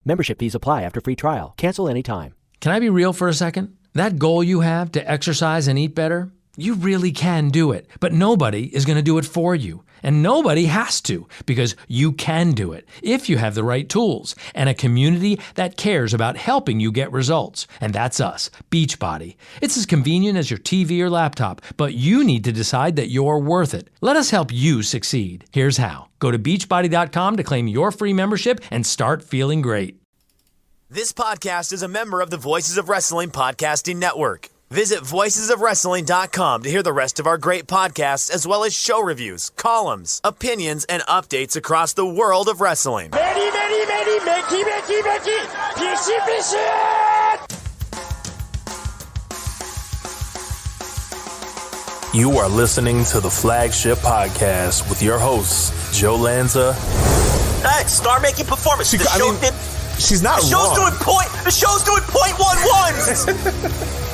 Membership fees apply after free trial. Cancel anytime. Can I be real for a second? That goal you have to exercise and eat better, you really can do it. But nobody is going to do it for you. And nobody has to, because you can do it if you have the right tools and a community that cares about helping you get results. And that's us, Beachbody. It's as convenient as your TV or laptop, but you need to decide that you're worth it. Let us help you succeed. Here's how. Go to beachbody.com to claim your free membership and start feeling great. This podcast is a member of the Voices of Wrestling Podcasting Network. Visit voicesofwrestling.com to hear the rest of our great podcasts, as well as show reviews, columns, opinions, and updates across the world of wrestling. You are listening to the Flagship Podcast with your hosts, Joe Lanza. Hey, star-making performance. She's not wrong. The show's doing .11s.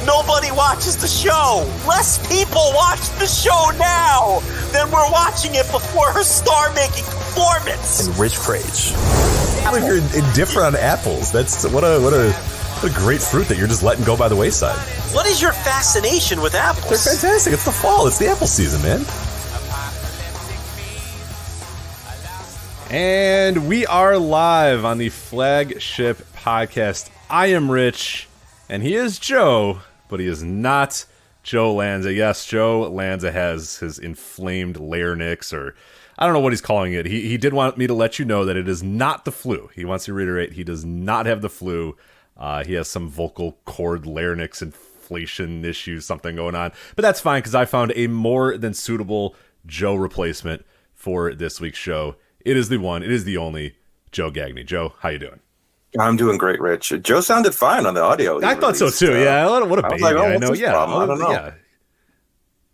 Nobody watches the show. Less people watch the show now than were watching it before her star-making performance. And Rich Prage. Like you're indifferent on apples. That's what a great fruit that you're just letting go by the wayside. What is your fascination with apples? They're fantastic. It's the fall. It's the apple season, man. And we are live on the Flagship Podcast. I am Rich, and he is Joe, but he is not Joe Lanza. Yes, Joe Lanza has his inflamed larynx, or I don't know what he's calling it. He did want me to let you know that it is not the flu. He wants to reiterate he does not have the flu. He has some vocal cord larynx inflation issues, something going on. But that's fine, because I found a more than suitable Joe replacement for this week's show. It is the one, it is the only Joe Gagney. Joe, how you doing? I'm doing great, Rich. Joe sounded fine on the audio. I thought so too. Yeah, what a baby. Like, I know. Yeah, I don't know. Yeah.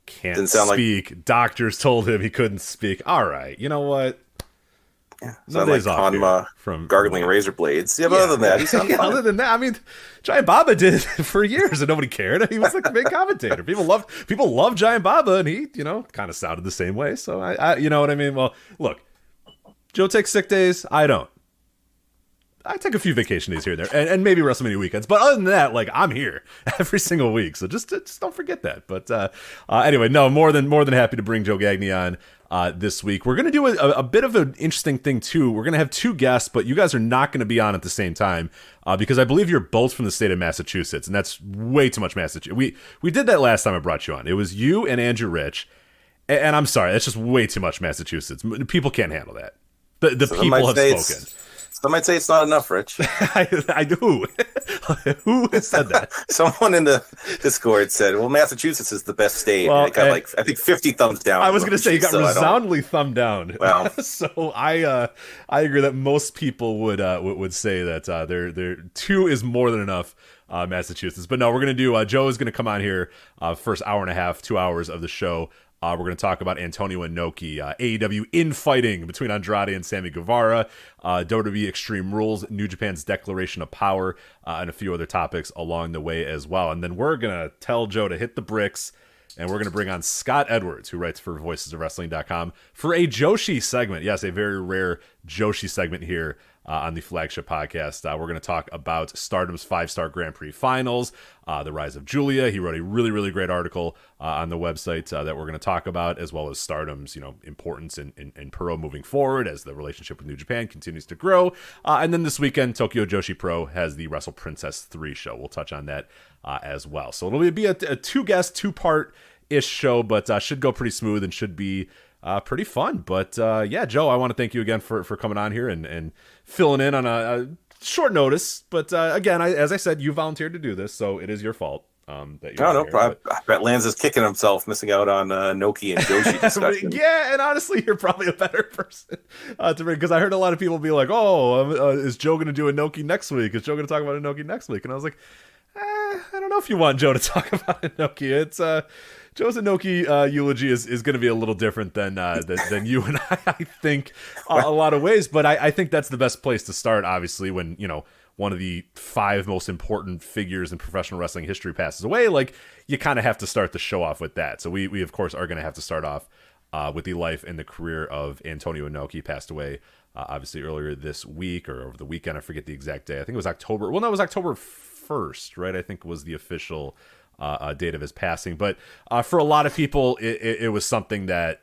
Can't speak. Doctors told him he couldn't speak. All right, you know what? Yeah, sound like Hanma from gargling razor blades. Yeah, but other than that, he sounded fine. Other than that, I mean, Giant Baba did it for years and nobody cared. He was like a big commentator. People loved Giant Baba, and he, kind of sounded the same way. So I you know what I mean? Well, look. Joe takes sick days. I don't. I take a few vacation days here and there, and maybe WrestleMania weekends. But other than that, I'm here every single week. So just don't forget that. But anyway, no, more than happy to bring Joe Gagney on this week. We're going to do a bit of an interesting thing too. We're going to have two guests, but you guys are not going to be on at the same time because I believe you're both from the state of Massachusetts, and that's way too much Massachusetts. We did that last time I brought you on. It was you and Andrew Rich, and I'm sorry, that's just way too much Massachusetts. People can't handle that. The people have spoken. Some might say it's not enough, Rich. I do. Who said that? Someone in the Discord said, well, Massachusetts is the best state. Well, and it got I think 50 thumbs down. I was going to say, you got resoundingly thumb down. Wow. So I agree that most people would say that there 2 is more than enough. Massachusetts. But no, we're going to do, Joe is going to come on here first hour and a half, 2 hours of the show. We're going to talk about Antonio Inoki, AEW infighting between Andrade and Sammy Guevara, WWE Extreme Rules, New Japan's Declaration of Power, and a few other topics along the way as well. And then we're going to tell Joe to hit the bricks, and we're going to bring on Scott Edwards, who writes for voicesofwrestling.com, for a Joshi segment. Yes, a very rare Joshi segment here on the Flagship Podcast. We're going to talk about Stardom's 5-star Grand Prix finals, the rise of Julia. He wrote a really, really great article on the website that we're going to talk about, as well as Stardom's importance in Pro moving forward as the relationship with New Japan continues to grow. And then this weekend, Tokyo Joshi Pro has the Wrestle Princess 3 show. We'll touch on that as well. So it'll be a 2-guest, 2-part-ish show, but should go pretty smooth and should be pretty fun. But yeah, Joe, I want to thank you again for coming on here and filling in on a short notice. But again, as I said, you volunteered to do this, so it is your fault. That you're no problem. I bet Lanza's kicking himself missing out on Inoki and Joshi discussion. Yeah, and honestly, you're probably a better person to bring, because I heard a lot of people be like, "Oh, is Joe going to do Inoki next week? Is Joe going to talk about Inoki next week?" And I was like, I don't know if you want Joe to talk about Inoki. It's Joe's Inoki eulogy is going to be a little different than you and I think, a lot of ways. But I think that's the best place to start, obviously, when, one of the 5 most important figures in professional wrestling history passes away. Like, you kind of have to start the show off with that. So we of course, are going to have to start off with the life and the career of Antonio Inoki. Passed away obviously earlier this week or over the weekend. I forget the exact day. I think it was October. Well, no, it was October 1st, right? I think was the official date of his passing. But for a lot of people, it was something that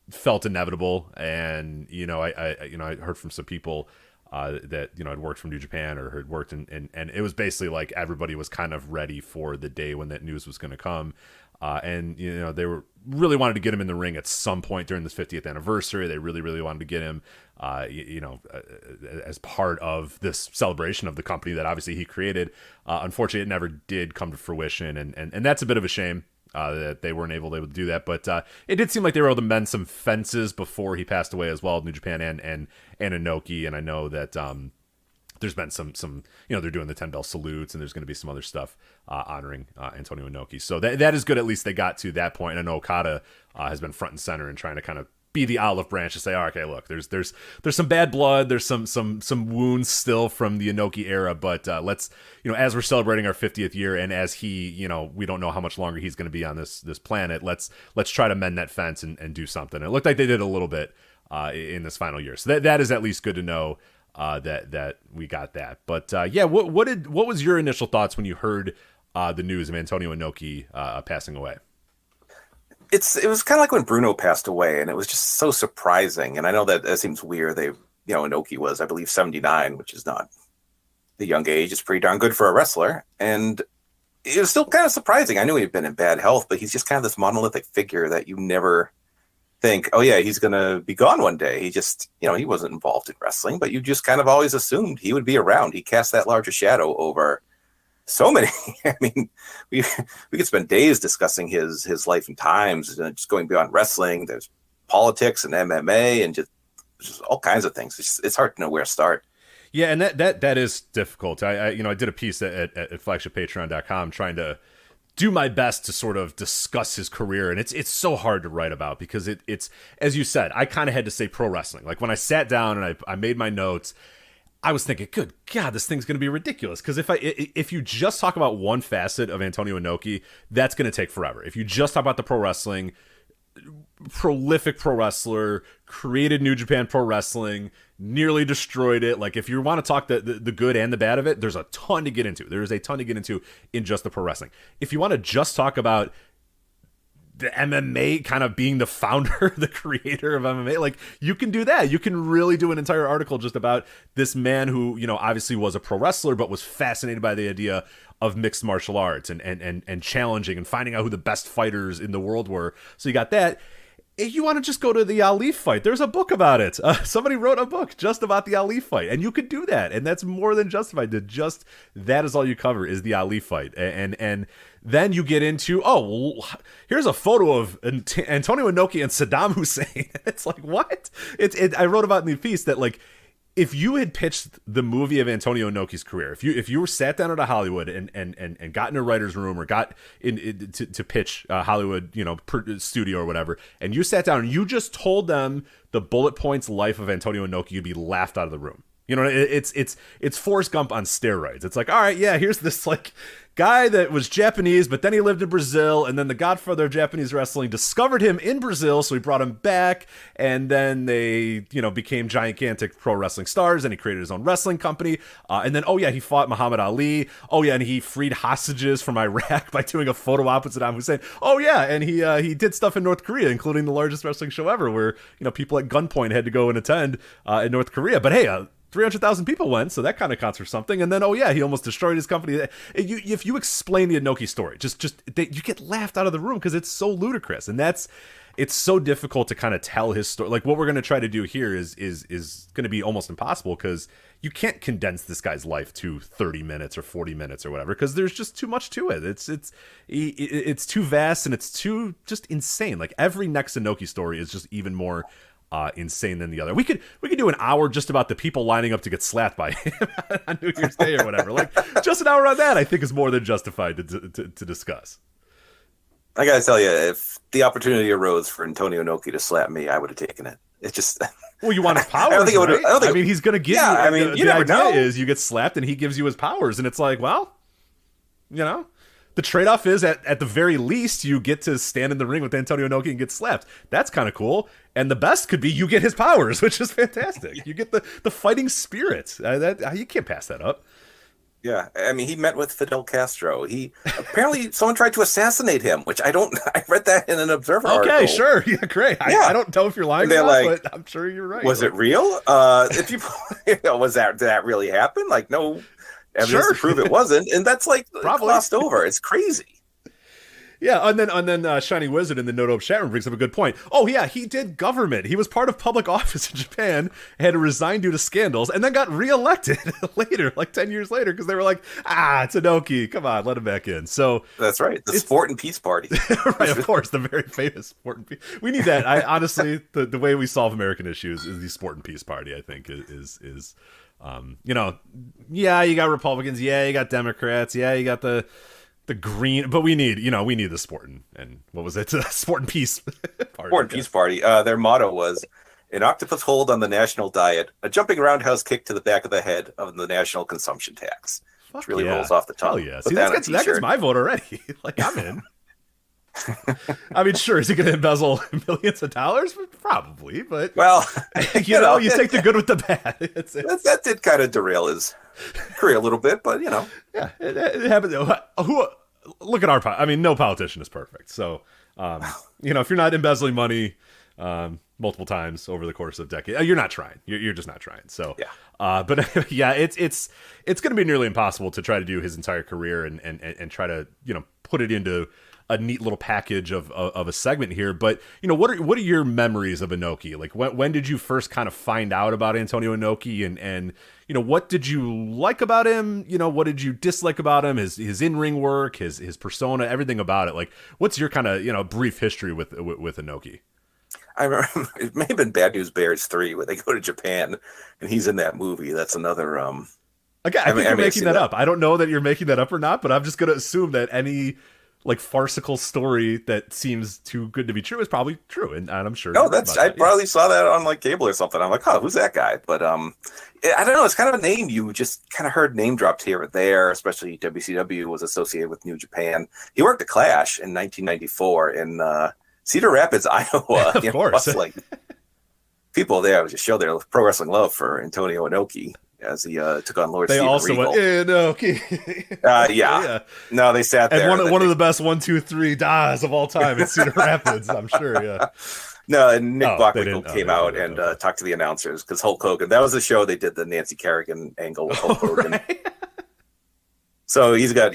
felt inevitable. And, I heard from some people that, had worked from New Japan or had worked and it was basically like everybody was kind of ready for the day when that news was going to come. And they really wanted to get him in the ring at some point during this 50th anniversary. They really, really wanted to get him, as part of this celebration of the company that obviously he created. Unfortunately, it never did come to fruition, and that's a bit of a shame that they weren't able to do that. But it did seem like they were able to mend some fences before he passed away as well, New Japan and Inoki. And I know that there's been some they're doing the 10 bell salutes, and there's going to be some other stuff honoring Antonio Inoki. So that is good. At least they got to that point. And I know Okada has been front and center and trying to kind of be the olive branch to say, oh, okay, look, there's some bad blood, there's some wounds still from the Inoki era, but let's, as we're celebrating our 50th year, and as he, we don't know how much longer he's going to be on this planet, let's try to mend that fence and do something. It looked like they did a little bit in this final year, so that is at least good to know. That we got that. But what was your initial thoughts when you heard the news of Antonio Inoki passing away? It was kind of like when Bruno passed away, and it was just so surprising. And I know that seems weird. Inoki was, I believe, 79, which is not the young age. It's pretty darn good for a wrestler. And it was still kind of surprising. I knew he'd been in bad health, but he's just kind of this monolithic figure that you never think, oh yeah, he's going to be gone one day. He just, he wasn't involved in wrestling, but you just kind of always assumed he would be around. He cast that larger shadow over so many. I mean, we could spend days discussing his life and times, and just going beyond wrestling. There's politics and MMA and just all kinds of things. It's hard to know where to start. Yeah, and that is difficult. I did a piece at flagshippatreon.com trying to do my best to sort of discuss his career, and it's so hard to write about because it's as you said, I kind of had to say pro wrestling. Like when I sat down and I made my notes, I was thinking, good God, this thing's going to be ridiculous. Because if you just talk about one facet of Antonio Inoki, that's going to take forever. If you just talk about the pro wrestling, prolific pro wrestler, created New Japan Pro Wrestling, nearly destroyed it. Like if you want to talk the good and the bad of it, there's a ton to get into. There is a ton to get into in just the pro wrestling. If you want to just talk about the MMA kind of being the founder, the creator of MMA, like you can do that. You can really do an entire article just about this man who, obviously was a pro wrestler, but was fascinated by the idea of mixed martial arts and challenging and finding out who the best fighters in the world were. So you got that. If you want to just go to the Ali fight, there's a book about it. Somebody wrote a book just about the Ali fight, and you could do that, and that's more than justified. That is all you cover is the Ali fight, and then you get into here's a photo of Antonio Inoki and Saddam Hussein. It's like what? I wrote about in the piece that like, if you had pitched the movie of Antonio Inoki's career, if you were sat down at a Hollywood and got in a writer's room or got in to pitch Hollywood, studio or whatever, and you sat down and you just told them the bullet points life of Antonio Inoki, you'd be laughed out of the room. It's Forrest Gump on steroids. It's like, all right, yeah, here's this like guy that was Japanese, but then he lived in Brazil, and then the godfather of Japanese wrestling discovered him in Brazil, so he brought him back, and then they, became gigantic pro wrestling stars, and he created his own wrestling company, and then, he fought Muhammad Ali, and he freed hostages from Iraq by doing a photo op with Saddam Hussein, and he did stuff in North Korea, including the largest wrestling show ever, where, people at gunpoint had to go and attend in North Korea, but hey, 300,000 people went, so that kind of counts for something. And then, he almost destroyed his company. If you explain the Inoki story, you get laughed out of the room because it's so ludicrous, and it's so difficult to kind of tell his story. Like what we're going to try to do here is going to be almost impossible because you can't condense this guy's life to 30 minutes or 40 minutes or whatever because there's just too much to it. It's too vast and it's too just insane. Like every next Inoki story is just even more insane than the other. We could do an hour just about the people lining up to get slapped by him on New Year's Day or whatever. Like just an hour on that, I think is more than justified to discuss. I gotta tell you, if the opportunity arose for Antonio Inoki to slap me, I would have taken it. It's just well, you want his powers, right? I mean, he's gonna give you. I mean, the idea is you get slapped and he gives you his powers, and it's like, well, the trade-off is at the very least you get to stand in the ring with Antonio Inoki and get slapped. That's kind of cool. And the best could be you get his powers, which is fantastic. You get the fighting spirit. That you can't pass that up. Yeah, I mean, he met with Fidel Castro. He apparently someone tried to assassinate him, which I read that in an Observer article. Okay, sure, yeah, great. Yeah. I don't know if you're lying or not, like, but I'm sure you're right. Was it real? If you, did that really happen? Like, no evidence to prove it wasn't, and that's like probably glossed over. It's crazy. Yeah, and then Shiny Wizard in the No-Dope chat room brings up a good point. Oh yeah, he did government. He was part of public office in Japan, had to resign due to scandals, and then got reelected later, like 10 years later, because they were like, it's Inoki, come on, let him back in. So that's right, the Sport and Peace Party. Right, of course, the very famous Sport and Peace. We need that. I honestly, the way we solve American issues is the Sport and Peace Party. I think is yeah, you got Republicans, yeah, you got Democrats, yeah, you got the green, but we need the sport and what was it? Sport and Peace Party. Sport and Peace Party. Their motto was an octopus hold on the national diet, a jumping roundhouse kick to the back of the head of the national consumption tax. Which really rolls off the tongue. Hell yeah. See, that gets my vote already. Like, I'm in. I mean, sure, is he going to embezzle millions of dollars? Probably, but well, you know, you take the good with the bad. That did kind of derail his career a little bit, but yeah, it happened. Look at I mean, no politician is perfect. So, if you're not embezzling money multiple times over the course of a decade, you're not trying. You're just not trying. So, yeah. But yeah, it's going to be nearly impossible to try to do his entire career and try to put it into a neat little package of a segment here. But what are your memories of Inoki? Like when did you first kind of find out about Antonio Inoki and what did you like about him? What did you dislike about him? His in-ring work, his persona, everything about it. Like what's your kind of brief history with Inoki? I remember it may have been Bad News Bears 3 where they go to Japan and he's in that movie. That's another okay, I think you're making that up. I don't know that you're making that up or not, but I'm just going to assume that any like farcical story that seems too good to be true is probably true, and I'm sure. No, I probably saw that on like cable or something. I'm like, oh, who's that guy? But I don't know. It's kind of a name you just kind of heard name dropped here or there. Especially WCW was associated with New Japan. He worked at Clash in 1994 in Cedar Rapids, Iowa. Of course, like people there would just show their pro wrestling love for Antonio Inoki as he took on Lord Steven also Regal. Went Inoki. Yeah. No, they sat there. And one of the best 1, 2, 3 das of all time in Cedar Rapids, I'm sure. Yeah. No, and Nick Bockwinkel came out and talked to the announcers because Hulk Hogan. That was the show they did the Nancy Kerrigan angle with Hulk Hogan. Right. So he's got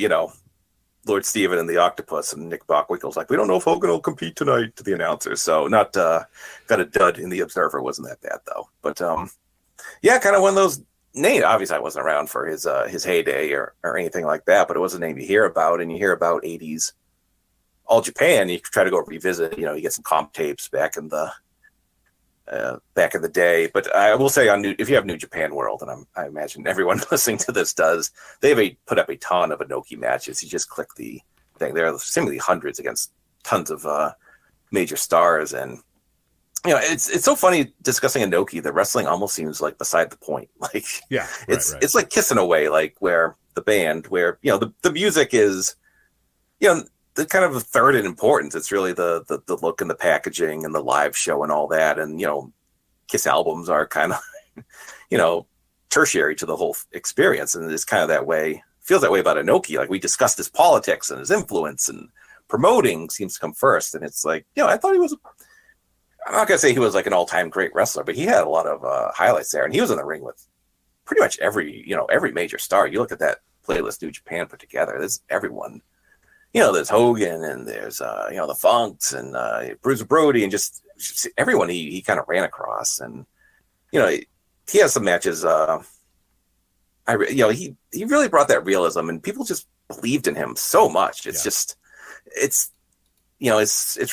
Lord Steven and the Octopus, and Nick Bockwinkel's like, we don't know if Hogan will compete tonight, to the announcers. So not got a dud in the Observer. Wasn't that bad though. But yeah, kind of one of those. Nate, obviously I wasn't around for his heyday or anything like that, but it was a name you hear about, and you hear about 80s All Japan. You try to go revisit, you get some comp tapes back in the day. But I will say if you have New Japan World, and I imagine everyone listening to this does, they put up a ton of Inoki matches. You just click the thing. There are seemingly hundreds against tons of major stars, and it's so funny discussing Inoki. The wrestling almost seems like beside the point. Like, yeah, it's like Kissing Away, like where the band, where the music is, the kind of third in importance. It's really the look and the packaging and the live show and all that. And Kiss albums are kind of tertiary to the whole experience, and it's kind of that way. Feels that way about Inoki. Like we discussed his politics and his influence, and promoting seems to come first. And it's like I thought he was. I'm not going to say he was like an all-time great wrestler, but he had a lot of highlights there. And he was in the ring with pretty much every major star. You look at that playlist New Japan put together, there's everyone. There's Hogan, and there's, the Funks, and Bruiser Brody, and just everyone he kind of ran across. And, he has some matches. He really brought that realism, and people just believed in him so much. It's just, it's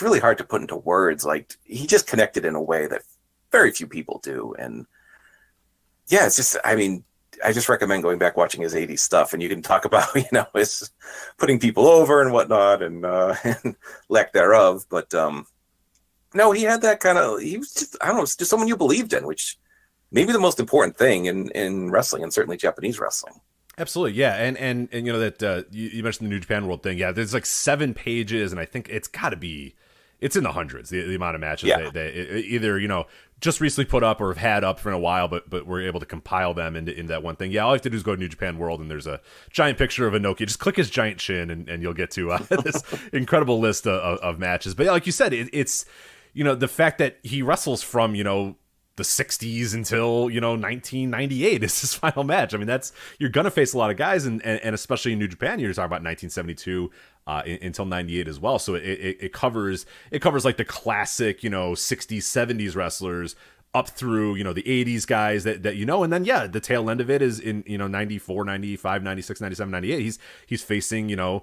really hard to put into words. Like he just connected in a way that very few people do. And yeah, it's just, I mean, I just recommend going back watching his 80s stuff, and you can talk about, his putting people over and whatnot and lack thereof. But no, he had that kind of, he was just, I don't know, just someone you believed in, which may be the most important thing in wrestling, and certainly Japanese wrestling. Absolutely, yeah, and you know that you mentioned the New Japan World thing. Yeah, there's like 7 pages, and I think it's got to be, it's in the hundreds. The amount of matches they either just recently put up or have had up for a while, but we're able to compile them into that one thing. Yeah, all you have to do is go to New Japan World, and there's a giant picture of Inoki. Just click his giant chin, and you'll get to this incredible list of matches. But yeah, like you said, it's the fact that he wrestles from the 60s until 1998 is his final match. I mean, you're gonna face a lot of guys, and especially in New Japan, you're talking about 1972 until 98 as well. So it covers like the classic 60s 70s wrestlers up through the 80s guys that and then the tail end of it is in 94, 95, 96, 97, 98. He's facing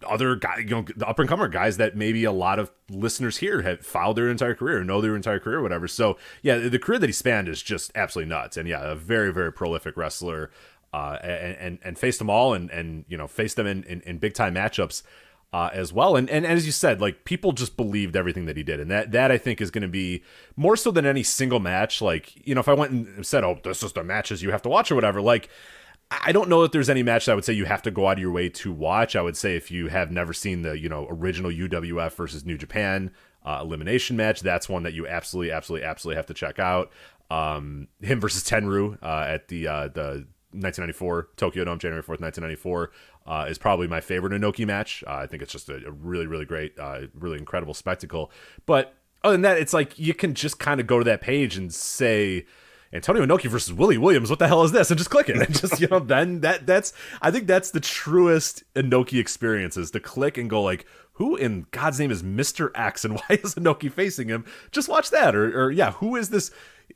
other guys, the up and comer guys that maybe a lot of listeners here have followed their entire career, know their entire career, or whatever. So yeah, the career that he spanned is just absolutely nuts. And yeah, a very, very prolific wrestler, and faced them all and faced them in big time matchups, as well. And as you said, like, people just believed everything that he did. And that I think is going to be more so than any single match. Like, if I went and said, oh, this is the matches you have to watch or whatever, like, I don't know that there's any match that I would say you have to go out of your way to watch. I would say if you have never seen the, original UWF versus New Japan elimination match, that's one that you absolutely have to check out. Him versus Tenryu at the 1994 Tokyo Dome, January 4th, 1994, is probably my favorite Inoki match. I think it's just a really, really great, really incredible spectacle. But other than that, it's like you can just kind of go to that page and say, Antonio Inoki versus Willie Williams, what the hell is this? And just click it. And just, then that's, I think that's the truest Inoki experience, is to click and go like, who in God's name is Mr. X and why is Inoki facing him? Just watch that. Or who is this?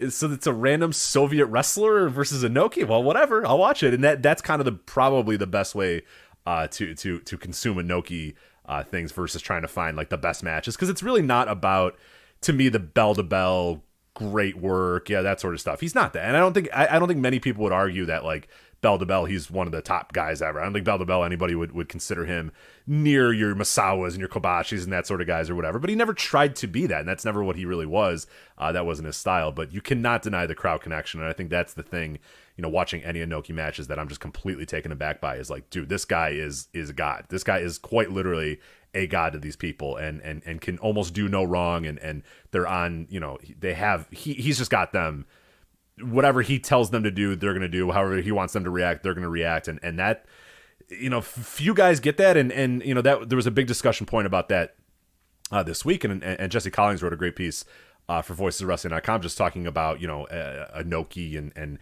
So it's a random Soviet wrestler versus Inoki. Well, whatever, I'll watch it. And that's kind of probably the best way to consume Inoki things versus trying to find like the best matches. Because it's really not about, to me, the bell to bell, great work, that sort of stuff. He's not that, and I don't think many people would argue that like bell to bell he's one of the top guys ever. I don't think bell to bell anybody would consider him near your Masawas and your Kobashis and that sort of guys or whatever. But he never tried to be that, and that's never what he really was. That wasn't his style. But you cannot deny the crowd connection, and I think that's the thing. Watching any Inoki matches that I'm just completely taken aback by is like, dude, this guy is a god. This guy is quite literally a god to these people, and can almost do no wrong, and they're on, he's just got them, whatever he tells them to do, they're going to do. However he wants them to react, they're going to react. And that, few guys get that. And that there was a big discussion point about that this week. And Jesse Collins wrote a great piece for VoicesOfWrestling.com, just talking about, Inoki and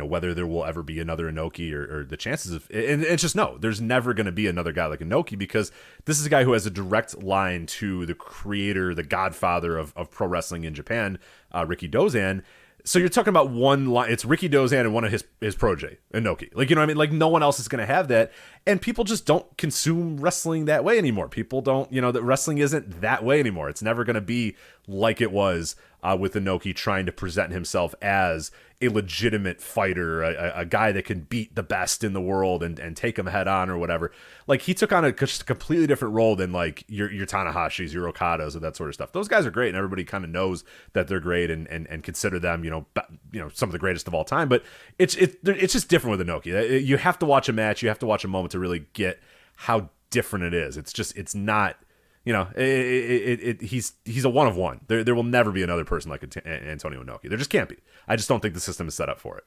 whether there will ever be another Inoki or the chances of, and it's just, no, there's never going to be another guy like Inoki, because this is a guy who has a direct line to the creator, the godfather of pro wrestling in Japan, Ricky Dozan. So you're talking about one line. It's Ricky Dozan and one of his protege, Inoki. Like, what I mean? Like, no one else is going to have that. And people just don't consume wrestling that way anymore. People don't, that wrestling isn't that way anymore. It's never going to be like it was with Inoki trying to present himself as a legitimate fighter, a guy that can beat the best in the world and take him head on or whatever. Like, he took on a completely different role than like your Tanahashis, your Okadas, and that sort of stuff. Those guys are great, and everybody kind of knows that they're great and consider them, some of the greatest of all time. But it's just different with Inoki. You have to watch a match, you have to watch a moment to really get how different it is. It's not. He's a one of one. There will never be another person like Antonio Inoki. There just can't be. I just don't think the system is set up for it.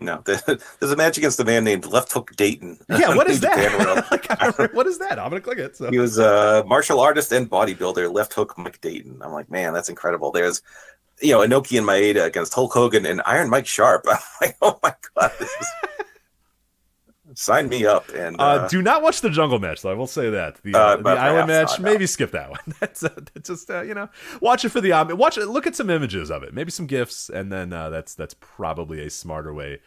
No, there's a match against a man named Left Hook Dayton. Yeah, what is that? What is that? I'm gonna click it. So. He was a martial artist and bodybuilder, Left Hook Mike Dayton. I'm like, man, that's incredible. There's, Inoki and Maeda against Hulk Hogan and Iron Mike Sharp. I'm like, oh my god, this is. Sign me up. And do not watch the jungle match, though. I will say that the island match. Maybe skip that one. That's just watch it for the watch it. Look at some images of it, maybe some GIFs, and then that's probably a smarter way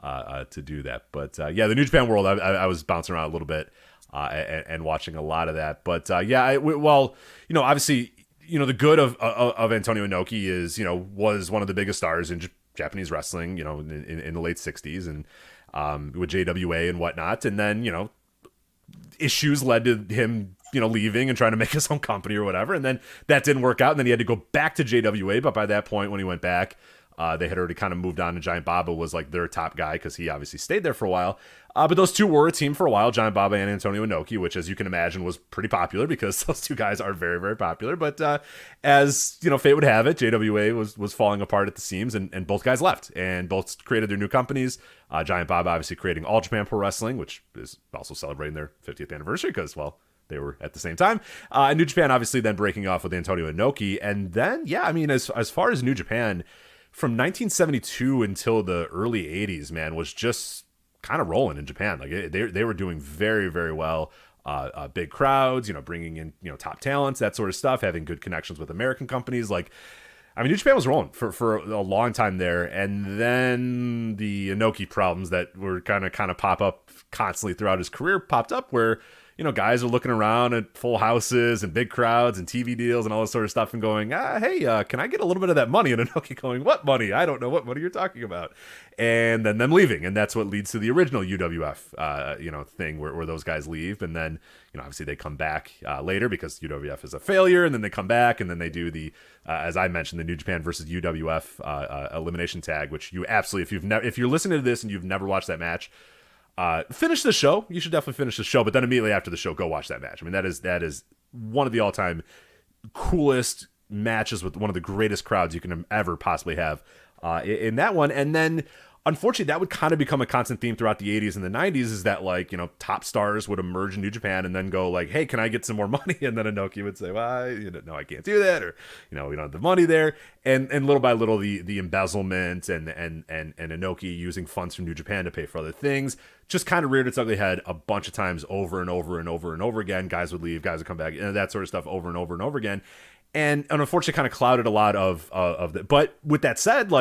to do that. But the New Japan World, I was bouncing around a little bit and watching a lot of that. But obviously, the good of Antonio Inoki is was one of the biggest stars in Japanese wrestling, in the late '60s and. With JWA and whatnot, and then issues led to him leaving and trying to make his own company or whatever, and then that didn't work out, and then he had to go back to JWA. But by that point, when he went back, they had already kind of moved on, and Giant Baba was like their top guy because he obviously stayed there for a while. But those two were a team for a while, Giant Baba and Antonio Inoki, which, as you can imagine, was pretty popular because those two guys are very, very popular. But as fate would have it, JWA was falling apart at the seams, and both guys left, and both created their new companies. Giant Baba obviously creating All Japan Pro Wrestling, which is also celebrating their 50th anniversary because, well, they were at the same time. And New Japan obviously then breaking off with Antonio Inoki. And then, as far as New Japan, from 1972 until the early 80s, man, was just kind of rolling in Japan. Like they were doing very, very well. Big crowds, bringing in top talents, that sort of stuff, having good connections with American companies. New Japan was rolling for a long time there, and then the Inoki problems that were kind of pop up constantly throughout his career popped up, where guys are looking around at full houses and big crowds and TV deals and all this sort of stuff and going, hey, can I get a little bit of that money? And Inoki going, what money? I don't know what money you're talking about. And then them leaving. And that's what leads to the original UWF, thing where those guys leave. And then, obviously they come back later because UWF is a failure. And then they come back and then they do the, as I mentioned, the New Japan versus UWF elimination tag, which you absolutely, if you're listening to this and you've never watched that match, finish the show. You should definitely finish the show, but then immediately after the show, go watch that match. I mean, that is one of the all-time coolest matches with one of the greatest crowds you can ever possibly have in that one. And then, unfortunately, that would kind of become a constant theme throughout the 80s and the 90s, is that, top stars would emerge in New Japan and then go hey, can I get some more money? And then Inoki would say, well, no, I can't do that, or, we don't have the money there. And little by little, the embezzlement and Inoki using funds from New Japan to pay for other things just kind of reared its ugly head a bunch of times over and over and over and over again. Guys would leave, guys would come back, and that sort of stuff over and over and over again. And unfortunately kind of clouded a lot of the, but with that said,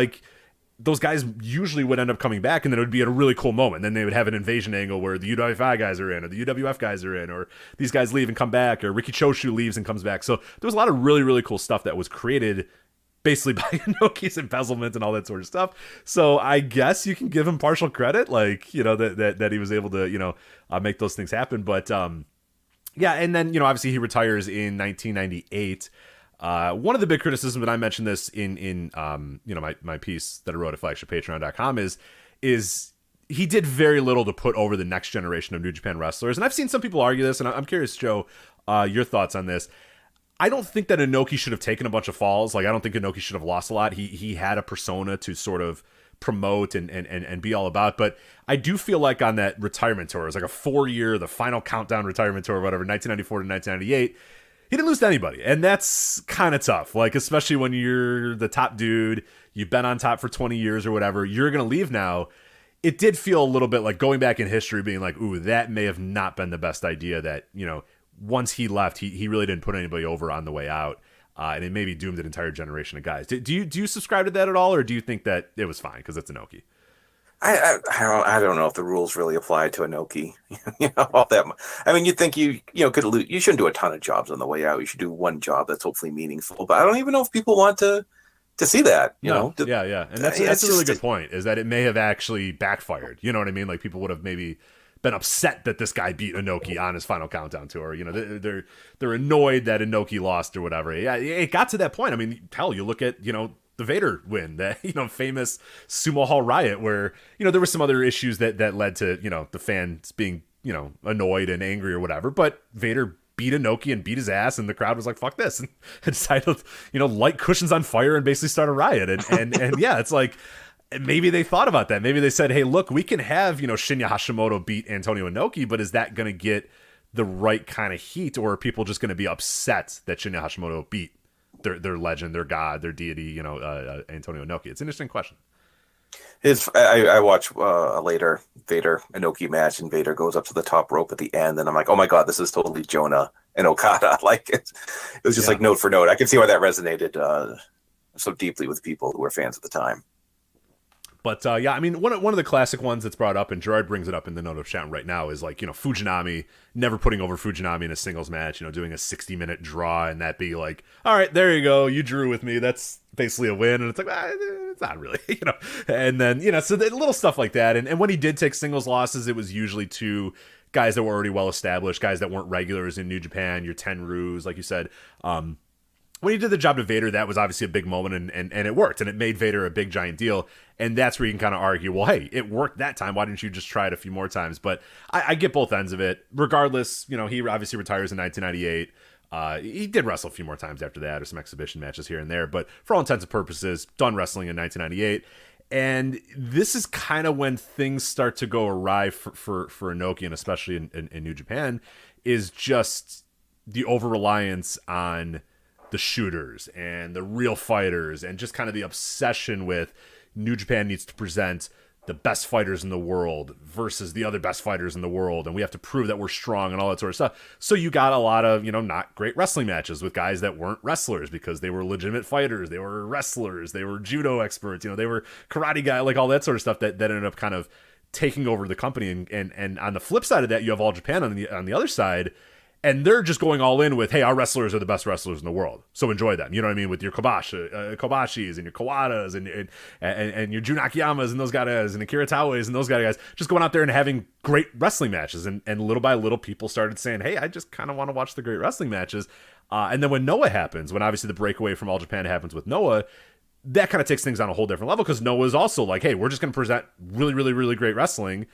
those guys usually would end up coming back, and then it would be at a really cool moment. Then they would have an invasion angle where the UWF guys are in, or the UWF guys are in, or these guys leave and come back, or Riki Choshu leaves and comes back. So there was a lot of really, really cool stuff that was created basically by Inoki's embezzlement and all that sort of stuff. So I guess you can give him partial credit, that he was able to, make those things happen. But yeah, and then, obviously he retires in 1998. One of the big criticisms, and I mentioned this in my piece that I wrote at flagshippatreon.com, is he did very little to put over the next generation of New Japan wrestlers. And I've seen some people argue this, and I'm curious, Joe, your thoughts on this. I don't think that Inoki should have taken a bunch of falls. I don't think Inoki should have lost a lot. He had a persona to sort of promote and be all about. But I do feel like on that retirement tour, it was like a 4-year, the final countdown retirement tour, or whatever, 1994 to 1998, he didn't lose to anybody. And that's kind of tough. Especially when you're the top dude, you've been on top for 20 years or whatever, you're going to leave now. It did feel a little bit like going back in history, being like, ooh, that may have not been the best idea, that, once he left, he really didn't put anybody over on the way out. And it maybe doomed an entire generation of guys. Do you subscribe to that at all, or do you think that it was fine because it's Inoki? I don't know if the rules really apply to Inoki. All that. I mean, you'd think you could lose. You shouldn't do a ton of jobs on the way out. You should do one job that's hopefully meaningful. But I don't even know if people want to see that. Yeah, and that's a really good point. Is that it may have actually backfired. You know what I mean? People would have maybe been upset that this guy beat Inoki on his final countdown tour. They're annoyed that Inoki lost or whatever. Yeah, it got to that point. I mean, hell, you look at the Vader win, that famous Sumo Hall riot, where there were some other issues that led to the fans being annoyed and angry or whatever. But Vader beat Inoki and beat his ass, and the crowd was like, "Fuck this," and decided light cushions on fire and basically start a riot. And yeah, it's like, maybe they thought about that. Maybe they said, hey, look, we can have, Shinya Hashimoto beat Antonio Inoki, but is that going to get the right kind of heat, or are people just going to be upset that Shinya Hashimoto beat their legend, their god, their deity, Antonio Inoki? It's an interesting question. I watch a later Vader Inoki match, and Vader goes up to the top rope at the end, and I'm like, oh my god, this is totally Jonah and Okada. It was just note for note. I can see why that resonated so deeply with people who were fans at the time. But yeah, I mean, one of the classic ones that's brought up, and Gerard brings it up in the note of chat right now, is Fujinami, never putting over Fujinami in a singles match, doing a 60-minute draw, and that be like, all right, there you go, you drew with me, that's basically a win. And it's like, it's not really, and then, so the little stuff like that. And when he did take singles losses, it was usually to guys that were already well established, guys that weren't regulars in New Japan, your Tenrus, like you said, when he did the job to Vader, that was obviously a big moment, and it worked, and it made Vader a big, giant deal. And that's where you can kind of argue, well, hey, it worked that time. Why didn't you just try it a few more times? But I get both ends of it. Regardless, he obviously retires in 1998. He did wrestle a few more times after that, or some exhibition matches here and there. But for all intents and purposes, done wrestling in 1998. And this is kind of when things start to go awry for Inoki, and especially in New Japan, is just the over-reliance on the shooters and the real fighters, and just kind of the obsession with New Japan needs to present the best fighters in the world versus the other best fighters in the world, and we have to prove that we're strong and all that sort of stuff. So you got a lot of, not great wrestling matches with guys that weren't wrestlers because they were legitimate fighters, they were wrestlers, they were judo experts, they were karate guy, like all that sort of stuff that ended up kind of taking over the company. And on the flip side of that, you have All Japan on the other side. And they're just going all in with, hey, our wrestlers are the best wrestlers in the world, so enjoy them. You know what I mean? With your Kobashis and your Kawadas and your Junakiyamas and those guys and the Kiritawas and those guys, just going out there and having great wrestling matches. And little by little, people started saying, hey, I just kind of want to watch the great wrestling matches. And then when Noah happens, when obviously the breakaway from All Japan happens with Noah, that kind of takes things on a whole different level, because Noah is also like, hey, we're just going to present really, really, really great wrestling.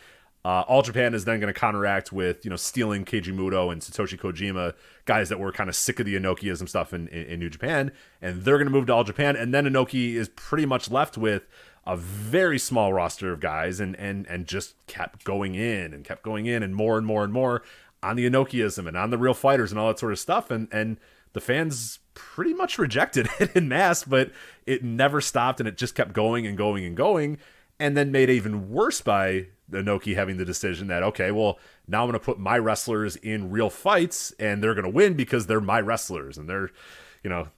All Japan is then going to counteract with, stealing Keiji Muto and Satoshi Kojima, guys that were kind of sick of the Inokiism stuff in New Japan, and they're going to move to All Japan, and then Inoki is pretty much left with a very small roster of guys, and just kept going in and more and more and more on the Inokiism and on the real fighters and all that sort of stuff, and the fans pretty much rejected it en masse, but it never stopped, and it just kept going and going and going, and then made even worse by Inoki having the decision that, okay, well, now I'm going to put my wrestlers in real fights, and they're going to win because they're my wrestlers, and they're,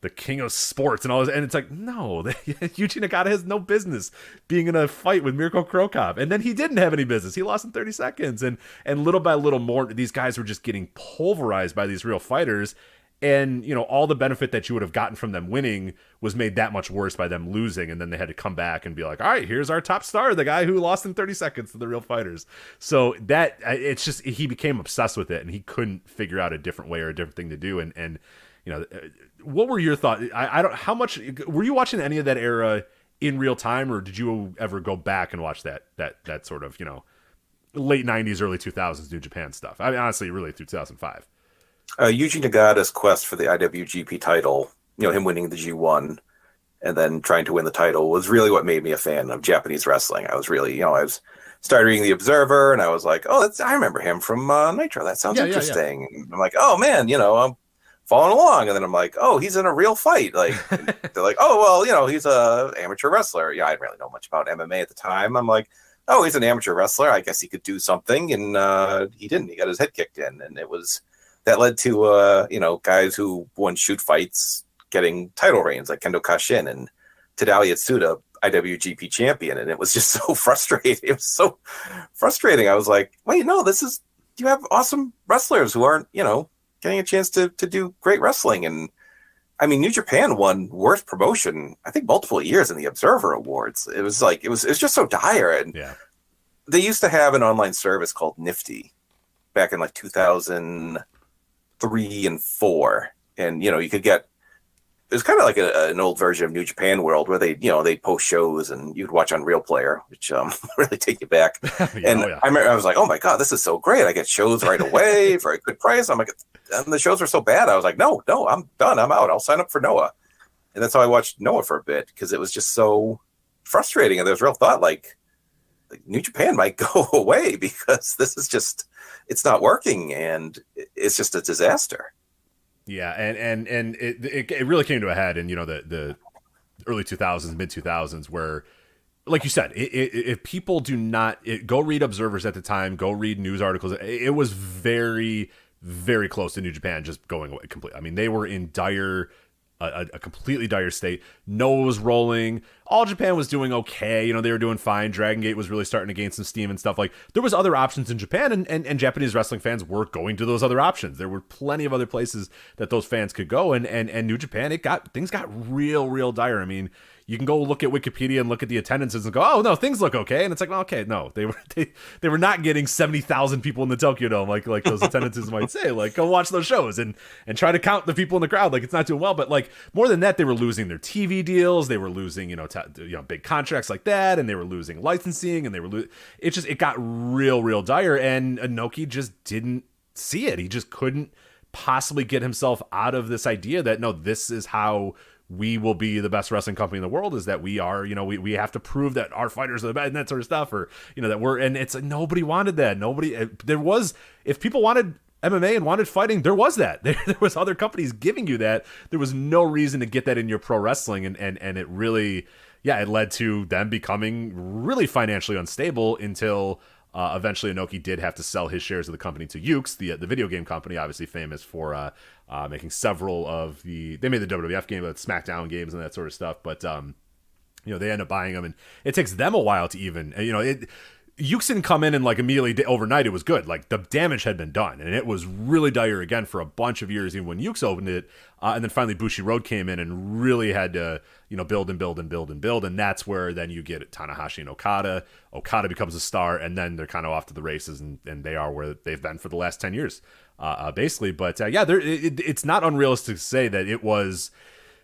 the king of sports and all this. And it's like, no, Yuji Nagata has no business being in a fight with Mirko Cro Cop. And then he didn't have any business. He lost in 30 seconds. And little by little more, these guys were just getting pulverized by these real fighters. And, all the benefit that you would have gotten from them winning was made that much worse by them losing. And then they had to come back and be like, all right, here's our top star, the guy who lost in 30 seconds to the real fighters. So it's just, he became obsessed with it, and he couldn't figure out a different way or a different thing to do. And what were your thoughts? How much, were you watching any of that era in real time, or did you ever go back and watch that sort of, late 90s, early 2000s New Japan stuff? I mean, honestly, really through 2005. Yuji Nagata's quest for the IWGP title, him winning the G1 and then trying to win the title, was really what made me a fan of Japanese wrestling. I was really, I was started reading The Observer, and I was like, oh, I remember him from Nitro. That sounds interesting. Yeah. And I'm like, oh man, I'm following along. And then I'm like, oh, he's in a real fight. Like, they're like, oh, well, he's a amateur wrestler. Yeah, I didn't really know much about MMA at the time. I'm like, oh, he's an amateur wrestler. I guess he could do something. And he didn't. He got his head kicked in. And that led to, guys who won shoot fights getting title reigns, like Kendo Kashin and Tadao Yatsuda, IWGP champion. And it was just so frustrating. It was so frustrating. I was like, wait, no, you have awesome wrestlers who aren't, getting a chance to do great wrestling. And I mean, New Japan won worst promotion, I think, multiple years in the Observer Awards. It was like, it was just so dire. And they used to have an online service called Nifty back in like 2003 and 4. And, you could get, it was kind of like an old version of New Japan World where they post shows and you'd watch on Real Player, which really take you back. I remember I was like, oh my God, this is so great. I get shows right away for a good price. I'm like, and the shows were so bad. I was like, no, I'm done. I'm out. I'll sign up for Noah. And that's how I watched Noah for a bit, because it was just so frustrating. And there's real thought like New Japan might go away because this is just, it's not working. And it's just a disaster. Yeah, and it really came to a head in the early 2000s, mid 2000s, where, like you said, if people do not go read Observers at the time, go read news articles, it was very, very close to New Japan just going away completely. I mean, they were in a completely dire state. Noah was rolling. All Japan was doing okay. They were doing fine. Dragon Gate was really starting to gain some steam and stuff. Like, there was other options in Japan, and Japanese wrestling fans were going to those other options. There were plenty of other places that those fans could go, and New Japan, things got real dire. I mean, you can go look at Wikipedia and look at the attendances and go, oh no, things look okay. And it's like, well, okay, no, they were not getting 70,000 people in the Tokyo Dome like those attendances might say. Like, go watch those shows and try to count the people in the crowd. Like, it's not doing well. But like more than that, they were losing their TV deals. They were losing big contracts like that, and they were losing licensing, and they were it got real dire. And Inoki just didn't see it. He just couldn't possibly get himself out of this idea that no, this is how we will be the best wrestling company in the world, is that we are, we have to prove that our fighters are the best and that sort of stuff, or, that we're, and it's nobody wanted that. If people wanted MMA and wanted fighting, there was that. There was other companies giving you that. There was no reason to get that in your pro wrestling. And it really, it led to them becoming really financially unstable until eventually Inoki did have to sell his shares of the company to Yuke's, the video game company, obviously famous for making several of they made the WWF game, the SmackDown games and that sort of stuff. But, they end up buying them, and it takes them a while to even, Yuke's didn't come in and like immediately overnight it was good. Like the damage had been done, and it was really dire again for a bunch of years, even when Yuke's opened it. And then finally Bushiroad came in and really had to, build and build and build and build. And that's where then you get Tanahashi and Okada. Okada becomes a star, and then they're kind of off to the races, and they are where they've been for the last 10 years, basically. But it's not unrealistic to say that it was.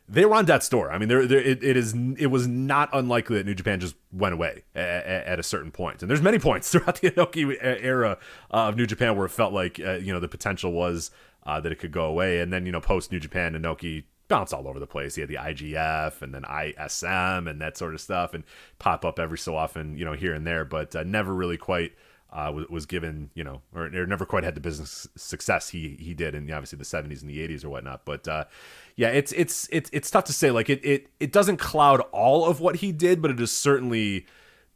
They were on death's door. I mean, it was not unlikely that New Japan just went away at a certain point. And there's many points throughout the Inoki era of New Japan where it felt like, the potential was that it could go away. And then, post New Japan, Inoki bounced all over the place. He had the IGF and then ISM and that sort of stuff, and pop up every so often, here and there, but never really quite was given, or never quite had the business success he did in obviously the 70s and the 80s or whatnot. But it's tough to say. Like it doesn't cloud all of what he did, but it is certainly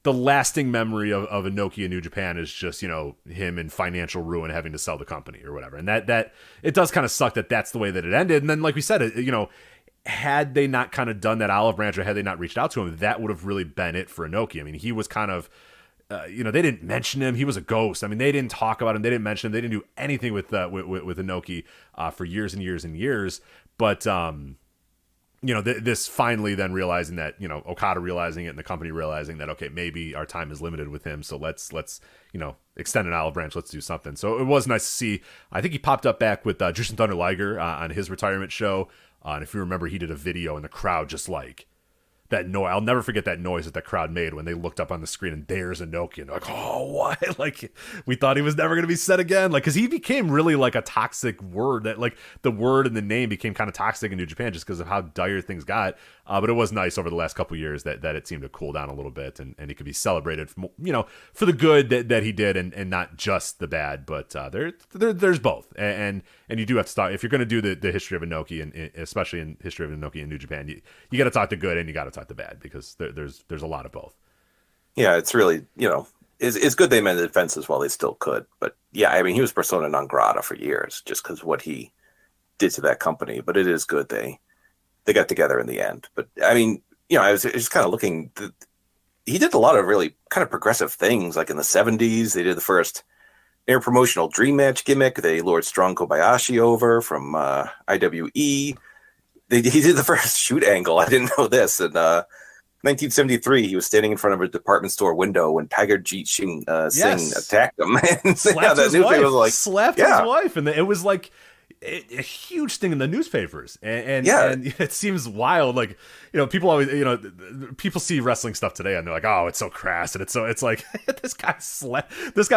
the lasting memory of Inoki in New Japan is just, him in financial ruin, having to sell the company or whatever. And that it does kind of suck that that's the way that it ended. And then, like we said, had they not kind of done that olive branch, or had they not reached out to him, that would have really been it for Inoki. I mean, he was kind of, they didn't mention him. He was a ghost. I mean, they didn't talk about him. They didn't mention him. They didn't do anything with Inoki for years and years and years. But, this finally then realizing that, Okada realizing it and the company realizing that, okay, maybe our time is limited with him. So let's extend an olive branch. Let's do something. So it was nice to see. I think he popped up back with Jushin Thunder Liger on his retirement show. And if you remember, he did a video and the crowd just like, that noise. I'll never forget that noise that the crowd made when they looked up on the screen and there's Inoki, and they're like, oh, what? Like, we thought he was never going to be said again. Like, because he became really like a toxic word, that like the word and the name became kind of toxic in New Japan just because of how dire things got. But it was nice over the last couple of years that it seemed to cool down a little bit, and he could be celebrated for, for the good that he did, and not just the bad. But there's both, and you do have to start if you're going to do the history of Inoki, and especially in history of Inoki in New Japan, you got to talk the good and you got to talk the bad, because there's a lot of both. Yeah, it's really, it's good they mended fences while they still could. But yeah, I mean, he was persona non grata for years just because what he did to that company. But it is good they got together in the end. But I mean, I was just kind of looking. He did a lot of really kind of progressive things. Like in the 70s, they did the first air promotional dream match gimmick. They lured Strong Kobayashi over from IWE. He did the first shoot angle. I didn't know this. And 1973, he was standing in front of a department store window when Tiger Jeet Singh attacked him. And slapped his wife. Slapped his wife. And it was like a huge thing in the newspapers. And it seems wild. Like, people always, people see wrestling stuff today and they're like, oh, it's so crass. And it's like, this guy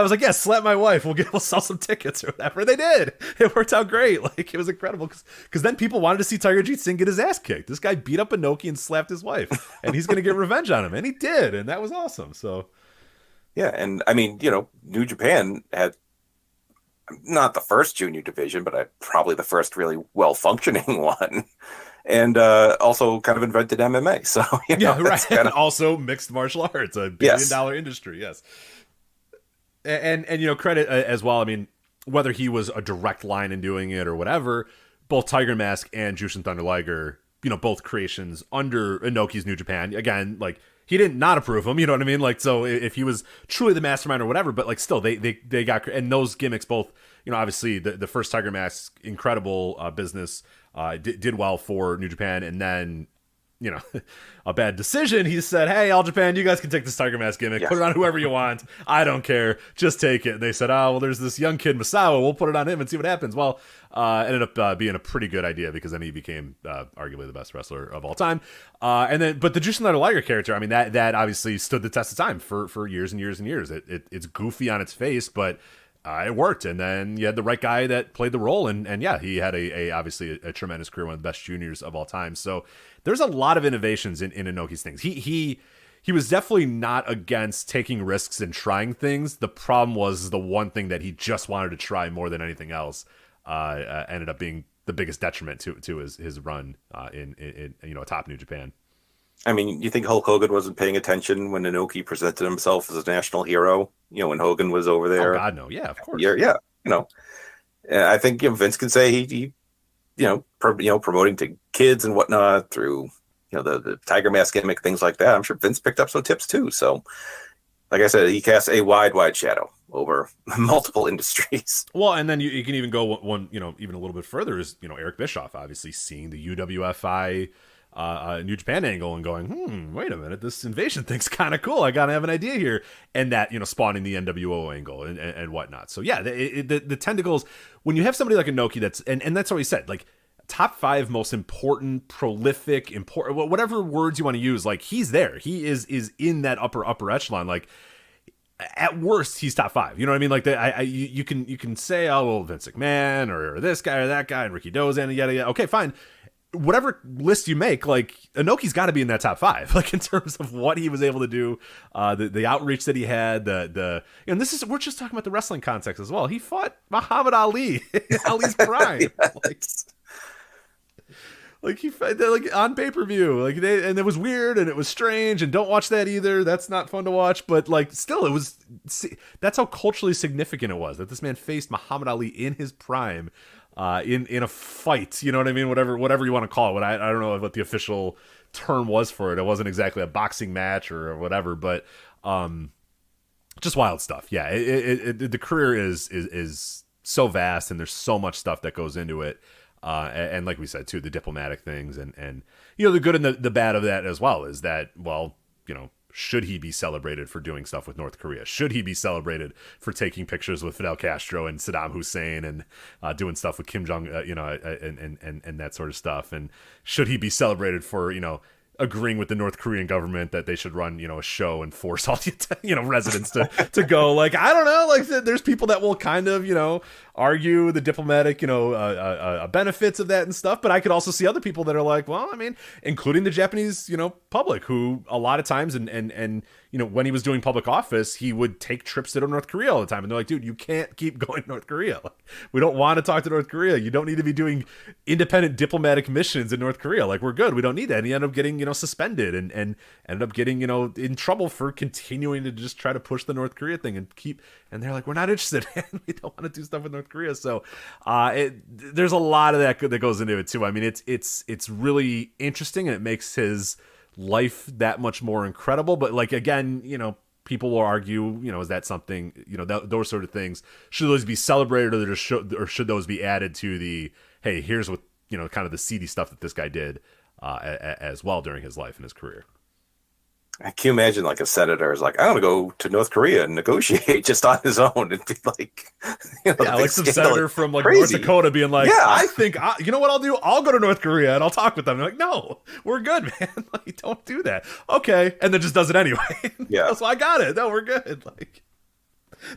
was like, yeah, slap my wife. We'll sell some tickets or whatever. They did. It worked out great. Like, it was incredible. Because then people wanted to see Tiger Jeet Singh get his ass kicked. This guy beat up Inoki and slapped his wife, and he's going to get revenge on him. And he did. And that was awesome. So, yeah. And I mean, New Japan had not the first junior division, but probably the first really well-functioning one. And also kind of invented MMA. So, right. And also mixed martial arts, a billion-dollar industry, yes. And credit as well. I mean, whether he was a direct line in doing it or whatever, both Tiger Mask and Jushin Thunder Liger, both creations under Inoki's New Japan. Again, like, he didn't not approve him, you know what I mean? Like, so if he was truly the mastermind or whatever, but like still they got, and those gimmicks both, obviously the first Tiger Mask, incredible business, did well for New Japan. And then a bad decision, he said, "Hey, All Japan, you guys can take this Tiger Mask gimmick, put it on whoever you want. I don't care, just take it." And they said, "Oh, well, there's this young kid Masawa, we'll put it on him and see what happens." Well, ended up being a pretty good idea, because then he became arguably the best wrestler of all time. But the Jushin Thunder Liger character, I mean, that obviously stood the test of time for years and years and years. It's goofy on its face, but it worked. And then you had the right guy that played the role, and yeah, he had obviously a tremendous career, one of the best juniors of all time. So there's a lot of innovations in Inoki's things. He was definitely not against taking risks and trying things. The problem was the one thing that he just wanted to try more than anything else ended up being the biggest detriment to his run in top New Japan. I mean, you think Hulk Hogan wasn't paying attention when Inoki presented himself as a national hero? When Hogan was over there. Oh God, no! Yeah, of course. Yeah. I think Vince can say he promoting to kids and whatnot through the Tiger Mask gimmick, things like that. I'm sure Vince picked up some tips too. So, like I said, he casts a wide shadow over multiple industries. Well, and then you can even go one even a little bit further is Eric Bischoff obviously seeing the UWFI New Japan angle and going, wait a minute, this invasion thing's kind of cool. I gotta have an idea here, and that spawning the NWO angle and whatnot. So yeah, the tentacles. When you have somebody like Inoki, and that's what he said, like top 5 most important, prolific, important, whatever words you want to use. Like he's there. He is in that upper echelon. Like at worst, he's top 5. You know what I mean? Like you can say, oh well, Vince McMahon or this guy or that guy and Ricky Dozan and yada yada. Okay, fine. Whatever list you make, like Inoki's got to be in that top 5, like in terms of what he was able to do, the outreach that he had, and we're just talking about the wrestling context as well. He fought Muhammad Ali, Ali's prime, like he fought like on pay-per-view, like and it was weird and it was strange, and don't watch that either. That's not fun to watch, but like still, that's how culturally significant it was that this man faced Muhammad Ali in his prime. In a fight, you know what I mean? Whatever you want to call it. I don't know what the official term was for it. It wasn't exactly a boxing match or whatever, but just wild stuff. Yeah, the career is so vast, and there's so much stuff that goes into it. And like we said too, the diplomatic things and the good and the bad of that as well is that, well, should he be celebrated for doing stuff with North Korea? Should he be celebrated for taking pictures with Fidel Castro and Saddam Hussein and doing stuff with Kim Jong, and that sort of stuff? And should he be celebrated for, agreeing with the North Korean government that they should run, a show and force all the, residents to go? Like, I don't know. Like, there's people that will kind of, argue the diplomatic, benefits of that and stuff. But I could also see other people that are like, well, I mean, including the Japanese, public, who a lot of times and when he was doing public office, he would take trips to North Korea all the time. And they're like, dude, you can't keep going to North Korea. Like, we don't want to talk to North Korea. You don't need to be doing independent diplomatic missions in North Korea. Like, we're good. We don't need that. And he ended up getting, suspended and ended up getting, in trouble for continuing to just try to push the North Korea thing and they're like, we're not interested, man. We don't want to do stuff with North Korea. So there's a lot of that goes into it too. I mean, it's really interesting, and it makes his life that much more incredible. But like, again, people will argue, is that something, those sort of things, should those be celebrated, or should those be added to the, hey, here's what, kind of the seedy stuff that this guy did as well during his life and his career. Can you imagine like a senator is like, I want to go to North Korea and negotiate just on his own and be like, like some senator from like crazy. North Dakota being like, yeah, I think, you know what I'll do? I'll go to North Korea and I'll talk with them. And like, no, we're good, man. Like, don't do that. Okay. And then just does it anyway. Yeah. So I got it. No, we're good. Like,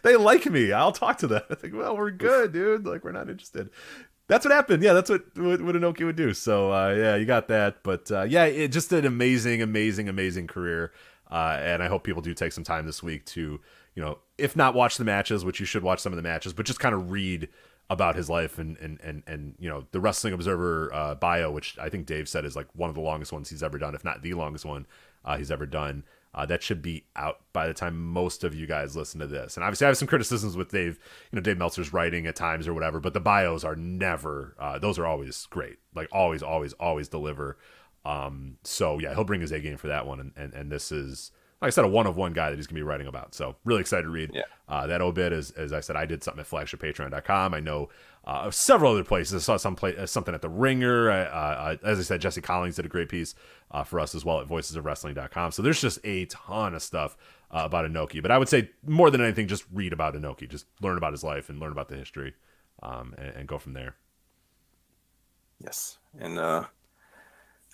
they like me. I'll talk to them. I think, well, we're good, dude. Like, we're not interested. That's what happened. Yeah, that's what Inoki would do. So, yeah, you got that. But, yeah, just an amazing, amazing, amazing career. And I hope people do take some time this week to, if not watch the matches, which you should watch some of the matches, but just kind of read about his life and the Wrestling Observer bio, which I think Dave said is like one of the longest ones he's ever done, if not the longest one he's ever done. That should be out by the time most of you guys listen to this. And obviously I have some criticisms with Dave, Dave Meltzer's writing at times or whatever, but the bios are never, those are always great. Like always, always, always deliver. So yeah, he'll bring his A game for that one. And this is, like I said, a one-of-one guy that he's going to be writing about. So really excited to read that obit. As I said, I did something at flagshippatreon.com. I know several other places. I saw something at The Ringer. As I said, Jesse Collins did a great piece for us as well at voicesofwrestling.com. So there's just a ton of stuff about Inoki. But I would say more than anything, just read about Inoki. Just learn about his life and learn about the history and go from there. Yes. And I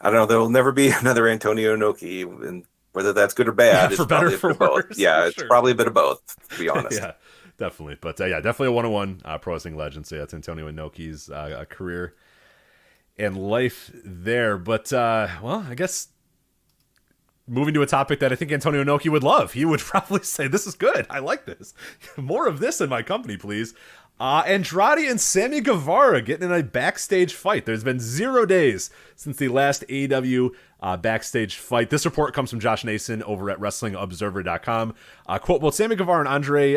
don't know, there will never be another Antonio Inoki, and whether that's good or bad, for better or for worse. Yeah, it's probably a bit of both, to be honest. Yeah, definitely. But definitely a one-on-one pro wrestling legend. So that's Antonio Inoki's career and life there. But well, I guess moving to a topic that I think Antonio Inoki would love. He would probably say, "This is good. I like this. More of this in my company, please." Andrade and Sammy Guevara getting in a backstage fight. There's been 0 days since the last AEW backstage fight. This report comes from Josh Nason over at WrestlingObserver.com. Quote, both Sammy Guevara and Andrade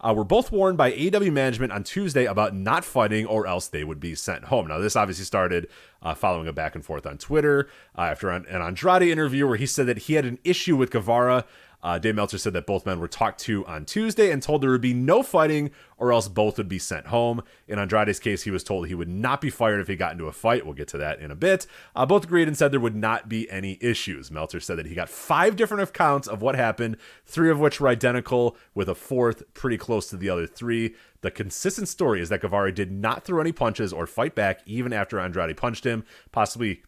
were both warned by AEW management on Tuesday about not fighting or else they would be sent home. Now, this obviously started following a back and forth on Twitter after an Andrade interview where he said that he had an issue with Guevara. Dave Meltzer said that both men were talked to on Tuesday and told there would be no fighting or else both would be sent home. In Andrade's case, he was told he would not be fired if he got into a fight. We'll get to that in a bit. Both agreed and said there would not be any issues. Meltzer said that he got 5 different accounts of what happened, 3 of which were identical, with a 4th pretty close to the other 3. The consistent story is that Guevara did not throw any punches or fight back even after Andrade punched him, possibly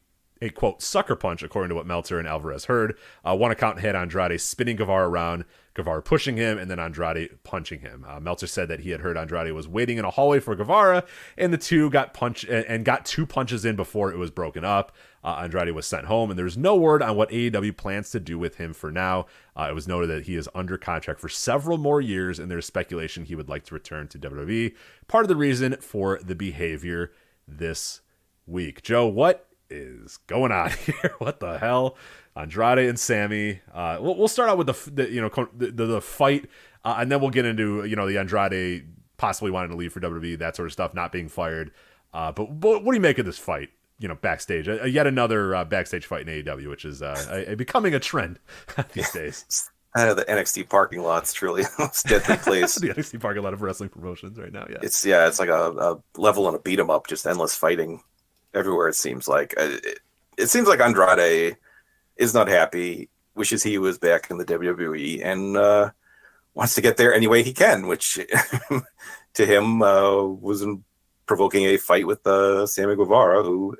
a, quote, sucker punch, according to what Meltzer and Alvarez heard. One account had Andrade spinning Guevara around, Guevara pushing him, and then Andrade punching him. Meltzer said that he had heard Andrade was waiting in a hallway for Guevara, and the two got 2 punches in before it was broken up. Andrade was sent home, and there's no word on what AEW plans to do with him for now. It was noted that he is under contract for several more years, and there's speculation he would like to return to WWE. Part of the reason for the behavior this week. Joe, what is going on here? What the hell? Andrade and Sammy. We'll start out with the fight, and then we'll get into the Andrade possibly wanting to leave for WWE, that sort of stuff, not being fired. But what do you make of this fight? Backstage, yet another backstage fight in AEW, which is becoming a trend these days. The NXT parking lot's truly a deadly place. The NXT parking lot of wrestling promotions right now. Yeah, it's like a level and a beat 'em up, just endless fighting everywhere. It seems like Andrade is not happy, wishes he was back in the WWE, and wants to get there any way he can, which to him was provoking a fight with Sammy Guevara, who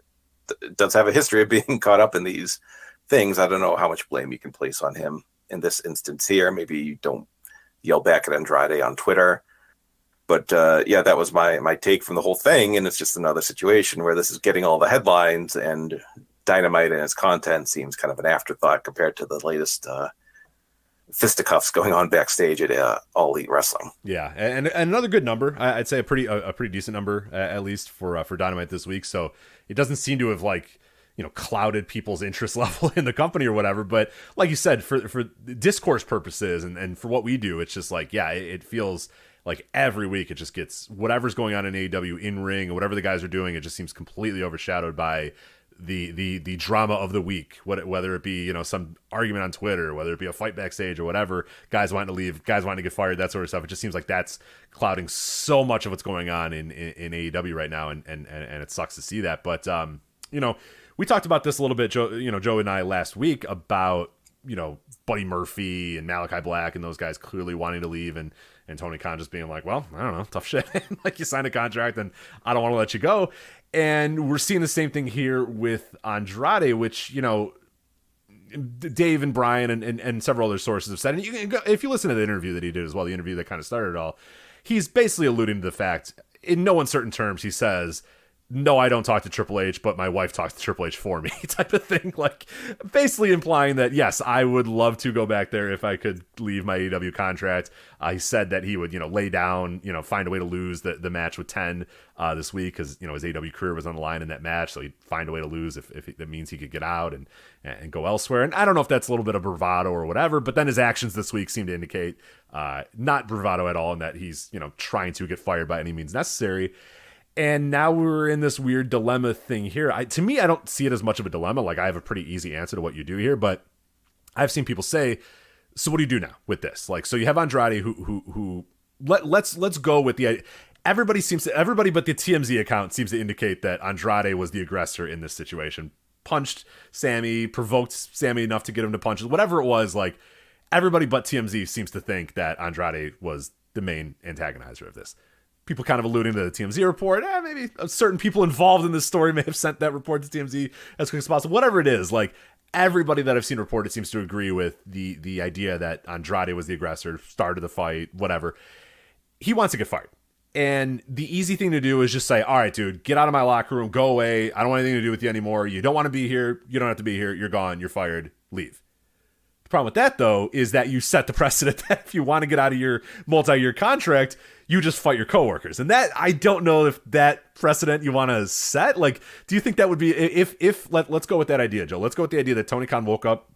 does have a history of being caught up in these things. I don't know how much blame you can place on him in this instance here. Maybe you don't yell back at Andrade on Twitter. But that was my take from the whole thing, and it's just another situation where this is getting all the headlines, and Dynamite and its content seems kind of an afterthought compared to the latest fisticuffs going on backstage at All Elite Wrestling. Yeah, and another good number. I'd say a pretty decent number, at least for Dynamite this week. So it doesn't seem to have clouded people's interest level in the company or whatever. But like you said, for discourse purposes and for what we do, it's just it feels like every week it just gets whatever's going on in AEW in ring or whatever the guys are doing. It just seems completely overshadowed by the drama of the week, whether it be some argument on Twitter, whether it be a fight backstage or whatever, guys wanting to leave, guys wanting to get fired, that sort of stuff. It just seems like that's clouding so much of what's going on in AEW right now, and it sucks to see that. But we talked about this a little bit, Joe and I last week about Buddy Murphy and Malachi Black and those guys clearly wanting to leave, and Tony Khan just being like, well, I don't know, tough shit. Like, you signed a contract and I don't want to let you go. And we're seeing the same thing here with Andrade, which, Dave and Brian and several other sources have said. And if you listen to the interview that he did as well, the interview that kind of started it all, he's basically alluding to the fact, in no uncertain terms, he says, no, I don't talk to Triple H, but my wife talks to Triple H for me, type of thing. Like, basically implying that, yes, I would love to go back there if I could leave my AEW contract. He said that he would, lay down, find a way to lose the match with 10 this week because, his AEW career was on the line in that match. So he'd find a way to lose if that means he could get out and go elsewhere. And I don't know if that's a little bit of bravado or whatever, but then his actions this week seem to indicate not bravado at all, and that he's, trying to get fired by any means necessary. And now we're in this weird dilemma thing here. To me, I don't see it as much of a dilemma. Like, I have a pretty easy answer to what you do here, but I've seen people say, so what do you do now with this? Like, so you have Andrade who let's go with the, everybody but the TMZ account seems to indicate that Andrade was the aggressor in this situation. Punched Sammy, provoked Sammy enough to get him to punch, whatever it was. Like, everybody but TMZ seems to think that Andrade was the main antagonizer of this. People kind of alluding to the TMZ report. Maybe certain people involved in this story may have sent that report to TMZ as quick as possible. Whatever it is, like, everybody that I've seen reported seems to agree with the idea that Andrade was the aggressor, started the fight, whatever. He wants to get fired. And the easy thing to do is just say, all right, dude, get out of my locker room, go away. I don't want anything to do with you anymore. You don't want to be here. You don't have to be here. You're gone. You're fired. Leave. The problem with that, though, is that you set the precedent that if you want to get out of your multi-year contract, you just fight your coworkers. And that, I don't know if that precedent you want to set. Like, do you think that would be, let's go with that idea, Joe. Let's go with the idea that Tony Khan woke up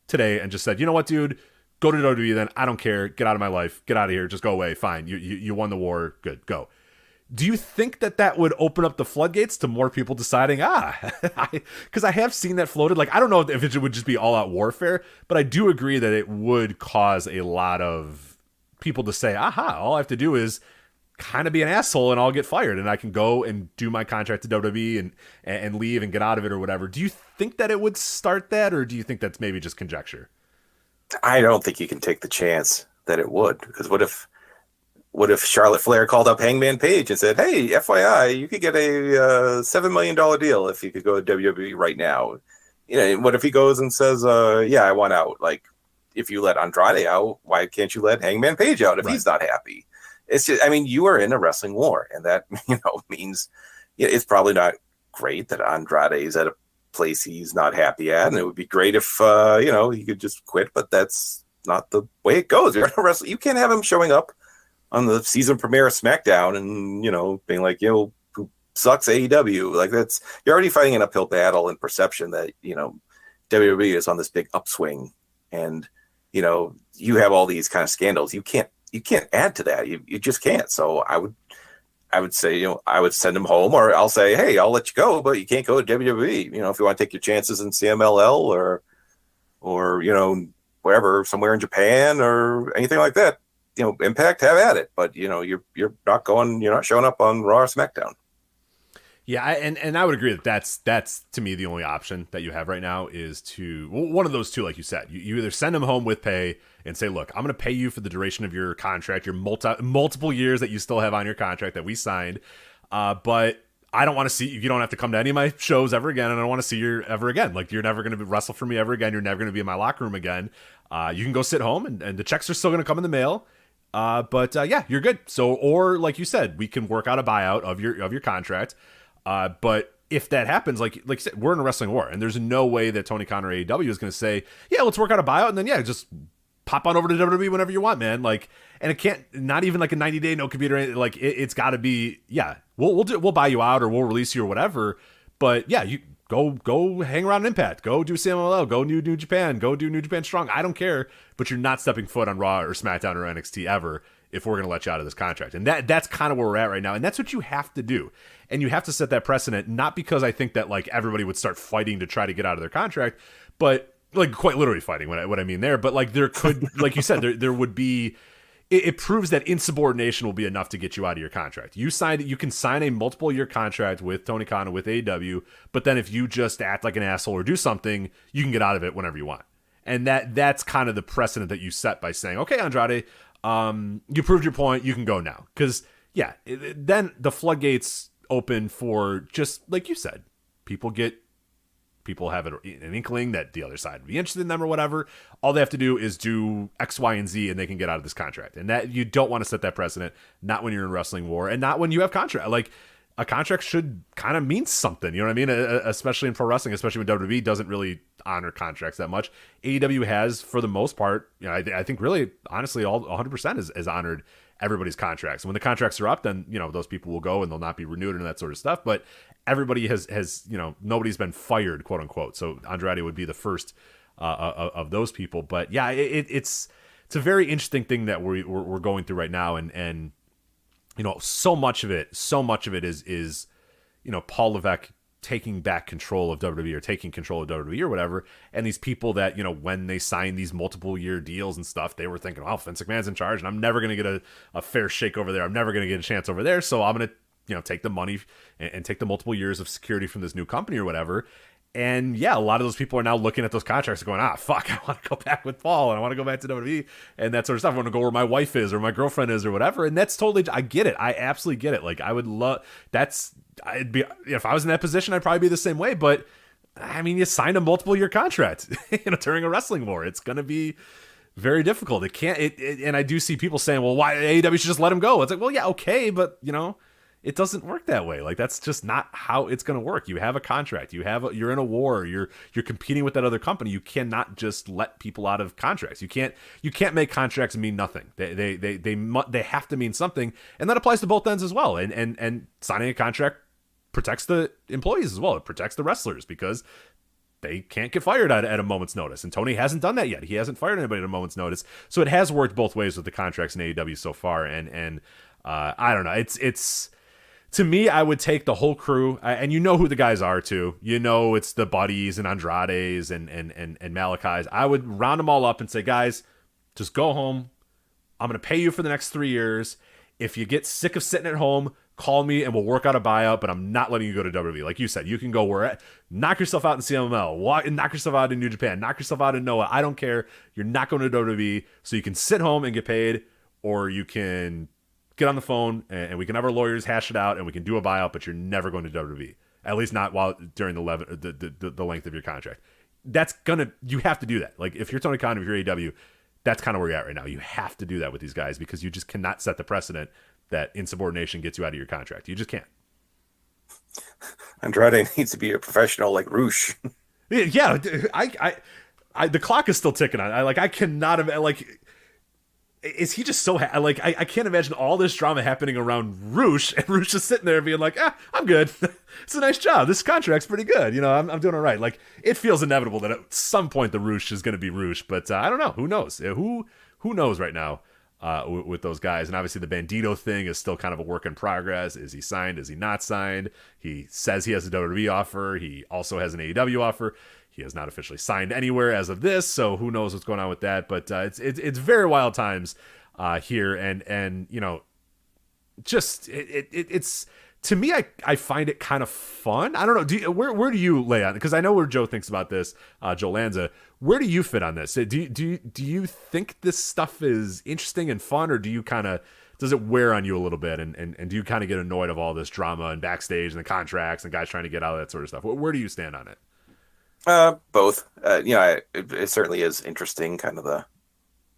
today and just said, you know what, dude, go to WWE then. I don't care. Get out of my life. Get out of here. Just go away. Fine. You won the war. Good. Go. Do you think that would open up the floodgates to more people deciding, because I have seen that floated. Like, I don't know if it would just be all out warfare, but I do agree that it would cause a lot of people to say, all I have to do is kind of be an asshole and I'll get fired and I can go and do my contract to WWE and leave and get out of it or whatever. Do you think that it would start that, or do you think that's maybe just conjecture? I don't think you can take the chance that it would, because what if Charlotte Flair called up Hangman Page and said, hey, FYI, you could get a $7 million deal if you could go to WWE right now. You know, what if he goes and says, yeah, I want out. Like, if you let Andrade out, why can't you let Hangman Page out if he's not happy? It's just, I mean, you are in a wrestling war, and that, means it's probably not great that Andrade is at a place he's not happy at, and it would be great if, he could just quit, but that's not the way it goes. You're in a wrestling, you can't have him showing up on the season premiere of SmackDown and, being like, who sucks AEW? Like, you're already fighting an uphill battle in perception that, WWE is on this big upswing, and, you have all these kind of scandals. You can't add to that. You just can't. So I would say, I would send him home, or I'll say, hey, I'll let you go, but you can't go to WWE. If you want to take your chances in CMLL or, wherever, somewhere in Japan or anything like that, Impact, have at it. But, you're not showing up on Raw or SmackDown. Yeah, and I would agree that that's to me the only option that you have right now is one of those two, like you said. You either send him home with pay and say, look, I'm going to pay you for the duration of your contract, your multiple years that you still have on your contract that we signed, but I don't want to see you. You don't have to come to any of my shows ever again, and I don't want to see you ever again. Like, you're never going to wrestle for me ever again. You're never going to be in my locker room again. You can go sit home, and the checks are still going to come in the mail. But you're good. So, or like you said, we can work out a buyout of your contract. But if that happens, like you said, we're in a wrestling war, and there's no way that Tony Khan or AEW is going to say, yeah, let's work out a buyout, and then just pop on over to WWE whenever you want, man. Like, and it can't, not even like a 90-day no compete or anything. Like, it's got to be, we'll buy you out or we'll release you or whatever. But you go hang around Impact, go do CMLL, go New Japan, go do New Japan Strong. I don't care, but you're not stepping foot on Raw or SmackDown or NXT ever if we're going to let you out of this contract. And that's kind of where we're at right now. And that's what you have to do. And you have to set that precedent, not because I think that like everybody would start fighting to try to get out of their contract, but like quite literally fighting what I mean there. But like there could, like you said, there would be, it proves that insubordination will be enough to get you out of your contract. You can sign a multiple year contract with Tony Khan or with AEW, but then if you just act like an asshole or do something, you can get out of it whenever you want. And that's kind of the precedent that you set by saying, okay, Andrade, you proved your point, you can go now. Because then the floodgates open for, just like you said, people have an inkling that the other side would be interested in them or whatever. All they have to do is do X, Y, and Z, and they can get out of this contract. And that you don't want to set that precedent, not when you're in wrestling war, and not when you have contract. Like, a contract should kind of mean something, you know what I mean? Especially in pro wrestling, especially when WWE doesn't really honor contracts that much. AEW has, for the most part, I think really, honestly, all 100% has honored everybody's contracts. And when the contracts are up, then, those people will go and they'll not be renewed and that sort of stuff. But everybody has nobody's been fired, quote unquote. So Andrade would be the first of those people. But yeah, it's a very interesting thing that we're going through right now. And so much of it is Paul Levesque taking back control of WWE or taking control of WWE or whatever. And these people that, you know, when they signed these multiple year deals and stuff, they were thinking, oh, Vince McMahon's in charge and I'm never going to get a fair shake over there. I'm never going to get a chance over there. So I'm going to, you know, take the money and take the multiple years of security from this new company or whatever. And yeah, a lot of those people are now looking at those contracts and going, fuck, I want to go back with Paul and I want to go back to WWE and that sort of stuff. I want to go where my wife is or my girlfriend is or whatever. And that's totally, I get it. I absolutely get it. Like I would love, I'd be, if I was in that position, I'd probably be the same way. But I mean, you signed a multiple year contract, you know, during a wrestling war. It's going to be very difficult. It can't, and I do see people saying, well, why AEW should just let him go? It's like, well, yeah, okay. But you know, it doesn't work that way. Like that's just not how it's going to work. You have a contract. You're in a war. You're competing with that other company. You cannot just let people out of contracts. You can't make contracts mean nothing. They have to mean something, and that applies to both ends as well. And signing a contract protects the employees as well. It protects the wrestlers because they can't get fired at a moment's notice. And Tony hasn't done that yet. He hasn't fired anybody at a moment's notice. So it has worked both ways with the contracts in AEW so far. And I don't know. It's. To me, I would take the whole crew, and you know who the guys are too. You know it's the Buddies and Andrades and Malakais. I would round them all up and say, guys, just go home. I'm going to pay you for the next 3 years. If you get sick of sitting at home, call me and we'll work out a buyout, but I'm not letting you go to WWE. Like you said, you can go where, knock yourself out in CMLL, knock yourself out in New Japan, knock yourself out in Noah. I don't care. You're not going to WWE, so you can sit home and get paid, or you can get on the phone and we can have our lawyers hash it out and we can do a buyout, but you're never going to WWE, at least not during the length of your contract. You have to do that. Like if you're Tony Khan, if you're AEW, that's kind of where you're at right now. You have to do that with these guys because you just cannot set the precedent that insubordination gets you out of your contract. You just can't. Andrade needs to be a professional like Roosh. Yeah. The clock is still ticking on. I cannot have is he just so I can't imagine all this drama happening around Roosh and Roosh just sitting there being like, I'm good. It's a nice job. This contract's pretty good. You know, I'm doing all right. Like it feels inevitable that at some point the Roosh is going to be Roosh, but I don't know. Who knows? Who knows right now with those guys? And obviously the Bandito thing is still kind of a work in progress. Is he signed? Is he not signed? He says he has a WWE offer. He also has an AEW offer. He has not officially signed anywhere as of this, so who knows what's going on with that. But it's very wild times here, and you know, just it's to me, I find it kind of fun. I don't know. Where do you lay on it? Because I know where Joe thinks about this. Joe Lanza, where do you fit on this? Do you think this stuff is interesting and fun, or do you kind of does it wear on you a little bit, and do you kind of get annoyed of all this drama and backstage and the contracts and guys trying to get out of that sort of stuff? Where do you stand on it? Both. You know, it certainly is interesting, kind of the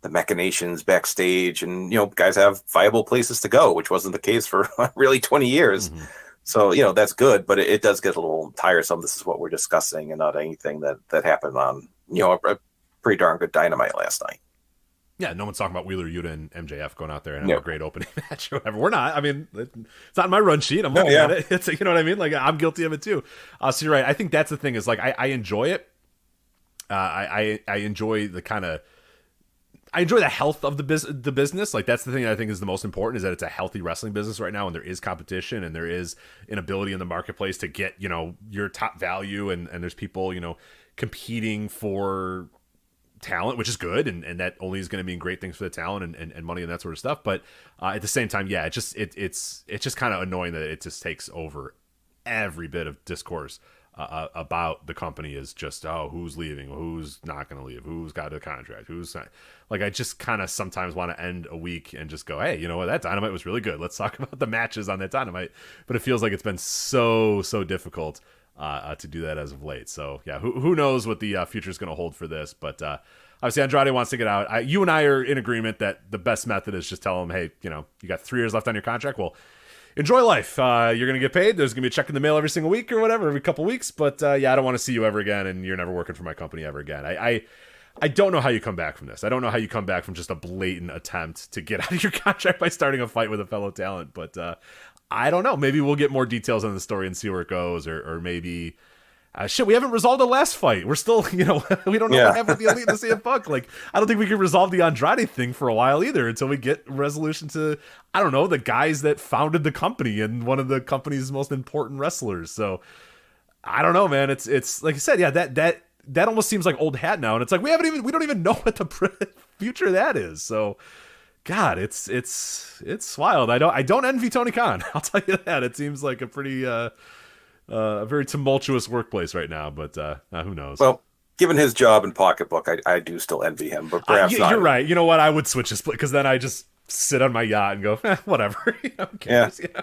machinations backstage, and you know, guys have viable places to go, which wasn't the case for really 20 years. Mm-hmm. So you know, that's good, but it does get a little tiresome. This is what we're discussing, and not anything that happened on, you know, a pretty darn good Dynamite last night. Yeah, no one's talking about Wheeler Yuta and MJF going out there and having a great opening match or whatever. We're not. I mean, it's not in my run sheet. I'm looking at it. It's, you know what I mean? Like, I'm guilty of it too. So you're right. I think that's the thing is, like, I enjoy it. I enjoy the kind of, I enjoy the health of the business. Like, that's the thing that I think is the most important, is that it's a healthy wrestling business right now, and there is competition, and there is an ability in the marketplace to get, you know, your top value, and there's people, you know, competing for talent, which is good, and that only is going to mean great things for the talent and money and that sort of stuff. But at the same time, yeah, it's just kind of annoying that it just takes over every bit of discourse about the company. Is just, who's leaving, who's not going to leave, who's got a contract, who's not. Like, I just kind of sometimes want to end a week and just go, hey, you know what, that Dynamite was really good. Let's talk about the matches on that Dynamite. But it feels like it's been so difficult to do that as of late. So yeah, who knows what the future is going to hold for this. But obviously Andrade wants to get out. You and I are in agreement that the best method is just tell him, hey, you know, you got 3 years left on your contract. Well, enjoy life. You're going to get paid. There's going to be a check in the mail every single week or whatever, every couple weeks. But yeah, I don't want to see you ever again, and you're never working for my company ever again. I don't know how you come back from this. I don't know how you come back from just a blatant attempt to get out of your contract by starting a fight with a fellow talent. But I don't know. Maybe we'll get more details on the story and see where it goes, or maybe we haven't resolved the last fight. We're still, you know, we don't know what happened with the Elite and the CM Punk. Like, I don't think we can resolve the Andrade thing for a while either until we get resolution to, I don't know, the guys that founded the company and one of the company's most important wrestlers. So I don't know, man. It's like I said, yeah, that almost seems like old hat now, and it's like we don't even know what the future of that is. So, God, it's wild. I don't envy Tony Khan. I'll tell you that. It seems like a pretty a very tumultuous workplace right now, but who knows? Well, given his job and pocketbook, I do still envy him, but perhaps not. You're right. You know what? I would switch this because then I just sit on my yacht and go, whatever. Who cares? Yeah.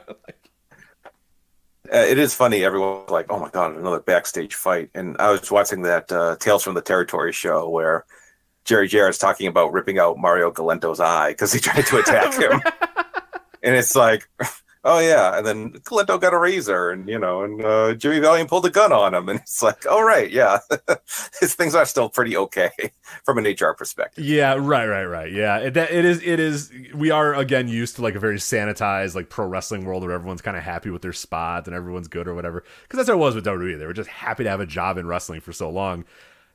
It is funny. Everyone's like, "Oh my God, another backstage fight!" And I was watching that Tales from the Territory show where Jerry Jarrett's talking about ripping out Mario Galento's eye because he tried to attack him, and it's like, "Oh yeah," and then Galento got a razor, and Jimmy Valiant pulled a gun on him, and it's like, "Oh right, yeah, his things are still pretty okay from an HR perspective." Yeah, right. Yeah, it is. We are again used to like a very sanitized like pro wrestling world where everyone's kind of happy with their spot and everyone's good or whatever. Because that's how it was with WWE. They were just happy to have a job in wrestling for so long.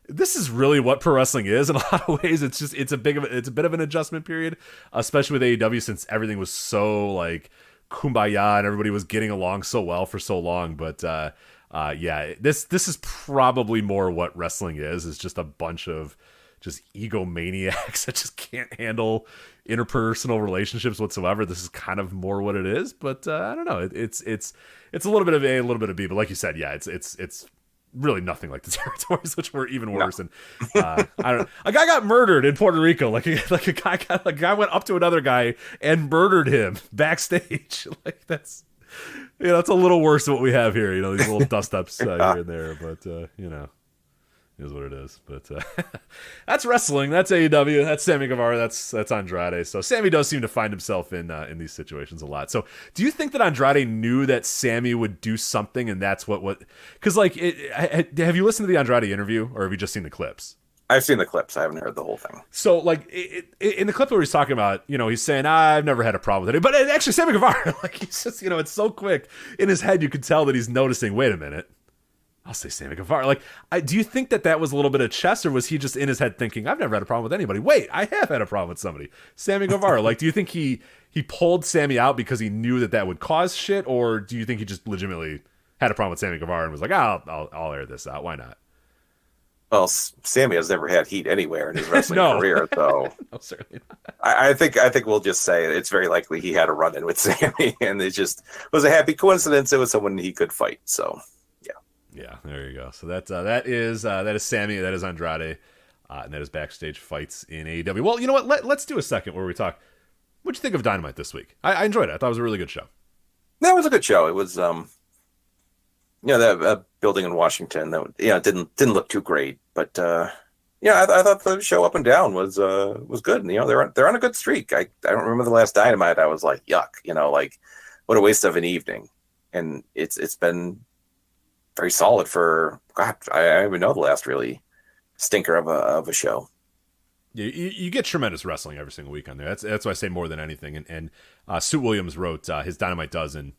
This is really what pro wrestling is in a lot of ways. It's a bit of an adjustment period, especially with AEW since everything was so like kumbaya and everybody was getting along so well for so long. But yeah, this is probably more what wrestling is just a bunch of just egomaniacs that just can't handle interpersonal relationships whatsoever. This is kind of more what it is, but I don't know. It's a little bit of A, a little bit of B, but like you said, yeah, it's really nothing like the Territories, which were even worse. No. And I don't know. A guy got murdered in Puerto Rico. Like a guy went up to another guy and murdered him backstage. Like that's a little worse than what we have here. These little dust ups here and there, but is what it is. But that's wrestling. That's AEW. That's Sammy Guevara. That's Andrade. So Sammy does seem to find himself in these situations a lot. So do you think that Andrade knew that Sammy would do something, and that's what? Because like, have you listened to the Andrade interview, or have you just seen the clips? I've seen the clips. I haven't heard the whole thing. So like, in the clip where he's talking about, he's saying, I've never had a problem with it, but actually Sammy Guevara, like he's just, it's so quick in his head, you could tell that he's noticing. Wait a minute. I'll say Sammy Guevara. Like, do you think that was a little bit of chess, or was he just in his head thinking, I've never had a problem with anybody? Wait, I have had a problem with somebody. Sammy Guevara. Like, do you think he pulled Sammy out because he knew that would cause shit, or do you think he just legitimately had a problem with Sammy Guevara and was like, I'll air this out. Why not? Well, Sammy has never had heat anywhere in his wrestling career, so no, certainly not. I think we'll just say it's very likely he had a run-in with Sammy, and it just was a happy coincidence. It was someone he could fight, so. Yeah, there you go. So that is Sammy, that is Andrade, and that is backstage fights in AEW. Well, you know what? Let's do a second where we talk. What'd you think of Dynamite this week? I enjoyed it. I thought it was a really good show. That was a good show. It was, that building in Washington that didn't look too great, but I thought the show up and down was good. They're on a good streak. I don't remember the last Dynamite. I was like, yuck, like what a waste of an evening, and it's been very solid for, God, I don't even know the last really stinker of a show. Yeah, you get tremendous wrestling every single week on there. That's why I say more than anything. And Sue Williams wrote his Dynamite Dozen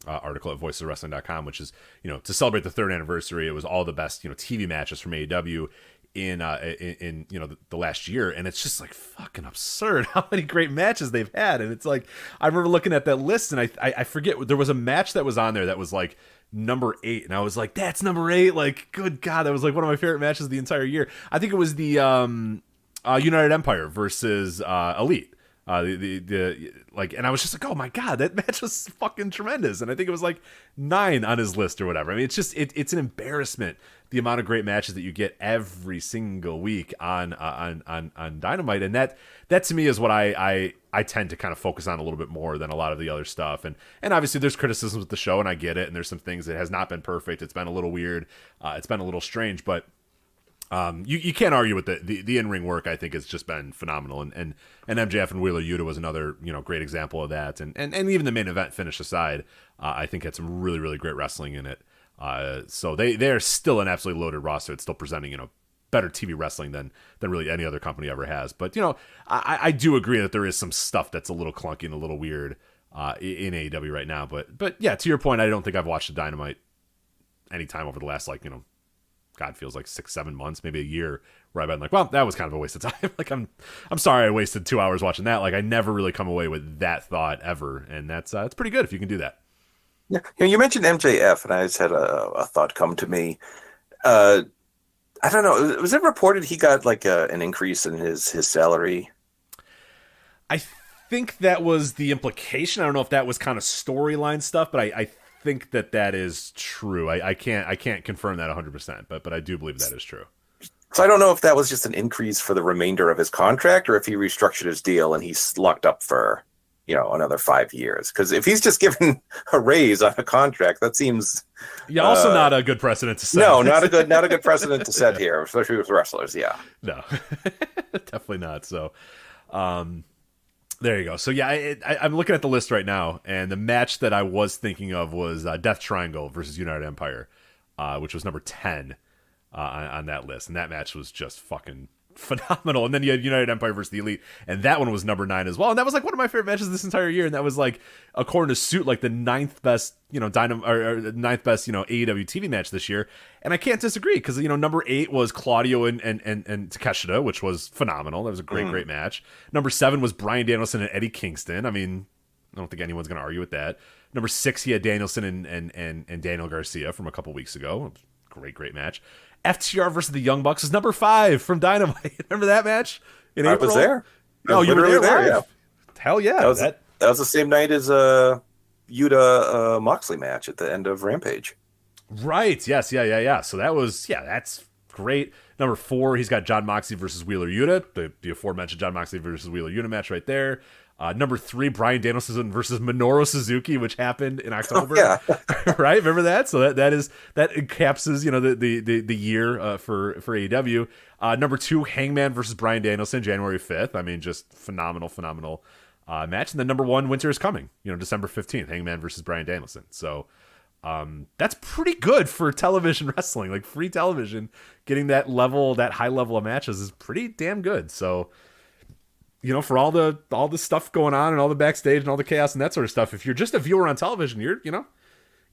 article at voicesofwrestling.com, which is, to celebrate the 3rd anniversary. It was all the best, TV matches from AEW in the last year, and it's just like fucking absurd how many great matches they've had. And it's like, I remember looking at that list, and I forget, there was a match that was on there that was like number 8, and I was like, that's number 8. Like, good God, that was like one of my favorite matches of the entire year. I think it was the United Empire versus Elite. And I was just like, oh my God, that match was fucking tremendous. And I think it was like 9 on his list or whatever. I mean, it's just it's an embarrassment, the amount of great matches that you get every single week on Dynamite. And that to me is what I tend to kind of focus on a little bit more than a lot of the other stuff. And obviously there's criticisms with the show, and I get it. And there's some things that has not been perfect. It's been a little weird. It's been a little strange, but you can't argue with the in-ring work. I think has just been phenomenal, and MJF and Wheeler Yuta was another great example of that, and even the main event finish aside, I think had some really, really great wrestling in it. So they are still an absolutely loaded roster. It's still presenting better TV wrestling than really any other company ever has. But I do agree that there is some stuff that's a little clunky and a little weird in AEW right now. But yeah, to your point, I don't think I've watched a Dynamite anytime over the last God, feels like 6-7 months, maybe a year, where I've been like, well, that was kind of a waste of time. Like, I'm sorry I wasted 2 hours watching that. Like, I never really come away with that thought ever, and that's it's pretty good if you can do that. Yeah. You mentioned MJF, and I just had a thought come to me. I don't know. Was it reported he got like an increase in his salary? I think that was the implication. I don't know if that was kind of storyline stuff, but I think that is true. I can't confirm that 100%, but I do believe that is true. So I don't know if that was just an increase for the remainder of his contract, or if he restructured his deal and he's locked up for another 5 years. Because if he's just given a raise on a contract, that seems also not a good precedent to set. No, not a good precedent to set here, especially with wrestlers. Yeah, no, definitely not. So, there you go. So yeah, I'm looking at the list right now, and the match that I was thinking of was Death Triangle versus United Empire, which was number 10 on that list, and that match was just fucking phenomenal. And then you had United Empire versus the Elite, and that one was number 9 as well. And that was like one of my favorite matches this entire year. And that was like, according to Suit, like the 9th best, Dynamite or 9th best, AEW TV match this year. And I can't disagree because number 8 was Claudio and Takeshita, which was phenomenal. That was a great match. Number 7 was Bryan Danielson and Eddie Kingston. I mean, I don't think anyone's going to argue with that. Number 6, he had Danielson and Daniel Garcia from a couple weeks ago. Great match. FTR versus the Young Bucks is number 5 from Dynamite. Remember that match in April? I was there. Oh, you were there? Yeah. Hell yeah. That was the same night as Yuta Moxley match at the end of Rampage. Right. Yes. Yeah. So that's great. Number 4, he's got Jon Moxley versus Wheeler Yuta, the aforementioned Jon Moxley versus Wheeler Yuta match right there. Number 3, Bryan Danielson versus Minoru Suzuki, which happened in October. Yeah. Right? Remember that? So that encapsulates the year for AEW. Number 2, Hangman versus Bryan Danielson, January 5th. I mean, just phenomenal match. And then number 1, Winter is Coming. December 15th, Hangman versus Bryan Danielson. So that's pretty good for television wrestling. Like free television, getting that high level of matches is pretty damn good. So, for all the stuff going on and all the backstage and all the chaos and that sort of stuff, if you're just a viewer on television, you're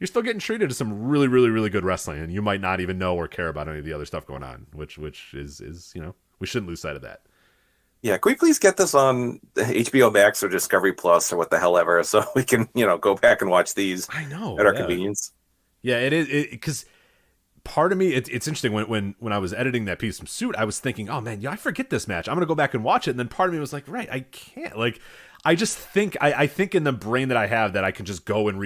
still getting treated to some really, really, really good wrestling, and you might not even know or care about any of the other stuff going on, which is we shouldn't lose sight of that. Yeah, can we please get this on HBO Max or Discovery Plus or what the hell ever, so we can go back and watch these. I know at our convenience. Yeah, it is because. Part of me, it's interesting when I was editing that piece from Suit, I was thinking, oh man, I forget this match. I'm gonna go back and watch it. And then part of me was like, right, I can't. Like, I just think I think in the brain that I have that I can just go and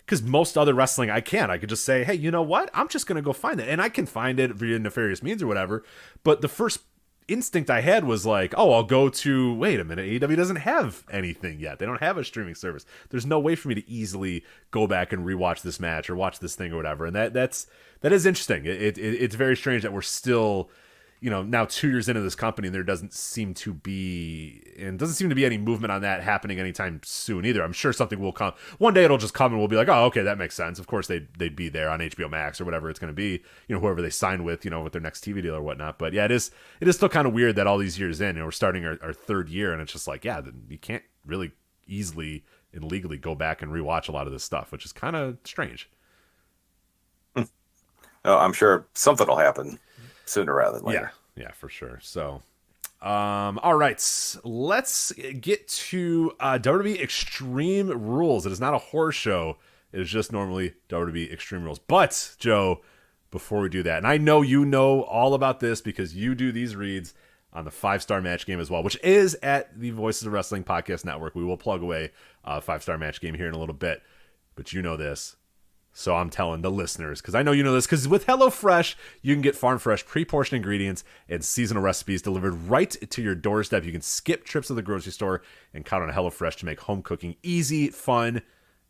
because most other wrestling I can't. I could just say, hey, you know what? I'm just gonna go find it, and I can find it via nefarious means or whatever. But the first instinct I had was like, oh, I'll go to, wait a minute, AEW doesn't have anything yet. They don't have a streaming service. There's no way for me to easily go back and rewatch this match or watch this thing or whatever. And that is interesting. It's very strange that we're still, now 2 years into this company, and there doesn't seem to be any movement on that happening anytime soon either. I'm sure something will come. One day it'll just come and we'll be like, oh, okay, that makes sense. Of course they'd be there on HBO Max or whatever it's going to be, whoever they sign with, with their next TV deal or whatnot. But yeah, it is still kind of weird that all these years in, we're starting our 3rd year, and it's just like, yeah, you can't really easily and legally go back and rewatch a lot of this stuff, which is kind of strange. Oh, I'm sure something will happen sooner rather than later. Yeah, for sure. So, all right, let's get to WWE Extreme Rules. It is not a horror show. It is just normally WWE Extreme Rules. But, Joe, before we do that, and I know you know all about this because you do these reads on the 5-Star Match Game as well, which is at the Voices of Wrestling Podcast Network. We will plug away a 5-Star Match Game here in a little bit, but you know this. So I'm telling the listeners, because I know you know this, because with HelloFresh, you can get farm fresh, pre-portioned ingredients and seasonal recipes delivered right to your doorstep. You can skip trips to the grocery store and count on HelloFresh to make home cooking easy, fun,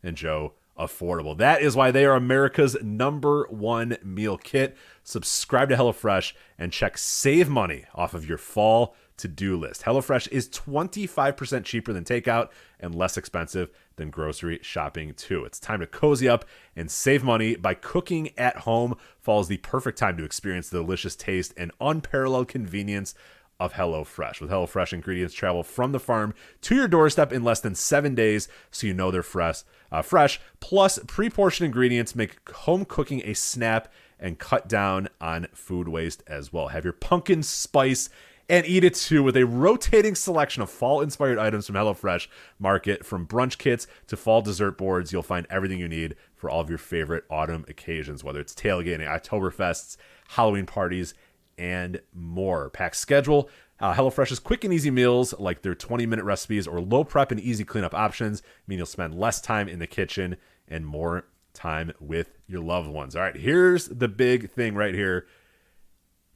and Joe, affordable. That is why they are America's #1 meal kit. Subscribe to HelloFresh and check Save Money off of your fall to-do list. HelloFresh is 25% cheaper than takeout and less expensive than grocery shopping too. It's time to cozy up and save money by cooking at home. Fall is the perfect time to experience the delicious taste and unparalleled convenience of HelloFresh. With HelloFresh, ingredients travel from the farm to your doorstep in less than 7 days, so you know they're fresh. Plus, pre-portioned ingredients make home cooking a snap and cut down on food waste as well. Have your pumpkin spice and eat it too with a rotating selection of fall-inspired items from HelloFresh Market. From brunch kits to fall dessert boards, you'll find everything you need for all of your favorite autumn occasions, whether it's tailgating, Oktoberfests, Halloween parties, and more. Packed schedule. HelloFresh's quick and easy meals, like their 20-minute recipes or low prep and easy cleanup options, mean you'll spend less time in the kitchen and more time with your loved ones. All right, here's the big thing right here.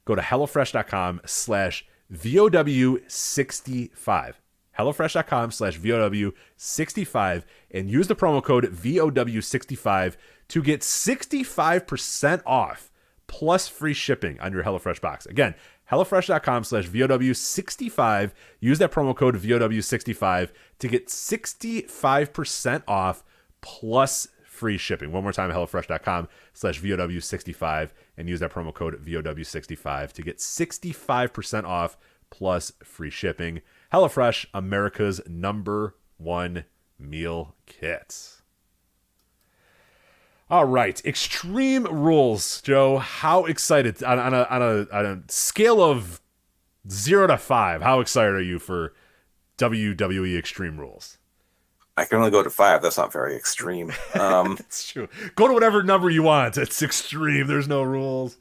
Go to HelloFresh.com/VOW65. HelloFresh.com/VOW65 and use the promo code VOW65 to get 65% off plus free shipping on your HelloFresh box. Again, HelloFresh.com/VOW65. Use that promo code VOW65 to get 65% off plus free shipping. One more time, HelloFresh.com/VOW65 and use that promo code VOW65 to get 65% off plus free shipping. HelloFresh, America's #1 meal kit. All right, Extreme Rules, Joe. How excited on a scale of 0 to 5? How excited are you for WWE Extreme Rules? I can only go to 5. That's not very extreme. That's true. Go to whatever number you want. It's extreme. There's no rules.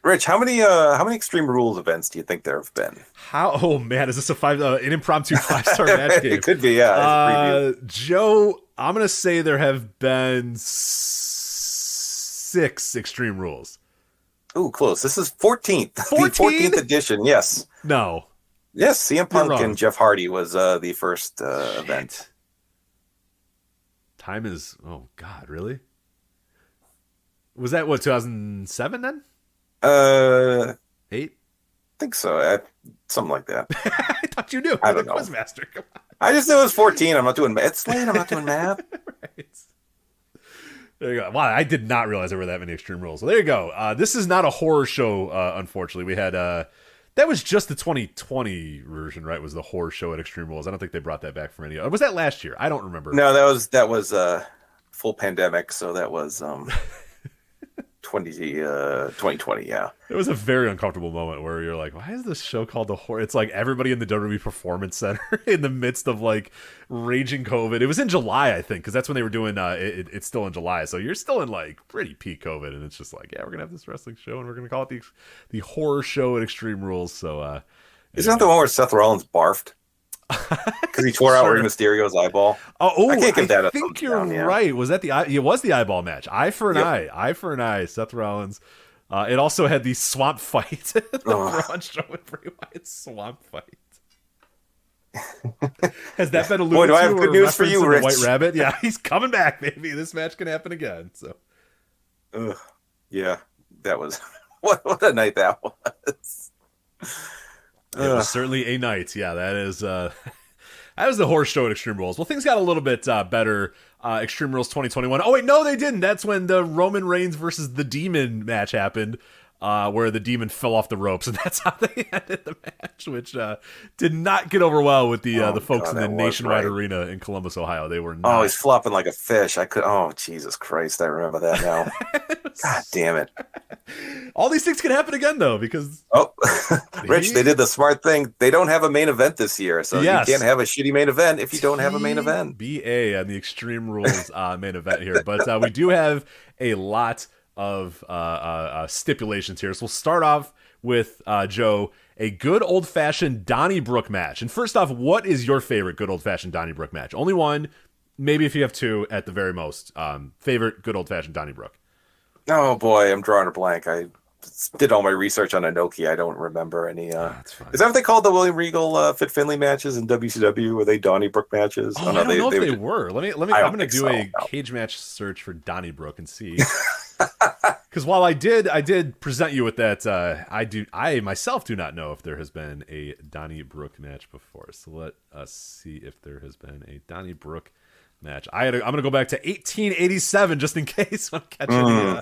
Rich, how many Extreme Rules events do you think there have been? Oh man, is this an impromptu 5-star match game? It could be, yeah. Joe, I'm gonna say there have been 6 Extreme Rules. Ooh, close. This is 14th. 14th? The 14th edition, yes. No. Yes, CM Punk and Jeff Hardy was the first event. Time is, oh God, really? Was that, 2007 then? 8? I think so. Something like that. I thought you knew. I don't know. Quizmaster. Come on. I just knew it was 14. I'm not doing math. It's late. I'm not doing math. Right. There you go. Wow, I did not realize there were that many Extreme Rules. So there you go. This is not a horror show, unfortunately. We had, that was just the 2020 version, right? Was the horror show at Extreme Rules. I don't think they brought that back from any. Was that last year? I don't remember. No, that was full pandemic. So that was 2020, yeah. It was a very uncomfortable moment where you're like, why is this show called the horror? It's like everybody in the WWE Performance Center in the midst of like raging COVID. It was in July, I think, because that's when they were doing it's still in July. So you're still in like pretty peak COVID. And it's just like, yeah, we're going to have this wrestling show and we're going to call it the horror show at Extreme Rules. So, isn't that the one where Seth Rollins barfed? Because he tore out Rey Mysterio's eyeball. Oh, I can't get that. I think you're right. Was that it was the eyeball match? Eye for an eye. Seth Rollins. It also had the swamp fight. The Braun Strowman Bray Wyatt swamp fight. Has that been alluded Boy, do I to? have good news for you, Rich. White Rabbit. Yeah, he's coming back, baby. This match can happen again. So, yeah, that was what a night that was. It was certainly a night. Yeah, that is that was the horror show at Extreme Rules. Well, things got a little bit better. Extreme Rules 2021. Oh wait, no, they didn't. That's when the Roman Reigns versus the Demon match happened, where the Demon fell off the ropes, and that's how they ended the match, which did not get over well with the folks in the Nationwide Arena in Columbus, Ohio. They were not. Oh, he's flopping like a fish. Oh, Jesus Christ, I remember that now. God damn it. All these things can happen again, though, because... Oh, Rich, they did the smart thing. They don't have a main event this year, so you can't have a shitty main event if you don't have a main event. BA on the Extreme Rules main event here. But we do have a lot of stipulations here. So we'll start off with, Joe, a good old-fashioned Donnybrook match. And first off, what is your favorite good old-fashioned Donnybrook match? Only one, maybe if you have two at the very most. Favorite good old-fashioned Donnybrook. Oh boy, I'm drawing a blank. I did all my research on Inoki. I don't remember any. That's fine. Is that what they called the William Regal Fit Finley matches in WCW? Were they Donnybrook matches? Oh, I don't know if they were. Let me. I'm going to do a cage match search for Donnybrook and see. Because while I did present you with that, I myself do not know if there has been a Donnybrook match before. So let us see if there has been a Donnybrook match. I'm going to go back to 1887 just in case I'm catching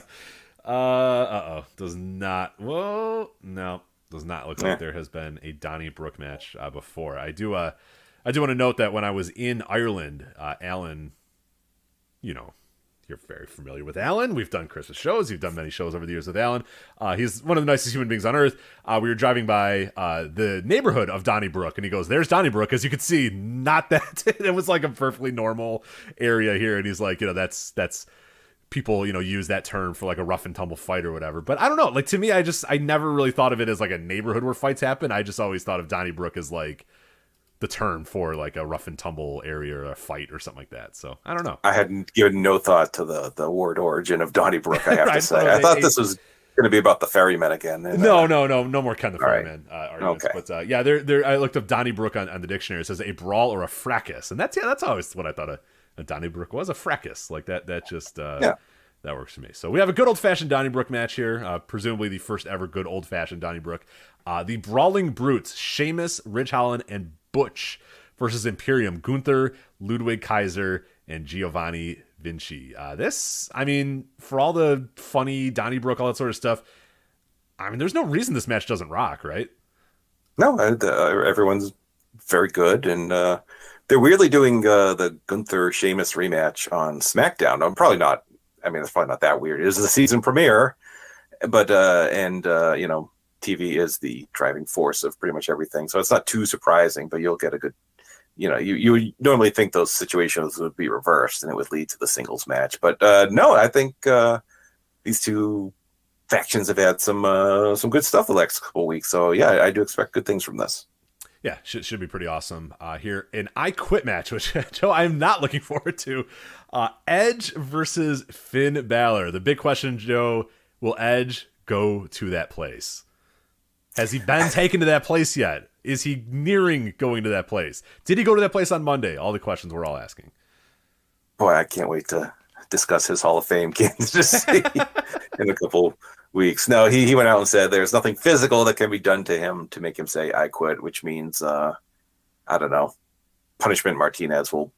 does not. Whoa, no, does not look like there has been a Donnybrook match before. I do want to note that when I was in Ireland, Alan, you're very familiar with Alan. We've done Chris's shows. You've done many shows over the years with Alan. He's one of the nicest human beings on earth. We were driving by the neighborhood of Donnybrook, and he goes, "There's Donnybrook." As you can see, not that. It was like a perfectly normal area here, and he's like, that's people, use that term for like a rough and tumble fight or whatever. But I don't know. Like, to me, I never really thought of it as like a neighborhood where fights happen. I just always thought of Donnybrook as like the term for like a rough and tumble area or a fight or something like that. So I don't know. I hadn't given no thought to the word origin of Donnybrook, I have to say. I thought this was going to be about the ferryman again. And, no more Ken the Ferryman arguments. Okay. But there, I looked up Donnybrook on the dictionary. It says a brawl or a fracas, and that's always what I thought a Donnybrook was, a fracas. Like that just that works for me. So we have a good old fashioned Donnybrook match here, presumably the first ever good old fashioned Donnybrook. The Brawling Brutes, Sheamus, Ridge Holland, and Butch versus Imperium, Gunther, Ludwig Kaiser, and Giovanni Vinci. For all the funny Donnybrook, all that sort of stuff, there's no reason this match doesn't rock, right? No, everyone's very good, and they're weirdly doing the Gunther Sheamus rematch on SmackDown. It's probably not that weird. It is the season premiere, but TV is the driving force of pretty much everything, so it's not too surprising. But you'll get a good, you would normally think those situations would be reversed and it would lead to the singles match. But no, I think these two factions have had some good stuff the last couple of weeks. So yeah, I do expect good things from this. Yeah, should be pretty awesome. Here, an I Quit match, which, Joe, I'm not looking forward to. Edge versus Finn Balor. The big question, Joe, will Edge go to that place? Has he been taken to that place yet? Is he nearing going to that place? Did he go to that place on Monday? All the questions we're all asking. Boy, I can't wait to discuss his Hall of Fame candidacy in a couple weeks. No, he went out and said there's nothing physical that can be done to him to make him say I quit, which means I don't know, Punishment Martinez will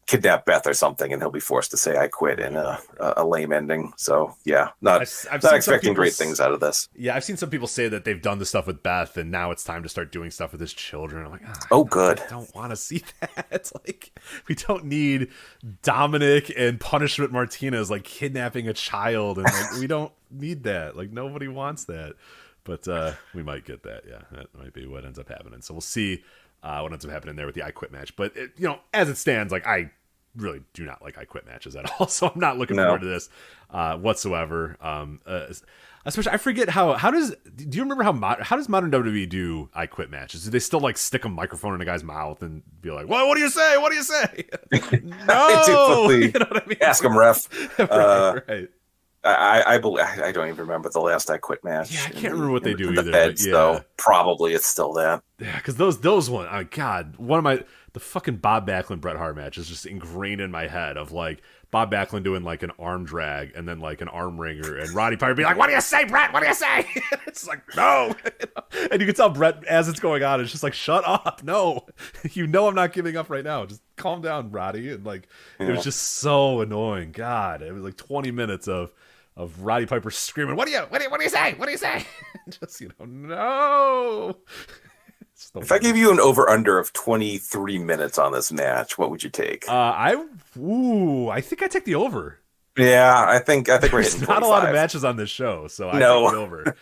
kidnap Beth or something, and he'll be forced to say I quit in a lame ending. So yeah, not expecting great things out of this. Yeah, I've seen some people say that they've done the stuff with Beth, and now it's time to start doing stuff with his children. I'm like, good. I don't want to see that. Like, we don't need Dominic and Punishment Martinez like kidnapping a child, and like we don't need that. Like, nobody wants that. But we might get that. Yeah, that might be what ends up happening. So we'll see what ends up happening there with the I Quit match. But as it stands, like, I really do not like I Quit matches at all, so I'm not looking forward to this whatsoever. Especially, I forget do you remember how does modern WWE do I Quit matches? Do they still like stick a microphone in a guy's mouth and be like, what do you say? What do you say? No, you know what I mean? Ask him, ref. Right. I don't even remember the last I Quit match. Yeah, I can't remember what they do either. The beds, though, probably it's still that. Yeah, because those one, oh God, the fucking Bob Backlund Bret Hart match is just ingrained in my head of like Bob Backlund doing like an arm drag and then like an arm wringer, and Roddy Piper being like, "What do you say, Bret? What do you say?" It's like, no, and you can tell Bret as it's going on, it's just like, shut up, no, I'm not giving up right now. Just calm down, Roddy. And like, it was just so annoying. God, it was like 20 minutes of Roddy Piper screaming, what do you say? What do you say? Just, no. If I gave you an over-under of 23 minutes on this match, what would you take? I think I take the over. Yeah, I think we're hitting 25. Not a lot of matches on this show, so I take the over.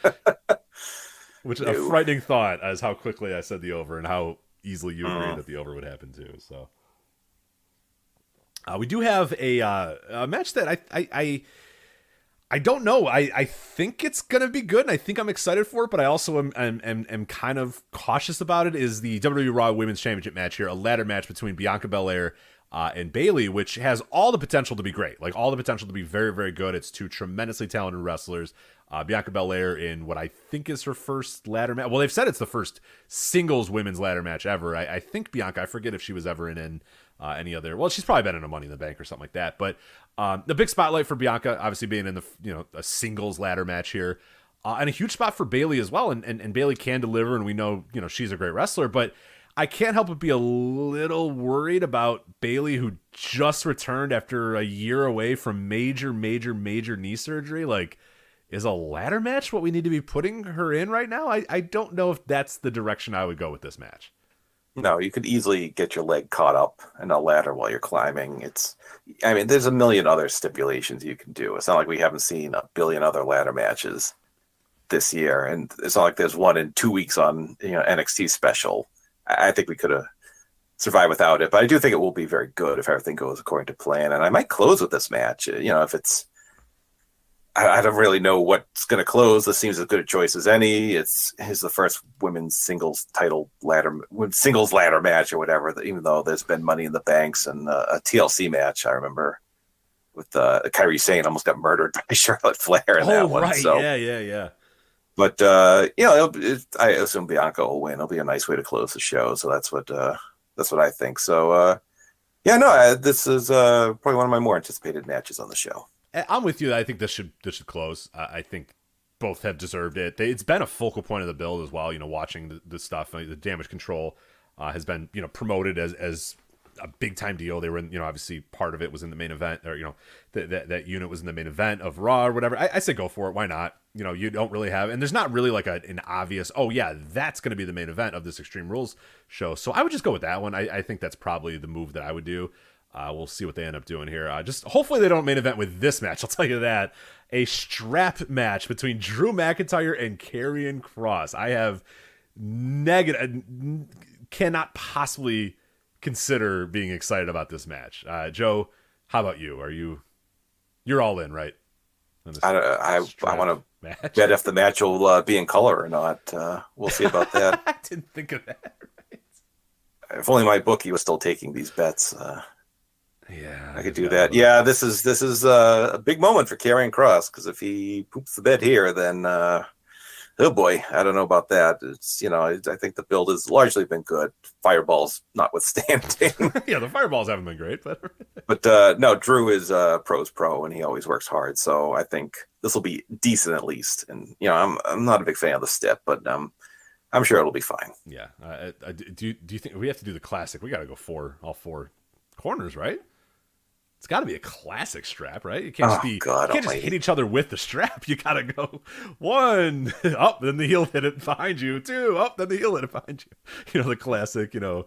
Which a frightening thought as how quickly I said the over and how easily you agreed that the over would happen too. So we do have a match that I don't know. I think it's gonna be good, and I think I'm excited for it. But I also am kind of cautious about it. Is the WWE Raw Women's Championship match here, a ladder match between Bianca Belair and Bayley, which has all the potential to be great, like all the potential to be very, very good. It's two tremendously talented wrestlers. Bianca Belair in what I think is her first ladder match. Well, they've said it's the first singles women's ladder match ever. I think Bianca, I forget if she was ever in any other. Well, she's probably been in a Money in the Bank or something like that. But the big spotlight for Bianca, obviously being in the a singles ladder match here, and a huge spot for Bayley as well. And Bayley can deliver, and we know she's a great wrestler. But I can't help but be a little worried about Bayley, who just returned after a year away from major knee surgery. Like, is a ladder match what we need to be putting her in right now? I don't know if that's the direction I would go with this match. No, you could easily get your leg caught up in a ladder while you're climbing. There's a million other stipulations you can do. It's not like we haven't seen a billion other ladder matches this year, and it's not like there's one in 2 weeks on NXT special. I think we could have survived without it, but I do think it will be very good if everything goes according to plan. And I might close with this match. If it's, I don't really know what's going to close. This seems as good a choice as any. It's the first women's singles ladder match or whatever. Even though there's been Money in the Banks and a TLC match, I remember with Kairi Sane almost got murdered by Charlotte Flair in that one. Right. So, Yeah. But I assume Bianca will win. It'll be a nice way to close the show. So that's what I think. So this is probably one of my more anticipated matches on the show. I'm with you. I think this should close. I think both have deserved it. It's been a focal point of the build as well. Watching the stuff, the Damage Control has been promoted as a big time deal. They were in, obviously part of it was in the main event, or that unit was in the main event of Raw or whatever. I say go for it. Why not? You don't really have, and there's not really like an obvious, oh yeah, that's going to be the main event of this Extreme Rules show. So I would just go with that one. I think that's probably the move that I would do. We'll see what they end up doing here. Just hopefully they don't main event with this match. I'll tell you that. A strap match between Drew McIntyre and Karrion Kross. I have cannot possibly consider being excited about this match. Joe, how about you? You're all in, right? I want to bet if the match will be in color or not. We'll see about that. I didn't think of that. Right? If only my bookie was still taking these bets. Yeah, I could do that. Yeah, this is a big moment for Karrion Kross, because if he poops the bed here, then oh boy, I don't know about that. It's I think the build has largely been good, fireballs notwithstanding. Yeah, the fireballs haven't been great, but no, Drew is pro's pro, and he always works hard. So I think this will be decent at least. And I'm not a big fan of the step, but I'm sure it'll be fine. Yeah. Do you think we have to do the classic? We got to go all four corners, right? It's got to be a classic strap, right? You can't just hit each other with the strap. You got to go one up, then the heel hit it behind you. Two up, then the heel hit it behind you. The classic. The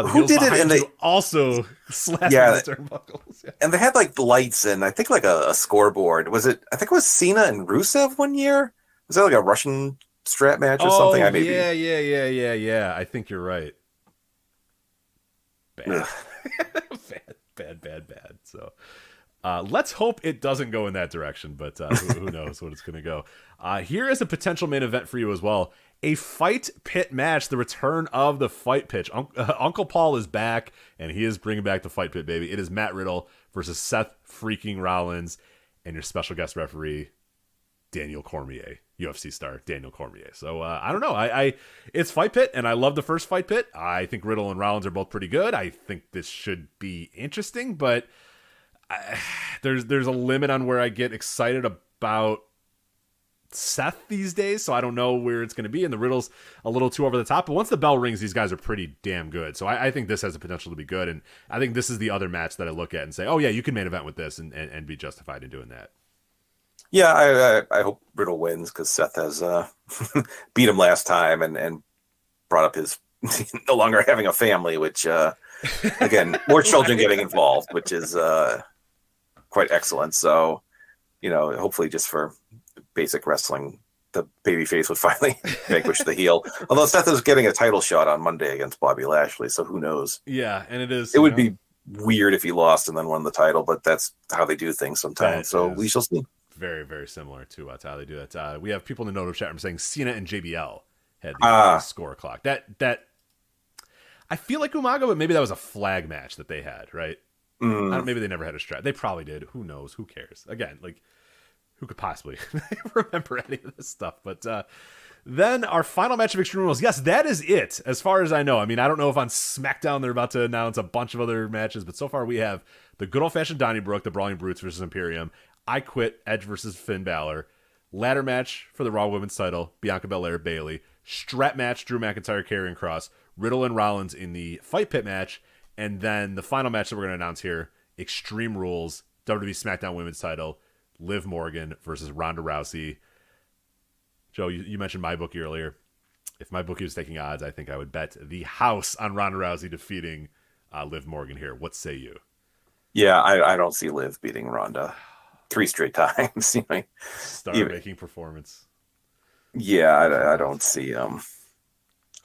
who did it? And they also slapped the turnbuckles. Yeah. And they had like lights and I think like a scoreboard. Was it? I think it was Cena and Rusev one year. Was that like a Russian strap match or something? Yeah. I think you're right. Bad. Bad. So let's hope it doesn't go in that direction, but who knows what it's going to go. Here is a potential main event for you as well. A fight pit match, the return of the fight pitch. Uncle Paul is back, and he is bringing back the fight pit, baby. It is Matt Riddle versus Seth freaking Rollins and your special guest referee, Daniel Cormier, UFC star Daniel Cormier. So I don't know. It's Fight Pit, and I love the first Fight Pit. I think Riddle and Rollins are both pretty good. I think this should be interesting, but there's a limit on where I get excited about Seth these days, so I don't know where it's going to be, and the Riddle's a little too over the top. But once the bell rings, these guys are pretty damn good. So I think this has the potential to be good, and I think this is the other match that I look at and say, oh yeah, you can main event with this and be justified in doing that. Yeah, I hope Riddle wins, because Seth has beat him last time and brought up his no longer having a family, which, again, more children getting involved, which is quite excellent. So, hopefully just for basic wrestling, the babyface would finally vanquish the heel. Although Seth is getting a title shot on Monday against Bobby Lashley, so who knows? Yeah, and it would be weird if he lost and then won the title, but that's how they do things sometimes. So we shall see. Very, very similar to how they do that. We have people in the note of chat room saying Cena and JBL had the score clock. That I feel like Umaga, but maybe that was a flag match that they had, right? Maybe they never had a strap. They probably did. Who knows? Who cares? Again, like, who could possibly remember any of this stuff? But then our final match of Extreme Rules. Yes, that is it, as far as I know. I mean, I don't know if on SmackDown they're about to announce a bunch of other matches, but so far we have the good old-fashioned Donnybrook, the Brawling Brutes versus Imperium. I Quit, Edge versus Finn Balor. Ladder match for the Raw Women's title, Bianca Belair, Bayley. Strap match, Drew McIntyre, Karrion Kross. Riddle and Rollins in the Fight Pit match. And then the final match that we're going to announce here, Extreme Rules, WWE SmackDown Women's title, Liv Morgan versus Ronda Rousey. Joe, you mentioned my bookie earlier. if my bookie was taking odds, I think I would bet the house on Ronda Rousey defeating Liv Morgan here. What say you? Yeah, I don't see Liv beating Ronda 3 straight times. Making performance. Yeah, I don't see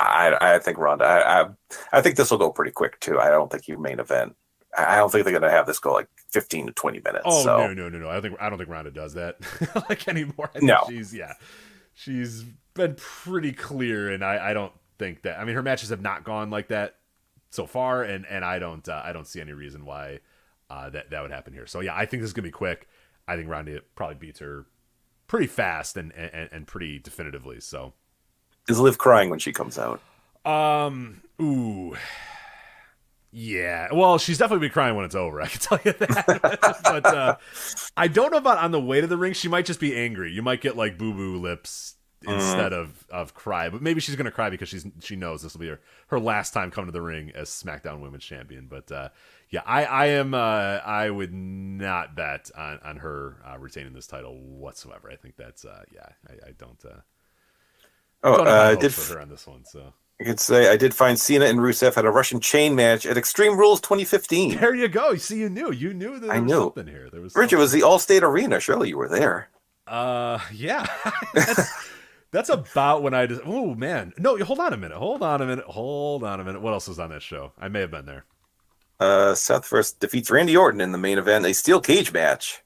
I think Ronda. I think this will go pretty quick too. I don't think you main event. I don't think they're going to have this go like 15 to 20 minutes. Oh so. No. I don't think Ronda does that like anymore. I think No. She's been pretty clear, and I don't think that. I mean, her matches have not gone like that so far, and I don't see any reason why that would happen here. So yeah, I think this is gonna be quick. I think Ronda probably beats her pretty fast and pretty definitively. So is Liv crying when she comes out? Ooh. Yeah, well, she's definitely been crying when it's over. I can tell you that. But I don't know about on the way to the ring. She might just be angry. You might get like boo-boo lips instead of cry. But maybe she's gonna cry because she knows this will be her last time coming to the ring as SmackDown Women's Champion. But yeah, I would not bet on her retaining this title whatsoever. I think that's I don't. I did for her on this one. So. I could say I did find Cena and Rusev had a Russian chain match at Extreme Rules 2015. There you go. See, you knew that there was something here. There was Rich, it was the Allstate Arena. Surely you were there. Yeah. That's about when I just. Oh man, no. Hold on a minute. What else was on that show? I may have been there. Seth first defeats Randy Orton in the main event, a steel cage match.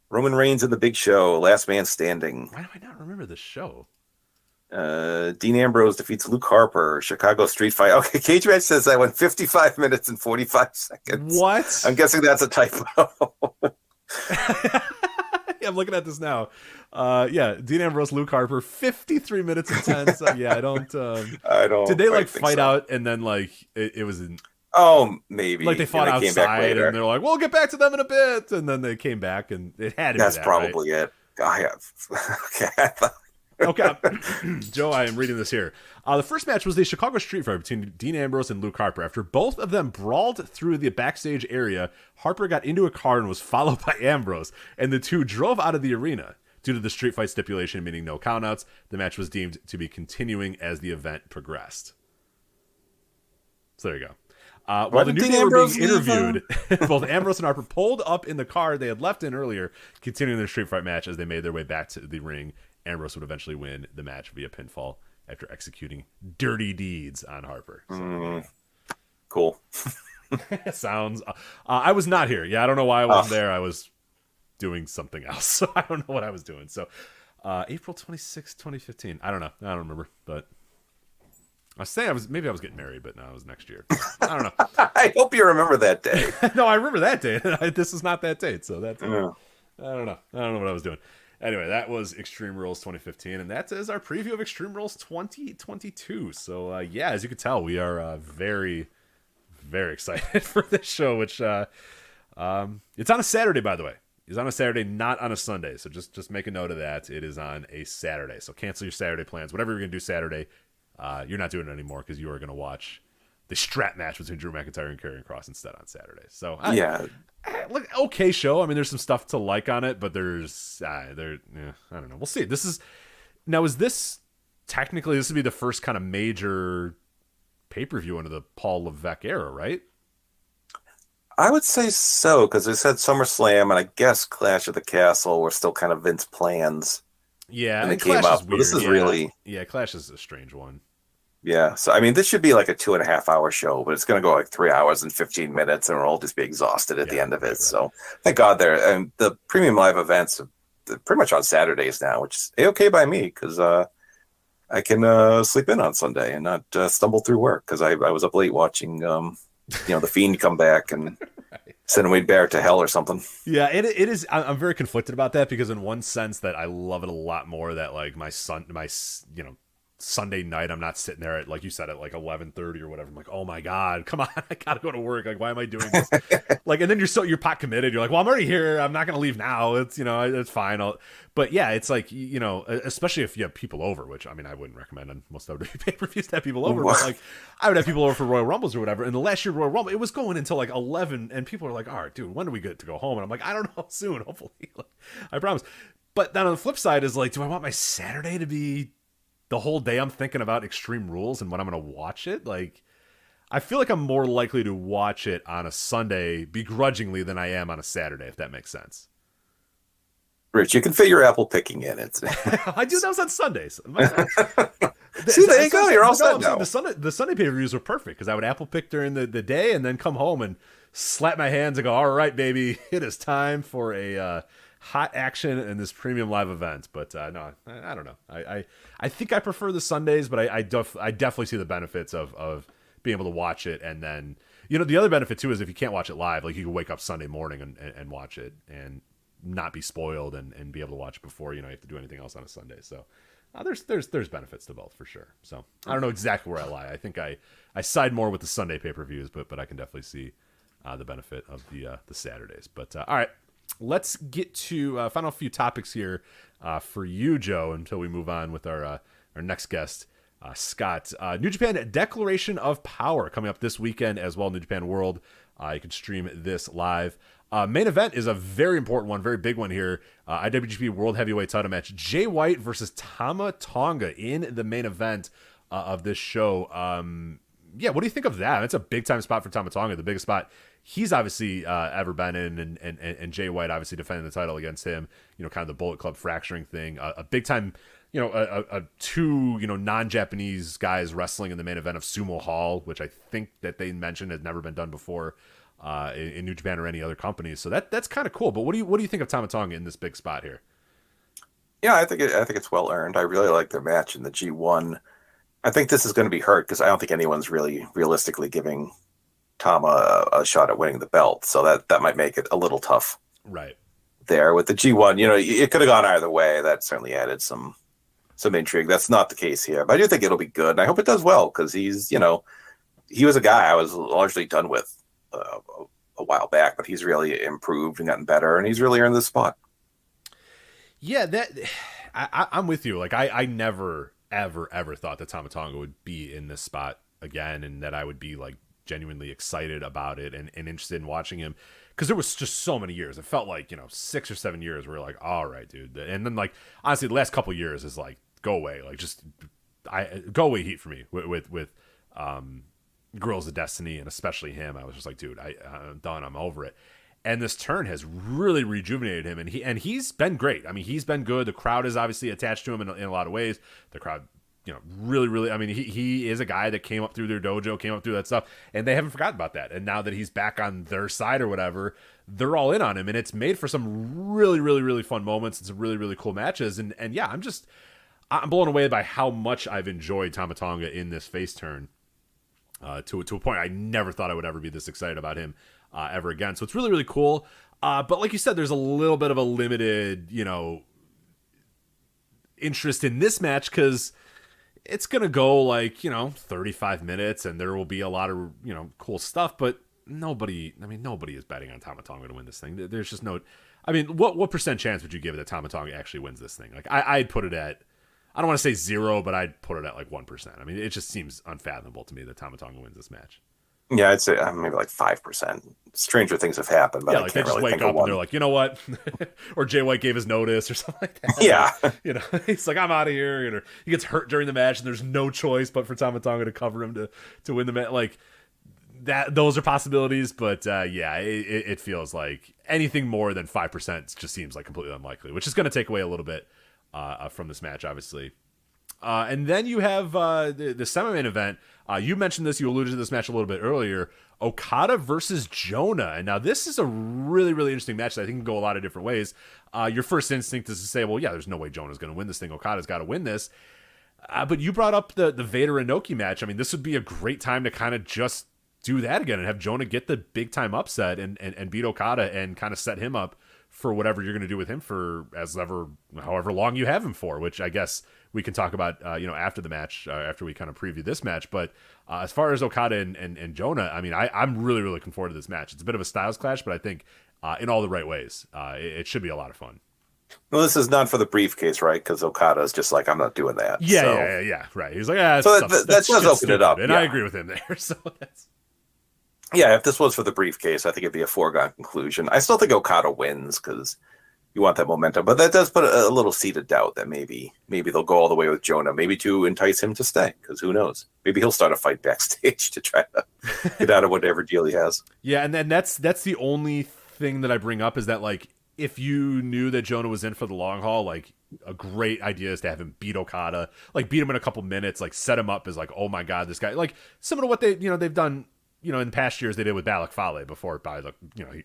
Roman Reigns in the Big Show, last man standing. Why do I not remember this show? Dean Ambrose defeats Luke Harper, Chicago Street Fight. Okay, cage match says that went 55 minutes and 45 seconds. What? I'm guessing that's a typo. Yeah, I'm looking at this now. Yeah, Dean Ambrose, Luke Harper, 53 minutes and 10. So, yeah, I don't. Did they like fight out and then like it was in? Oh, maybe. Like they fought outside and they're like, "We'll get back to them in a bit," and then they came back and it had to. That's be that, probably right? it. I have. Okay. Okay, Joe, I am reading this here. The first match was the Chicago Street Fight between Dean Ambrose and Luke Harper. After both of them brawled through the backstage area, Harper got into a car and was followed by Ambrose, and the two drove out of the arena. Due to the street fight stipulation, meaning no countouts, the match was deemed to be continuing as the event progressed. So there you go. While the New Day were being interviewed, both Ambrose and Harper pulled up in the car they had left in earlier, continuing their street fight match as they made their way back to the ring. Ambrose would eventually win the match via pinfall after executing dirty deeds on Harper. So, cool. Sounds. I was not here. Yeah, I don't know why I wasn't there. I was doing something else, so I don't know what I was doing. So, April 26, 2015. I don't know. I don't remember, but I was saying I was getting married, but no, it was next year. I don't know. I hope you remember that day. No, I remember that date. This is not that date, so that's. Yeah. I don't know. I don't know what I was doing. Anyway, that was Extreme Rules 2015, and that is our preview of Extreme Rules 2022. So, yeah, as you can tell, we are very, very excited for this show, which it's on a Saturday, by the way. It's on a Saturday, not on a Sunday. So just make a note of that. It is on a Saturday. So cancel your Saturday plans. Whatever you're going to do Saturday, you're not doing it anymore because you are going to watch the strap match between Drew McIntyre and Karrion Kross instead on Saturday. So, yeah. Look, okay show. I mean, there's some stuff to like on it, but there's I don't know. We'll see. Is this technically this would be the first kind of major pay-per-view under the Paul Levesque era, right? I would say so, because they said SummerSlam and I guess Clash of the Castle were still kind of Vince plans. Yeah, and it Clash came up. is But this is really Clash is a strange one. Yeah, so I mean, this should be like a 2.5-hour show, but it's going to go like 3 hours and 15 minutes, and we'll all just be exhausted at the end of it. Right. So thank God and the premium live events are pretty much on Saturdays now, which is okay by me because I can sleep in on Sunday and not stumble through work because I was up late watching the Fiend come back and send Wade Barrett to hell or something. Yeah, it is. I'm very conflicted about that because in one sense that I love it a lot more that like my Sunday night, I'm not sitting there at, like you said, at like 11:30 or whatever. I'm like, oh my God, come on, I gotta go to work. Like, why am I doing this? Like, and then you're pot committed. You're like, well, I'm already here. I'm not gonna leave now. It's it's fine. But yeah, it's like especially if you have people over, which I mean, I wouldn't recommend on most WWE pay-per-views to have people over. But like, I would have people over for Royal Rumbles or whatever. And the last year Royal Rumble, it was going until like 11, and people are like, all right, dude, when do we get to go home? And I'm like, I don't know, soon, hopefully. Like, I promise. But then on the flip side is like, do I want my Saturday to be the whole day I'm thinking about Extreme Rules and when I'm going to watch it. Like, I feel like I'm more likely to watch it on a Sunday begrudgingly than I am on a Saturday, if that makes sense. Rich, you can fit your apple picking in. It's I do. That was on Sundays. See, there you go. You're all set now. The Sunday pay-per-views were perfect because I would apple pick during the day and then come home and slap my hands and go, all right, baby, it is time for a hot action in this premium live event. But no, I don't know. I think I prefer the Sundays, but I definitely see the benefits of being able to watch it. And then, the other benefit too is if you can't watch it live, like you can wake up Sunday morning and watch it and not be spoiled and be able to watch it before you have to do anything else on a Sunday. So there's benefits to both for sure. So I don't know exactly where I lie. I think I side more with the Sunday pay-per-views, but I can definitely see the benefit of the Saturdays. But all right, let's get to final few topics here for you, Joe, until we move on with our next guest, Scott. New Japan Declaration of Power coming up this weekend as well. New Japan World. You can stream this live. Main event is a very important one, very big one here. IWGP World Heavyweight Title match. Jay White versus Tama Tonga in the main event of this show. What do you think of that? It's a big time spot for Tama Tonga, the biggest spot he's obviously ever been in, and Jay White obviously defending the title against him. Kind of the Bullet Club fracturing thing. A big time, two non-Japanese guys wrestling in the main event of Sumo Hall, which I think that they mentioned has never been done before. In New Japan or any other companies, so that's kind of cool. But what do you think of Tama Tonga in this big spot here? Yeah, I think it's well earned. I really like their match in the G1. I think this is going to be hurt because I don't think anyone's really realistically giving Tama a shot at winning the belt. So that might make it a little tough. Right there with the G1, it could have gone either way. That certainly added some intrigue. That's not the case here, but I do think it'll be good, and I hope it does well because he's he was a guy I was largely done with a while back, but he's really improved and gotten better, and he's really earned this spot. Yeah, I'm with you. Like I never ever thought that Tama Tonga would be in this spot again, and that I would be like genuinely excited about it and interested in watching him, because there was just so many years. It felt like 6 or 7 years where we're like, all right, dude, and then like honestly, the last couple of years is like go away, like just go away heat for me with Girls of Destiny, and especially him. I was just like, dude, I'm done. I'm over it. And this turn has really rejuvenated him, and he's been great. I mean, he's been good. The crowd is obviously attached to him in a lot of ways. The crowd, really. I mean, he is a guy that came up through their dojo, came up through that stuff, and they haven't forgotten about that. And now that he's back on their side or whatever, they're all in on him, and it's made for some really fun moments and some really cool matches. And yeah, I'm blown away by how much I've enjoyed Tama Tonga in this face turn. To a point I never thought I would ever be this excited about him ever again. So it's really cool. But like you said, there's a little bit of a limited, interest in this match because it's going to go like, 35 minutes and there will be a lot of, cool stuff. But nobody is betting on Tama Tonga to win this thing. There's just no, what percent chance would you give it that Tama Tonga actually wins this thing? Like I'd put it at, I don't want to say 0, but I'd put it at like 1%. I mean, it just seems unfathomable to me that Tama Tonga wins this match. Yeah, I'd say maybe like 5%. Stranger things have happened, but yeah, like they just wake up and they're like, you know what? Or Jay White gave his notice or something like that. Yeah. He's like, I'm out of here. He gets hurt during the match and there's no choice but for Tama Tonga to cover him to win the match. Like that, those are possibilities, but it feels like anything more than 5% just seems like completely unlikely, which is going to take away a little bit from this match, obviously. And then you have the semi-main event. You mentioned this, you alluded to this match a little bit earlier, Okada versus Jonah. And now this is a really interesting match that I think can go a lot of different ways. Your first instinct is to say, well, yeah, there's no way Jonah's going to win this thing. Okada's got to win this. But you brought up the Vader Inoki match. I mean, this would be a great time to kind of just do that again and have Jonah get the big-time upset and beat Okada and kind of set him up for whatever you're going to do with him for however long you have him for, which I guess we can talk about, after the match, after we kind of preview this match. But as far as Okada and Jonah, I mean, I'm really looking forward to this match. It's a bit of a styles clash, but I think in all the right ways, it should be a lot of fun. Well, this is not for the briefcase, right? Because Okada is just like, I'm not doing that. Yeah, right. He's like, so that does open it up. And I agree with him there. So that's... Yeah, if this was for the briefcase, I think it'd be a foregone conclusion. I still think Okada wins because You want that momentum, but that does put a little seed of doubt that maybe they'll go all the way with Jonah, maybe to entice him to stay, because who knows? Maybe he'll start a fight backstage to try to get out of whatever deal he has. Yeah, and then that's the only thing that I bring up is that, like, if you knew that Jonah was in for the long haul, like, a great idea is to have him beat Okada, like, beat him in a couple minutes, like, set him up as, like, oh my god, this guy, like, similar to what they've done, in past years they did with Balak Fale before, by the, he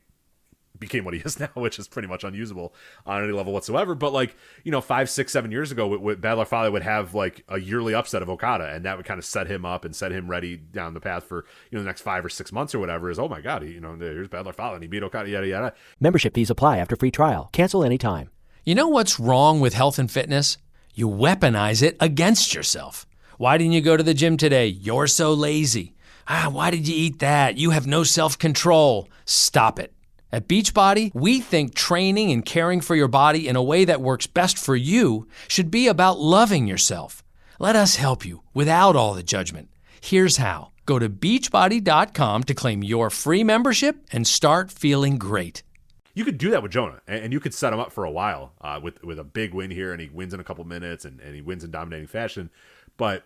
became what he is now, which is pretty much unusable on any level whatsoever. But, like, 5, 6, 7 years ago, with Balor Fale would have, like, a yearly upset of Okada, and that would kind of set him up and set him ready down the path for the next 5 or 6 months or whatever. Is, oh my god, here's Balor Fale and he beat Okada, yada yada. Membership fees apply after free trial. Cancel anytime. You know what's wrong with health and fitness? You weaponize it against yourself. Why didn't you go to the gym today? You're so lazy. Why did you eat that? You have no self-control. Stop it. At Beachbody, we think training and caring for your body in a way that works best for you should be about loving yourself. Let us help you without all the judgment. Here's how. Go to beachbody.com to claim your free membership and start feeling great. You could do that with Jonah, and you could set him up for a while with a big win here, and he wins in a couple minutes, and he wins in dominating fashion. But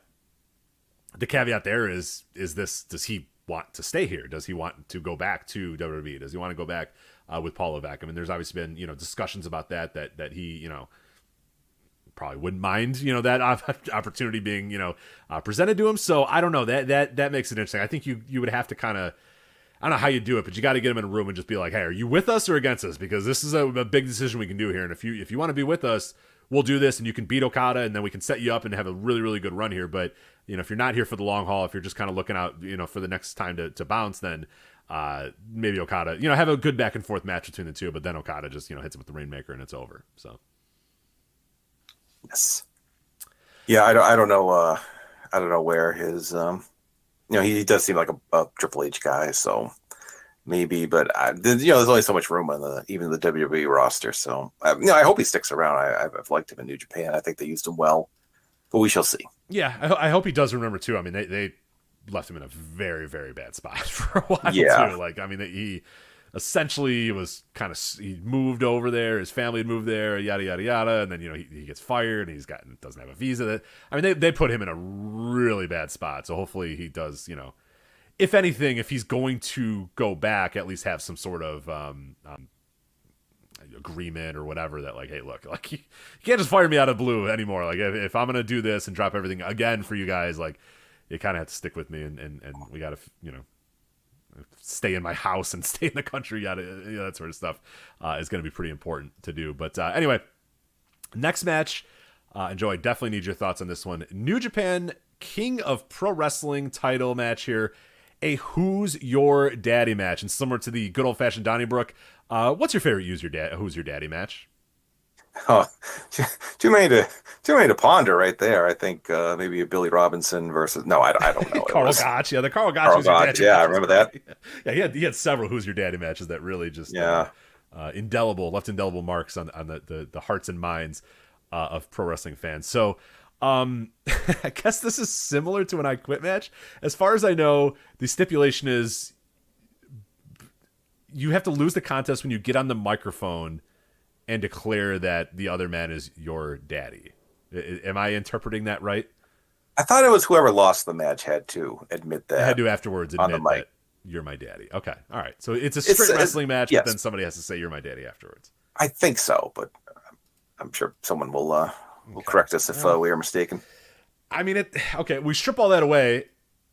the caveat there is this: does he want to stay here? Does he want to go back to WWE? Does he want to go back with Paul Levesque? I mean, there's obviously been discussions about that he probably wouldn't mind that opportunity being presented to him. So I don't know, that makes it interesting. I think you would have to kind of, I don't know how you do it, but you got to get him in a room and just be like, hey, are you with us or against us? Because this is a big decision we can do here, and if you want to be with us, we'll do this, and you can beat Okada, and then we can set you up and have a really, really good run here. But if you're not here for the long haul, if you're just kind of looking out, for the next time to bounce, then maybe Okada, have a good back and forth match between the two. But then Okada just hits him with the Rainmaker and it's over. So yes, yeah, I don't know. I don't know where his he does seem like a Triple H guy, so maybe. But there's only so much room on even the WWE roster. So I hope he sticks around. I've liked him in New Japan. I think they used him well, but we shall see. Yeah, I hope he does remember too. I mean, they left him in a very, very bad spot for a while yeah. too. Like, I mean, he essentially was he moved over there. His family had moved there, yada yada yada, and then he gets fired and doesn't have a visa. I mean, they put him in a really bad spot. So hopefully he does. If anything, if he's going to go back, at least have some sort of agreement or whatever that, like, hey, look, like, you can't just fire me out of the blue anymore. Like, if I'm gonna do this and drop everything again for you guys, like, you kind of have to stick with me, and we gotta stay in my house and stay in the country, that sort of stuff is going to be pretty important to do. But anyway, next match, and Joe, I definitely need your thoughts on this one. New Japan King of Pro Wrestling title match here, a Who's Your Daddy match, and similar to the good old fashioned Donnybrook. What's your favorite Who's Your Daddy match? Oh, too many to ponder right there. I think maybe a Billy Robinson versus I don't know. Carl Gotch, the Carl Gotch Who's Your Daddy. Yeah, I remember that. Yeah, he had several Who's Your Daddy matches that really just left indelible marks on the hearts and minds of pro wrestling fans. So I guess this is similar to an I Quit match. As far as I know, the stipulation is you have to lose the contest when you get on the microphone and declare that the other man is your daddy. Am I interpreting that right? I thought it was whoever lost the match had to admit that. I had to afterwards admit that you're my daddy. Okay, all right. So it's a straight wrestling match, yes. But then somebody has to say you're my daddy afterwards. I think so, but I'm sure someone will correct us if we are mistaken. I mean, we strip all that away.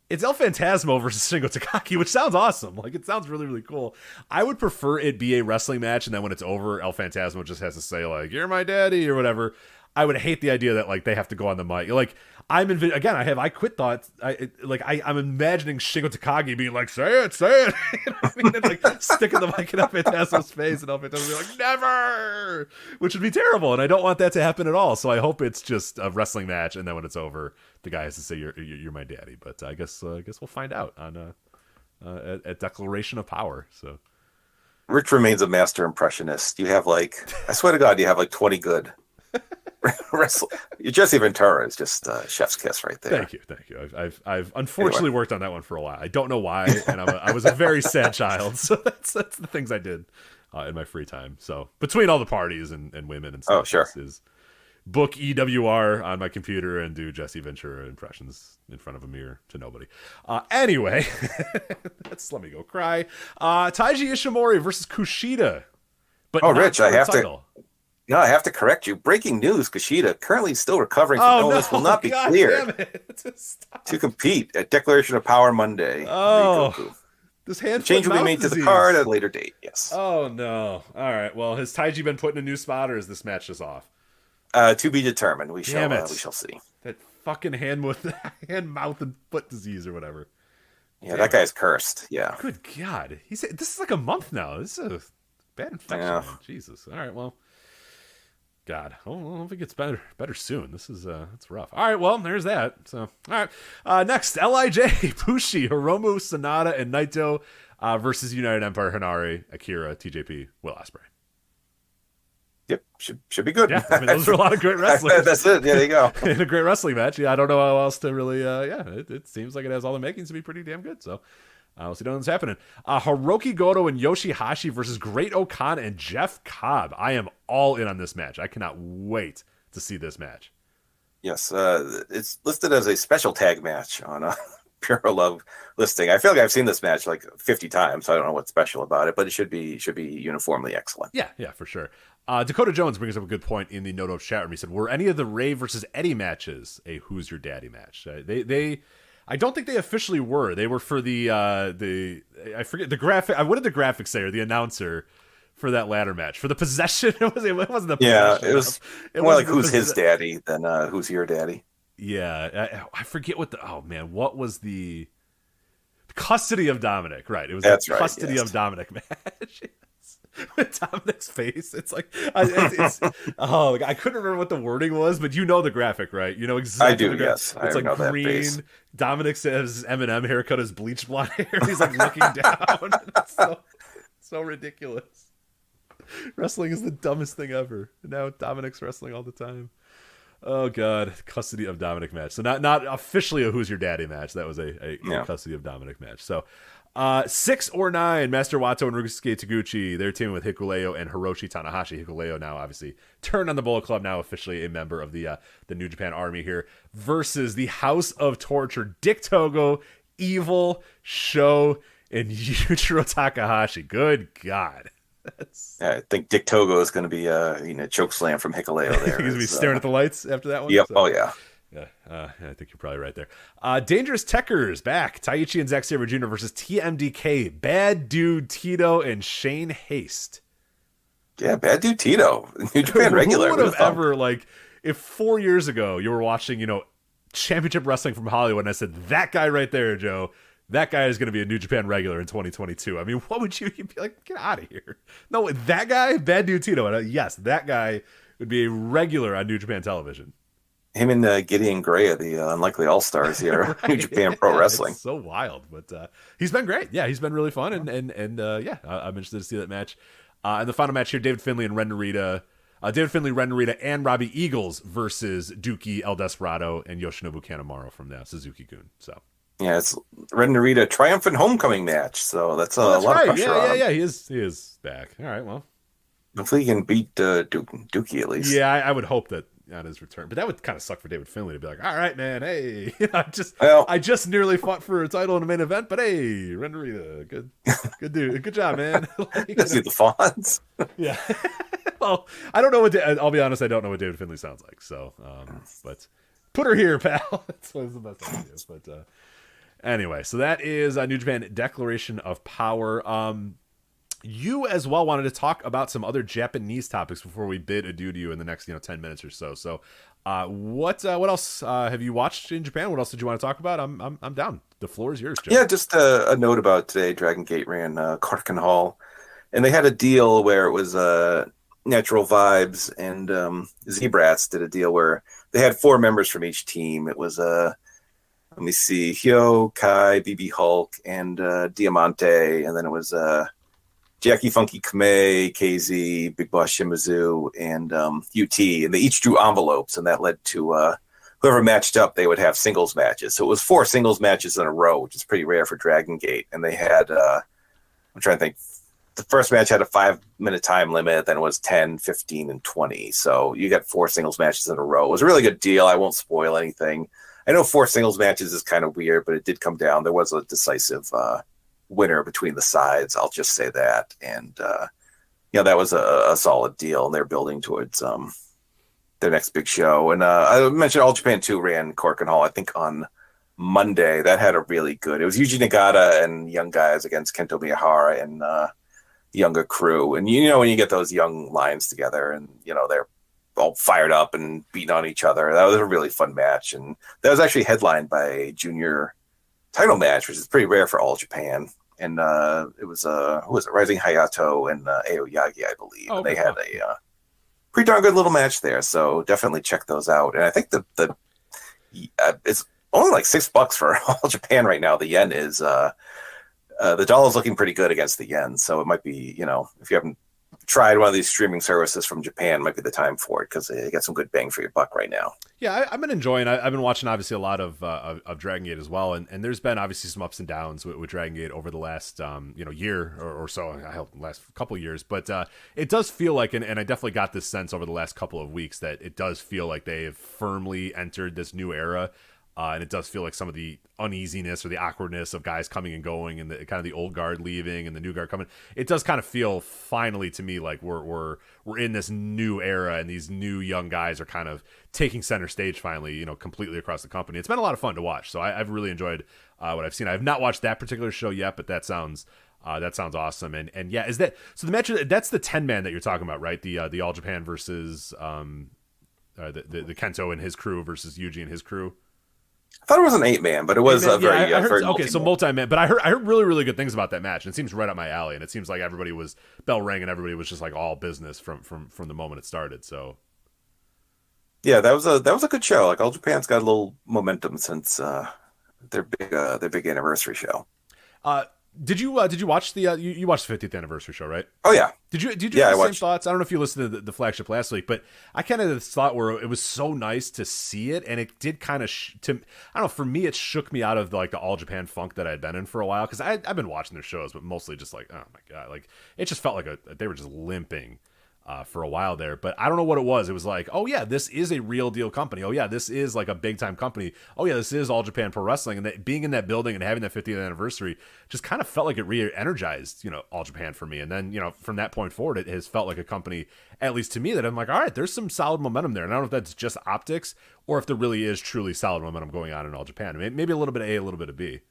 It's El Phantasmo versus Shingo Takagi, which sounds awesome. Like, it sounds really, really cool. I would prefer it be a wrestling match, and then when it's over, El Phantasmo just has to say, like, you're my daddy, or whatever. I would hate the idea that, like, they have to go on the mic. Like, I have I quit thoughts. I'm imagining Shingo Takagi being like, say it. You know what I mean? And, like, sticking the mic in El Phantasmo's face, and El Phantasmo being like, never! Which would be terrible, and I don't want that to happen at all. So I hope it's just a wrestling match, and then when it's over, the guy has to say you're my daddy. But I guess we'll find out on a declaration of power. So Rich remains a master impressionist. You have I swear to God, you have 20 good wrestle. Jesse Ventura is just chef's kiss right there. Thank you. I've unfortunately worked on that one for a while. I don't know why, and I was a very sad child. So that's the things I did in my free time. So between all the parties and women and stuff, is book EWR on my computer and do Jesse Ventura impressions in front of a mirror to nobody. Anyway, let me go cry. Taiji Ishimori versus Kushida. But Rich, I have to correct you. Breaking news: Kushida currently still recovering from illness, will not be cleared to compete at Declaration of Power Monday. This hand change will be made to the card at a later date. Yes. Oh no! All right. Well, has Taiji been put in a new spot, or is this match just off? To be determined. We shall see. That fucking hand, mouth, and foot disease or whatever. Yeah, that guy's cursed. Yeah. Good God. This is like a month now. This is a bad infection. Yeah. Man. Jesus. All right. Well, God. I don't think it's better soon. This is it's rough. All right. Well, there's that. So, all right. Next, LIJ, Bushi, Hiromu, Sanada, and Naito versus United Empire, Hinari, Akira, TJP, Will Ospreay. Yep, should be good. Yeah, I mean, those are a lot of great wrestlers. That's it. Yeah, there you go. In a great wrestling match. Yeah, I don't know how else to really. It seems like it has all the makings to be pretty damn good. So we'll see what's happening. Hiroki Goto and Yoshihashi versus Great Okada and Jeff Cobb. I am all in on this match. I cannot wait to see this match. Yes, it's listed as a special tag match on Pure Love listing. I feel like I've seen this match like 50 times. So I don't know what's special about it, but it should be uniformly excellent. Yeah, for sure. Dakota Jones brings up a good point in the Noto chat room. He said, "Were any of the Ray versus Eddie matches a Who's Your Daddy match?" They I don't think they officially were. They were for the I forget the graphic. What did the graphics say, or the announcer for that ladder match for the possession? It wasn't the possession. Yeah, it was more like Who's His Daddy than Who's Your Daddy. Yeah, I forget what what was the custody of Dominic? Right, it was the custody of Dominic match. With Dominic's face, it's like I couldn't remember what the wording was, but you know the graphic, right? You know exactly. I do, yes. It's like green. Dominic says Eminem haircut, his bleach blonde hair. He's like looking down. It's so ridiculous. Wrestling is the dumbest thing ever. Now Dominic's wrestling all the time. Oh God, custody of Dominic match. So not officially a Who's Your Daddy match. That was a custody of Dominic match. So. 6 or 9, Master Wato and Ryusuke Taguchi. They're teaming with Hikuleo and Hiroshi Tanahashi. Hikuleo now obviously turned on the Bullet Club, now officially a member of the New Japan Army here, versus the House of Torture, Dick Togo, Evil, Sho, and Yujiro Takahashi. Good God. I think Dick Togo is going to be a choke slam from Hikuleo there. He's going to be staring at the lights after that one? Yep. So. Oh, yeah. Yeah, I think you're probably right there. Dangerous Techers back. Taichi and Zack Sabre Jr. versus TMDK. Bad Dude Tito and Shane Haste. Yeah, Bad Dude Tito. New Japan regular. Who would have ever, if 4 years ago you were watching, Championship Wrestling from Hollywood, and I said, that guy right there, Joe, that guy is going to be a New Japan regular in 2022. I mean, what would you'd be like, get out of here. No, that guy, Bad Dude Tito. And yes, that guy would be a regular on New Japan television. Him and Gideon Gray are the unlikely all-stars here. Right. New Japan Pro Wrestling. It's so wild, but he's been great. Yeah, he's been really fun, and I'm interested to see that match. And the final match here, David Finlay and Ren Narita. David Finlay, Ren Narita, and Robbie Eagles versus Dookie, El Desperado, and Yoshinobu Kanemaru from the Suzuki-gun. So yeah, it's Ren Narita triumphant homecoming match. So that's a lot of pressure on him. Yeah, he is back. All right, well, hopefully he can beat Dookie at least. Yeah, I would hope that. On his return, but that would kind of suck for David Finlay to be like, all right, man, hey, I just nearly fought for a title in the main event, but hey, Ren Narita, good dude, good job, man. See the Fonz. Yeah. Well, I don't know I'll be honest, I don't know what David Finlay sounds like, so but put her here, pal. That's the best I can do. But anyway, so that is New Japan Declaration of Power. You as well wanted to talk about some other Japanese topics before we bid adieu to you in the next 10 minutes or so. So what else have you watched in Japan? What else did you want to talk about? I'm down. The floor is yours, Joe. Yeah, just a note about today. Dragon Gate ran Cardigan Hall, and they had a deal where it was Natural Vibes and Z-Brats did a deal where they had 4 members from each team. It was let me see, Hyo, Kai, BB Hulk, and Diamante, and then it was Jackie Funky Kamei, KZ, Big Boss Shimizu, and UT, and they each drew envelopes, and that led to whoever matched up, they would have singles matches. So it was 4 singles matches in a row, which is pretty rare for Dragon Gate. And they had, I'm trying to think, the first match had a 5-minute time limit, then it was 10, 15, and 20. So you got 4 singles matches in a row. It was a really good deal. I won't spoil anything. I know 4 singles matches is kind of weird, but it did come down. There was a decisive winner between the sides. I'll just say that. And, that was a solid deal. And they're building towards their next big show. And I mentioned All Japan 2 ran Cork and Hall, I think, on Monday. That had a really good. It was Yuji Nagata and young guys against Kento Miyahara and younger crew. And when you get those young lions together and they're all fired up and beating on each other, that was a really fun match. And that was actually headlined by a junior title match, which is pretty rare for All Japan. And it was who was it? Rising Hayato and Aoyagi, I believe. And they had a pretty darn good little match there. So definitely check those out. And I think the it's only like $6 for All Japan right now. The yen is the dollar's looking pretty good against the yen. So it might be, if you haven't tried one of these streaming services from Japan, might be the time for it because they got some good bang for your buck right now. Yeah, I've been enjoying. I've been watching obviously a lot of Dragon Gate as well, and there's been obviously some ups and downs with Dragon Gate over the last year or so. I hope last couple of years, but it does feel like, and I definitely got this sense over the last couple of weeks that it does feel like they have firmly entered this new era. And it does feel like some of the uneasiness or the awkwardness of guys coming and going, and the kind of the old guard leaving and the new guard coming. It does kind of feel finally to me like we're in this new era, and these new young guys are kind of taking center stage finally, completely across the company. It's been a lot of fun to watch. So I've really enjoyed what I've seen. I have not watched that particular show yet, but that sounds awesome. And yeah, is that so? The match that's the 10-man that you're talking about, right? The All Japan versus the Kento and his crew versus Yuji and his crew. I thought it was an 8-man, but it was a very, so multi-man. But I heard really, really good things about that match, and it seems right up my alley. And it seems like everybody was bell rang, and everybody was just like all business from the moment it started. So yeah, that was a good show. Like All Japan's got a little momentum since their big anniversary show. Did you watch you watched the 50th anniversry show, right? Oh yeah. Did you have the same thoughts? I don't know if you listened to the flagship last week, but I kind of thought where it was so nice to see it, and it did kind of I don't know, for me it shook me out of the All Japan funk that I'd been in for a while, because I've been watching their shows, but mostly just like, oh my god, like it just felt like they were just limping for a while there. But I don't know what it was. It was like, oh yeah, this is a real deal company. Oh yeah, this is like a big time company. Oh yeah, this is All Japan Pro Wrestling. And that, being in that building and having that 50th anniversary just kind of felt like it re-energized, All Japan for me. And then, from that point forward, it has felt like a company, at least to me, that I'm like, all right, there's some solid momentum there. And I don't know if that's just optics or if there really is truly solid momentum going on in All Japan. Maybe a little bit of A, a little bit of B.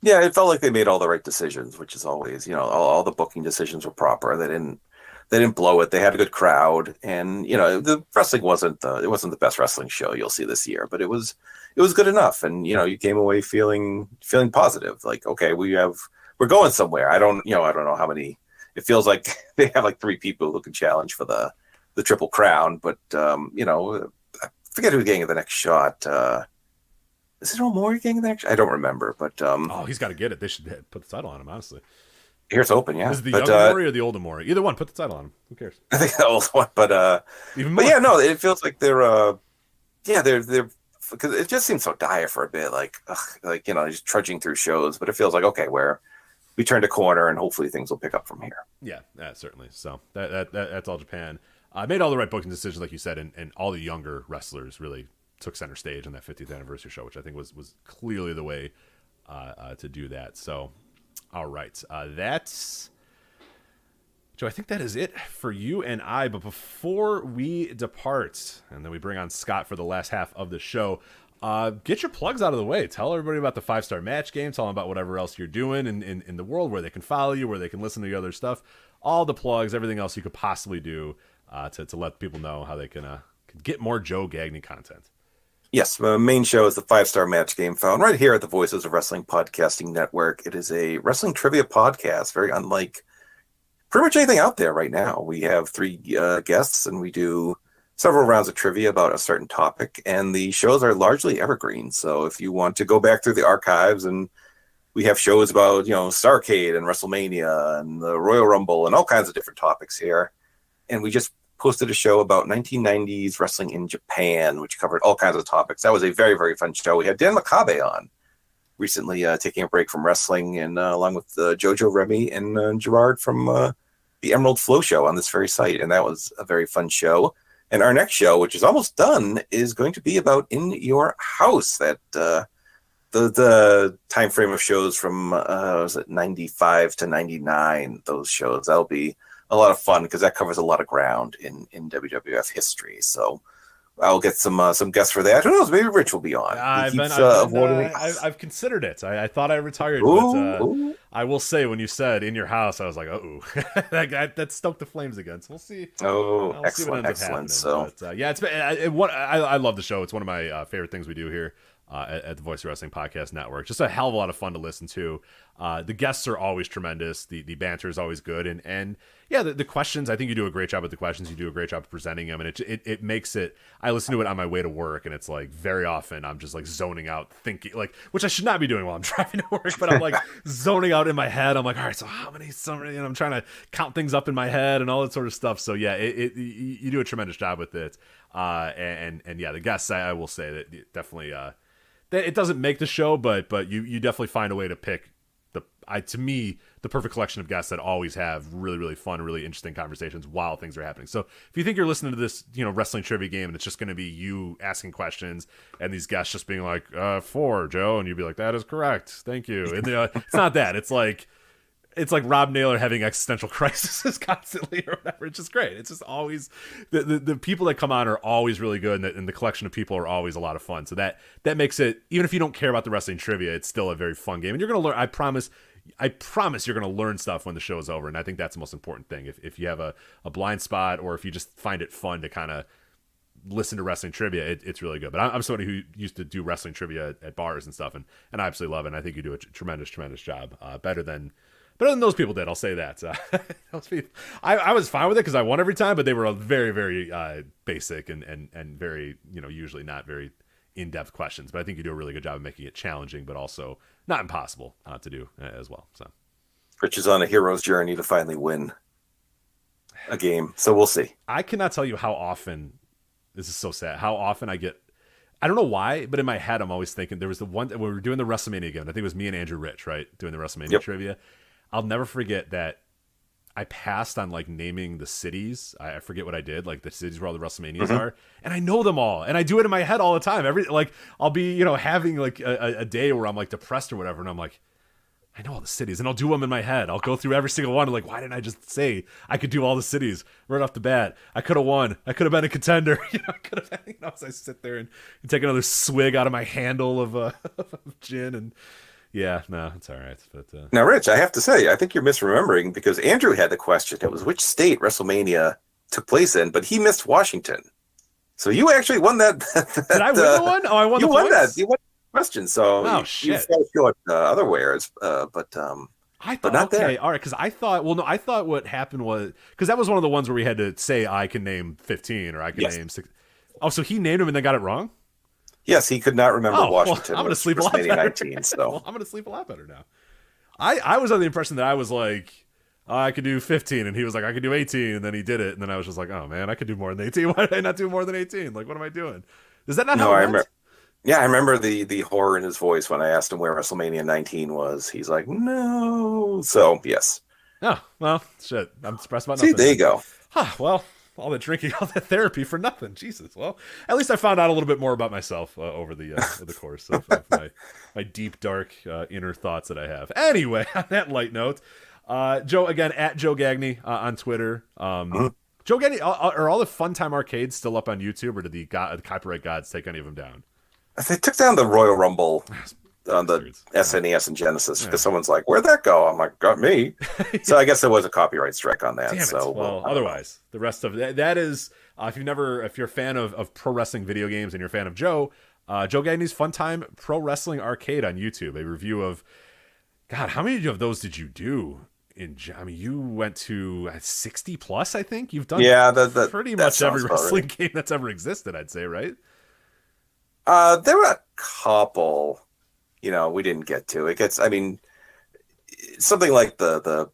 Yeah, it felt like they made all the right decisions, which is always, all the booking decisions were proper. They didn't blow it. They had a good crowd, and the wrestling wasn't the best wrestling show you'll see this year, but it was good enough. And you came away feeling positive. Like, okay, we're going somewhere. I don't know how many. It feels like they have like 3 people who can challenge for the Triple Crown, but I forget who's getting the next shot. Is it Omori getting the next? I don't remember, but he's got to get it. They should put the title on him, honestly. Here's open, yeah. Is it the young Omori or the old Omori? Either one, put the title on him. Who cares? I think the old one, but even more. But yeah, no, it feels like they're because it just seems so dire for a bit, just trudging through shows. But it feels like, okay, where we turned a corner and hopefully things will pick up from here. Yeah, certainly. So that's All Japan. Made all the right booking decisions, like you said, and all the younger wrestlers really took center stage on that 50th anniversary show, which I think was clearly the way to do that. So. All right, that's Joe. I think that is it for you and I. But before we depart, and then we bring on Scott for the last half of the show, get your plugs out of the way. Tell everybody about the 5-star match game. Tell them about whatever else you're doing in the world, where they can follow you, where they can listen to your other stuff. All the plugs, everything else you could possibly do to let people know how they can get more Joe Gagney content. Yes, my main show is the 5-star match game, found right here at the Voices of Wrestling Podcasting Network. It is a wrestling trivia podcast, very unlike pretty much anything out there right now. We have 3 guests, and we do several rounds of trivia about a certain topic, and the shows are largely evergreen. So if you want to go back through the archives, and we have shows about, Starrcade and WrestleMania and the Royal Rumble and all kinds of different topics here. And we just posted a show about 1990s wrestling in Japan, which covered all kinds of topics. That was a very, very fun show. We had Dan Makabe on, recently taking a break from wrestling, and along with Jojo, Remy, and Gerard from the Emerald Flow show on this very site. And that was a very fun show. And our next show, which is almost done, is going to be about In Your House. That the time frame of shows from was it 95 to 99, those shows. That'll be a lot of fun because that covers a lot of ground in WWF history. So I'll get some guests for that. Who knows? Maybe Rich will be on. I've considered it. I thought I retired, but I will say, when you said In Your House, I was like, oh, that stoked the flames again. So we'll see. Oh, excellent. So but, yeah, I love the show. It's one of my favorite things we do here at the Voice of Wrestling Podcast Network. Just a hell of a lot of fun to listen to. The guests are always tremendous. The banter is always good, and yeah, the questions. I think you do a great job with the questions. You do a great job of presenting them, and it makes it. I listen to it on my way to work, and it's like very often I'm just like zoning out, thinking like, which I should not be doing while I'm driving to work, but I'm like zoning out in my head. I'm like, all right, so how many? And I'm trying to count things up in my head and all that sort of stuff. So yeah, you do a tremendous job with it, and yeah, the guests. I will say that definitely. It doesn't make the show, but you definitely find a way to pick to me the perfect collection of guests that always have really, really fun, really interesting conversations while things are happening. So if you think you're listening to this, wrestling trivia game and it's just going to be you asking questions and these guests just being like, 4, Joe, and you'd be like, that is correct, thank you. And it's not that. It's like Rob Naylor having existential crises constantly or whatever. It's just great. It's just always the people that come on are always really good, and the collection of people are always a lot of fun. So that makes it, even if you don't care about the wrestling trivia, it's still a very fun game. And you're going to learn, I promise you're going to learn stuff when the show is over. And I think that's the most important thing. If you have a blind spot, or if you just find it fun to kind of listen to wrestling trivia, it's really good. But I'm somebody who used to do wrestling trivia at bars and stuff, and I absolutely love it. And I think you do a tremendous job, better than those people did. I'll say that. I was fine with it because I won every time, but they were very, very basic and very, usually not very in-depth questions. But I think you do a really good job of making it challenging, but also not impossible to do as well. So Rich is on a hero's journey to finally win a game. So we'll see. I cannot tell you how often, this is so sad, how often I get, I don't know why, but in my head, I'm always thinking, there was the one, when we were doing the WrestleMania game, I think it was me and Andrew Rich, right? Doing the WrestleMania trivia. I'll never forget that I passed on like naming the cities. I forget what I did, like the cities where all the WrestleManias are, and I know them all, and I do it in my head all the time. I'll be having like a day where I'm like depressed or whatever, and I'm like, I know all the cities, and I'll do them in my head. I'll go through every single one, and like, why didn't I just say I could do all the cities right off the bat? I could have won. I could have been a contender. I could have been, as I sit there and take another swig out of my handle of gin and. Yeah, no, it's all right. But now, Rich, I have to say, I think you're misremembering, because Andrew had the question. It was which state WrestleMania took place in, but he missed Washington. So you actually won that. Did I win the one? Oh, I won the points? That. You won the question. So you fell short otherwhere, but I thought, not okay, there. All right, because I thought what happened was, because that was one of the ones where we had to say I can name 15 or I can name 6. Oh, so he named them and then got it wrong? Yes, he could not remember Washington. Well, I'm going to sleep a lot better. 19, so. Well, I'm going to sleep a lot better now. I was under the impression that I was like, I could do 15, and he was like, I could do 18, and then he did it, and then I was just like, oh man, I could do more than 18. Why did I not do more than 18? Like, what am I doing? Is that not how it went? Yeah, I remember the horror in his voice when I asked him where WrestleMania 19 was. He's like, no. So, yes. Oh, well, shit. I'm surprised about nothing. See, there you go. Well, all the drinking, all the therapy for nothing. Jesus. Well, at least I found out a little bit more about myself over the course of my deep, dark inner thoughts that I have. Anyway, on that light note, Joe, again, at Joe Gagney on Twitter. Joe Gagney, are all the Funtime Arcades still up on YouTube, or did the copyright gods take any of them down? They took down the Royal Rumble on the SNES and Genesis because someone's like, "Where'd that go?" I'm like, "Got me." So I guess there was a copyright strike on that. Damn it. So well, otherwise, the rest of that is if you're a fan of pro wrestling video games and you're a fan of Joe Gagney's Funtime Pro Wrestling Arcade on YouTube, a review of God, how many of those did you do? You went to 60 plus, I think. You've done pretty much every wrestling game that's ever existed, I'd say, right? There were a couple. We didn't get to. It gets, something like the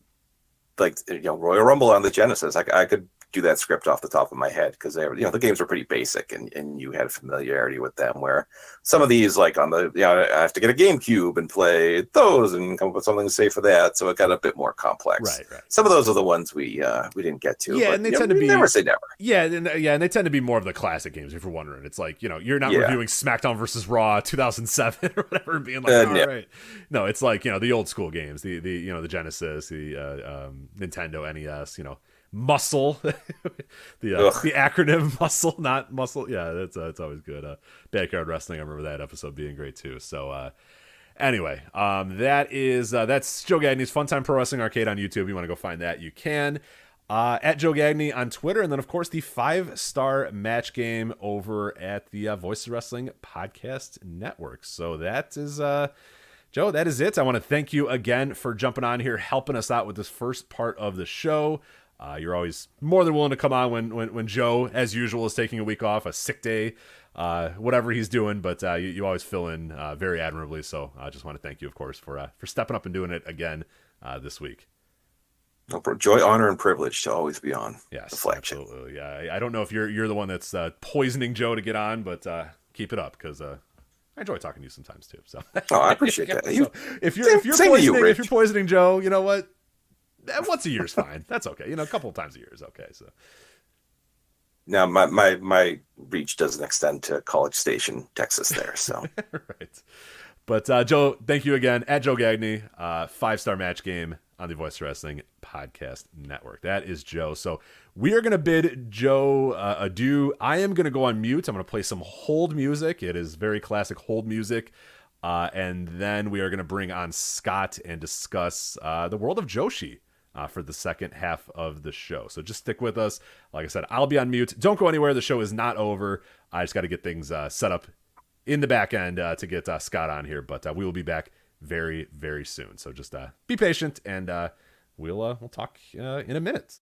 Royal Rumble on the Genesis. I could do that script off the top of my head because the games were pretty basic and you had familiarity with them. Where some of these, like on the I have to get a GameCube and play those and come up with something to say for that, so it got a bit more complex. Right. Some of those are the ones we didn't get to. Yeah, but, and they tend to be never say never. Yeah, and they tend to be more of the classic games. If you're wondering, it's like you're not reviewing SmackDown versus Raw 2007 or whatever, and being like, all right. No, it's like the old school games, the the Genesis, the Nintendo NES, Muscle, the acronym Muscle, not Muscle. Yeah, that's always good. Backyard Wrestling, I remember that episode being great too. So anyway, that's Joe Gagney's Funtime Pro Wrestling Arcade on YouTube. You want to go find that, you can. At Joe Gagney on Twitter, and then of course the 5-star match game over at the Voices of Wrestling Podcast Network. So that is Joe, that is it. I want to thank you again for jumping on here, helping us out with this first part of the show. You're always more than willing to come on when Joe, as usual, is taking a week off, a sick day, whatever he's doing. But you always fill in very admirably. So I just want to thank you, of course, for stepping up and doing it again this week. Joy, honor, and privilege to always be on. Yes, the Flagship. Absolutely. Yeah, I don't know if you're the one that's poisoning Joe to get on, but keep it up because I enjoy talking to you sometimes too. So I appreciate that. So if you're poisoning Joe, you know what? Once a year is fine. That's okay. A couple of times a year is okay. So now my reach doesn't extend to College Station, Texas there. So right. But Joe, thank you again at Joe Gagney, 5-star match game on the Voice Wrestling Podcast Network. That is Joe. So we are going to bid Joe adieu. I am going to go on mute. I'm going to play some hold music. It is very classic hold music. And then we are going to bring on Scott and discuss the world of Joshi for the second half of the show. So just stick with us. Like I said, I'll be on mute. Don't go anywhere. The show is not over. I just got to get things set up in the back end to get Scott on here. But we will be back very, very soon. So just be patient, and we'll talk in a minute.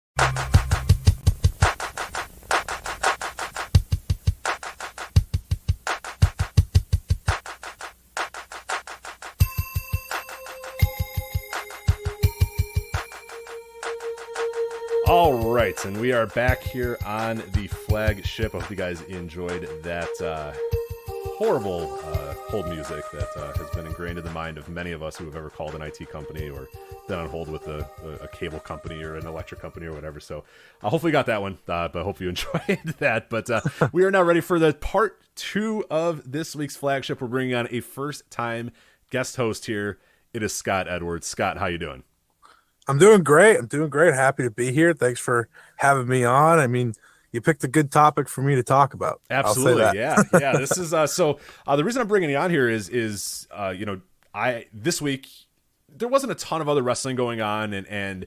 All right, and we are back here on the Flagship. I hope you guys enjoyed that horrible hold music that has been ingrained in the mind of many of us who have ever called an IT company or been on hold with a cable company or an electric company or whatever. So hopefully you got that one, but I hope you enjoyed that. But we are now ready for the part 2 of this week's Flagship. We're bringing on a first-time guest host here. It is Scott Edwards. Scott, how you doing? I'm doing great. Happy to be here. Thanks for having me on. I mean, you picked a good topic for me to talk about. Absolutely. Yeah. This is so the reason I'm bringing you on here is this week there wasn't a ton of other wrestling going on, and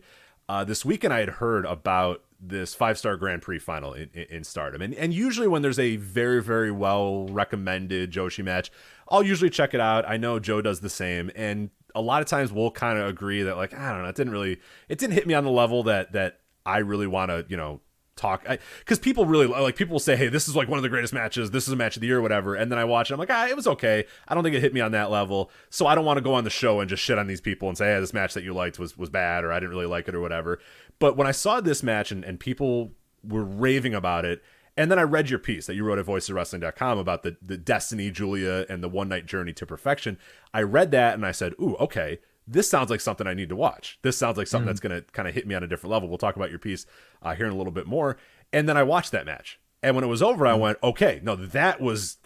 this weekend I had heard about this 5-star Grand Prix final in Stardom, and usually when there's a very, very well recommended Joshi match, I'll usually check it out. I know Joe does the same, and a lot of times we'll kind of agree that, like, I don't know, it didn't hit me on the level that I really want to talk, because people really like, people will say, hey, this is like one of the greatest matches, this is a match of the year or whatever, and then I watch it, I'm like, it was okay, I don't think it hit me on that level, so I don't want to go on the show and just shit on these people and say, hey, this match that you liked was bad, or I didn't really like it or whatever. But when I saw this match and people were raving about it, and then I read your piece that you wrote at voicesofwrestling.com about the Destiny, Julia, and the one-night journey to perfection, I read that and I said, ooh, okay, this sounds like something I need to watch. This sounds like something that's going to kind of hit me on a different level. We'll talk about your piece here in a little bit more. And then I watched that match. And when it was over, I went, okay, no, that was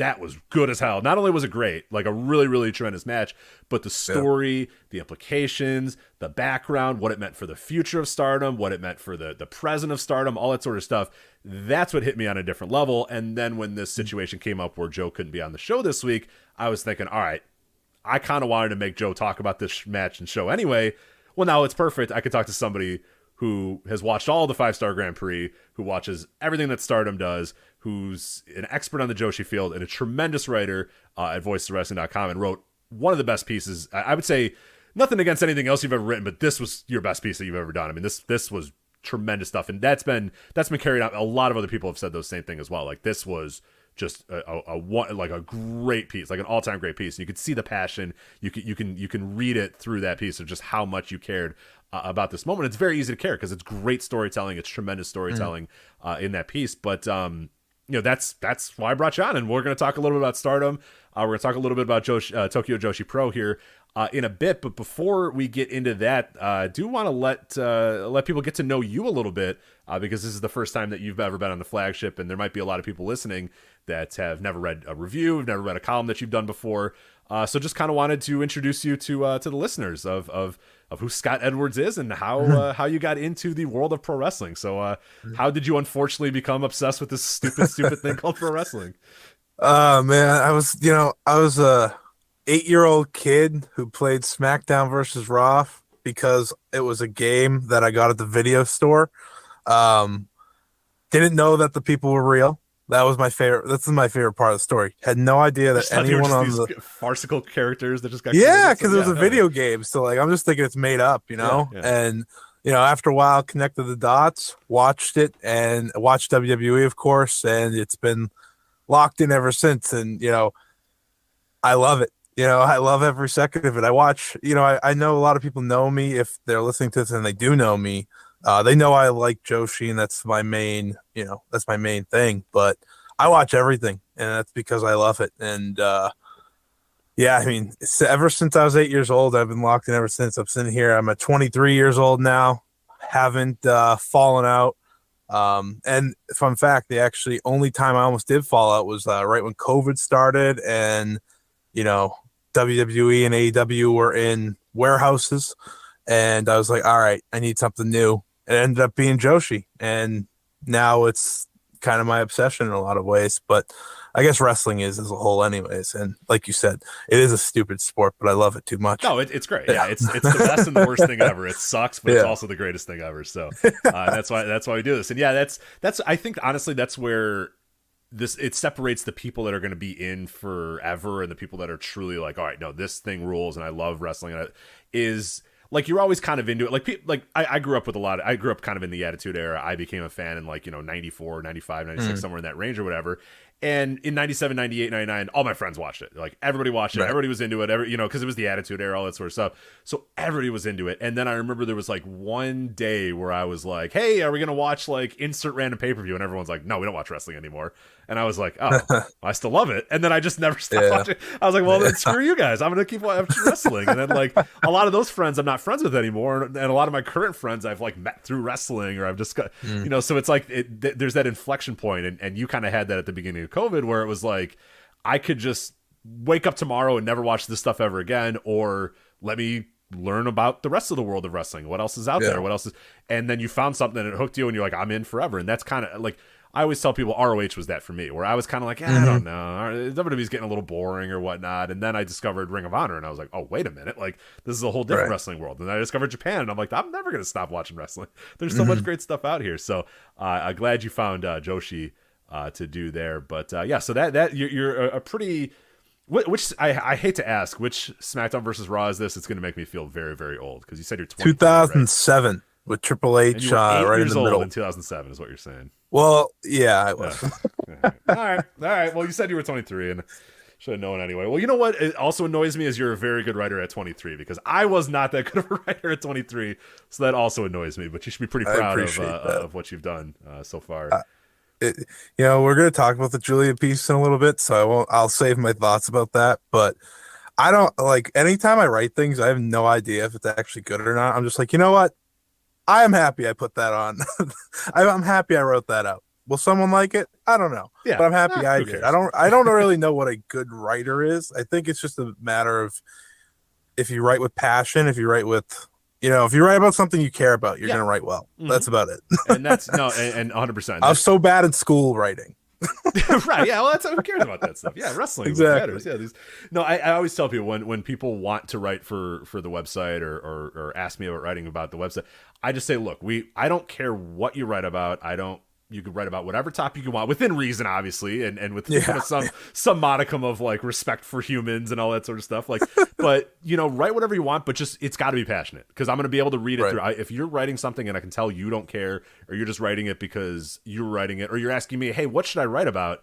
good as hell. Not only was it great, like a really, really tremendous match, but the story, the implications, the background, what it meant for the future of Stardom, what it meant for the present of Stardom, all that sort of stuff, that's what hit me on a different level. And then when this situation came up where Joe couldn't be on the show this week, I was thinking, all right, I kind of wanted to make Joe talk about this match and show anyway. Well, now it's perfect. I could talk to somebody who has watched all the 5-star Grand Prix, who watches everything that Stardom does, who's an expert on the Joshi field and a tremendous writer at voicesofwrestling.com, and wrote one of the best pieces. I would say nothing against anything else you've ever written, but this was your best piece that you've ever done. I mean, this was tremendous stuff, and that's been carried out. A lot of other people have said those same thing as well. Like, this was just a great piece, like an all-time great piece. And you could see the passion. You can read it through that piece of just how much you cared about this moment. It's very easy to care because it's great storytelling. It's tremendous storytelling in that piece. But that's why I brought you on, and we're going to talk a little bit about Stardom. We're going to talk a little bit about Tokyo Joshi Pro here in a bit. But before we get into that, I do want to let people get to know you a little bit because this is the first time that you've ever been on the Flagship, and there might be a lot of people listening that have never read a review, have never read a column that you've done before. So just kind of wanted to introduce you to the listeners of who Scott Edwards is and how you got into the world of pro wrestling. So how did you unfortunately become obsessed with this stupid thing called pro wrestling? Man, I was a 8-year-old kid who played SmackDown versus Raw because it was a game that I got at the video store. Didn't know that the people were real. That was my favorite. That's my favorite part of the story. Had no idea that anyone on the farcical characters that just got because it was a video game. So like, I'm just thinking it's made up, And after a while, connected the dots, watched it, and watched WWE, of course, and it's been locked in ever since. And I love it. I love every second of it. I watch. I know a lot of people know me if they're listening to this, and they do know me. They know I like Joshi, and that's my main, thing. But I watch everything, and that's because I love it. And it's ever since I was 8 years old, I've been locked in ever since. I'm sitting here. I'm at 23 years old now. Haven't fallen out. And fun fact, the actually only time I almost did fall out was right when COVID started, and WWE and AEW were in warehouses, and I was like, all right, I need something new. It ended up being Joshi, and now it's kind of my obsession in a lot of ways, but I guess wrestling is as a whole anyways. And like you said, it is a stupid sport, but I love it too much. No, it's great. Yeah, it's the best and the worst thing ever. It sucks, but it's also the greatest thing ever. So that's why we do this. And that's I think honestly that's where it separates the people that are going to be in forever and the people that are truly like, all right, no, this thing rules and I love wrestling. And is like, you're always kind of into it. Like I grew up I grew up kind of in the Attitude Era. I became a fan in 94, 95, 96, somewhere in that range or whatever. And in 97, 98, 99, all my friends watched it. Like, everybody watched it. Right. Everybody was into it. Because it was the Attitude Era, all that sort of stuff. So everybody was into it. And then I remember there was like one day where I was like, hey, are we going to watch like insert random pay-per-view? And everyone's like, no, we don't watch wrestling anymore. And I was like, oh, I still love it. And then I just never stopped watching. I was like, well, then screw you guys. I'm going to keep watching wrestling. And then like a lot of those friends I'm not friends with anymore. And a lot of my current friends I've like met through wrestling, or I've just got, so it's like there's that inflection point. And you kind of had that at the beginning of COVID where it was like, I could just wake up tomorrow and never watch this stuff ever again, or let me learn about the rest of the world of wrestling. What else is out there? What else is, and then you found something and it hooked you and you're like, I'm in forever. And that's kind of like, I always tell people ROH was that for me, where I was kind of like, I don't know, WWE's getting a little boring or whatnot. And then I discovered Ring of Honor and I was like, oh, wait a minute. Like, this is a whole different wrestling world. And then I discovered Japan and I'm like, I'm never going to stop watching wrestling. There's so much great stuff out here. So I'm glad you found Joshi to do there. But so that you're a pretty, which I hate to ask, which SmackDown versus Raw is this? It's going to make me feel very, very old because you said you're 20. 2007 right? With Triple H right in the middle. In 2007 is what you're saying. Well, yeah, I was. All right. Well, you said you were 23 and should have known anyway. Well, you know what? It also annoys me is you're a very good writer at 23 because I was not that good of a writer at 23. So that also annoys me, but you should be pretty proud of what you've done so far. We're going to talk about the Julia piece in a little bit, so I'll save my thoughts about that. But I don't like, anytime I write things, I have no idea if it's actually good or not. I'm just like, you know what? I am happy I put that on. I'm happy I wrote that out. Will someone like it? I don't know. Yeah, but I'm happy I did. I don't really know what a good writer is. I think it's just a matter of if you write with passion, if you write with, if you write about something you care about, you're going to write well. That's about it. And that's and 100%. I was so bad at school writing. Right. Yeah. Well, who cares about that stuff? Yeah. Wrestling exactly. Matters. Yeah. I always tell people when people want to write for the website or ask me about writing about the website, I just say, look, I don't care what you write about. You could write about whatever topic you want within reason, obviously, and with some modicum of like respect for humans and all that sort of stuff. Like, but write whatever you want, but just it's got to be passionate because I'm going to be able to read it through. If you're writing something and I can tell you don't care, or you're just writing it because you're writing it, or you're asking me, hey, what should I write about?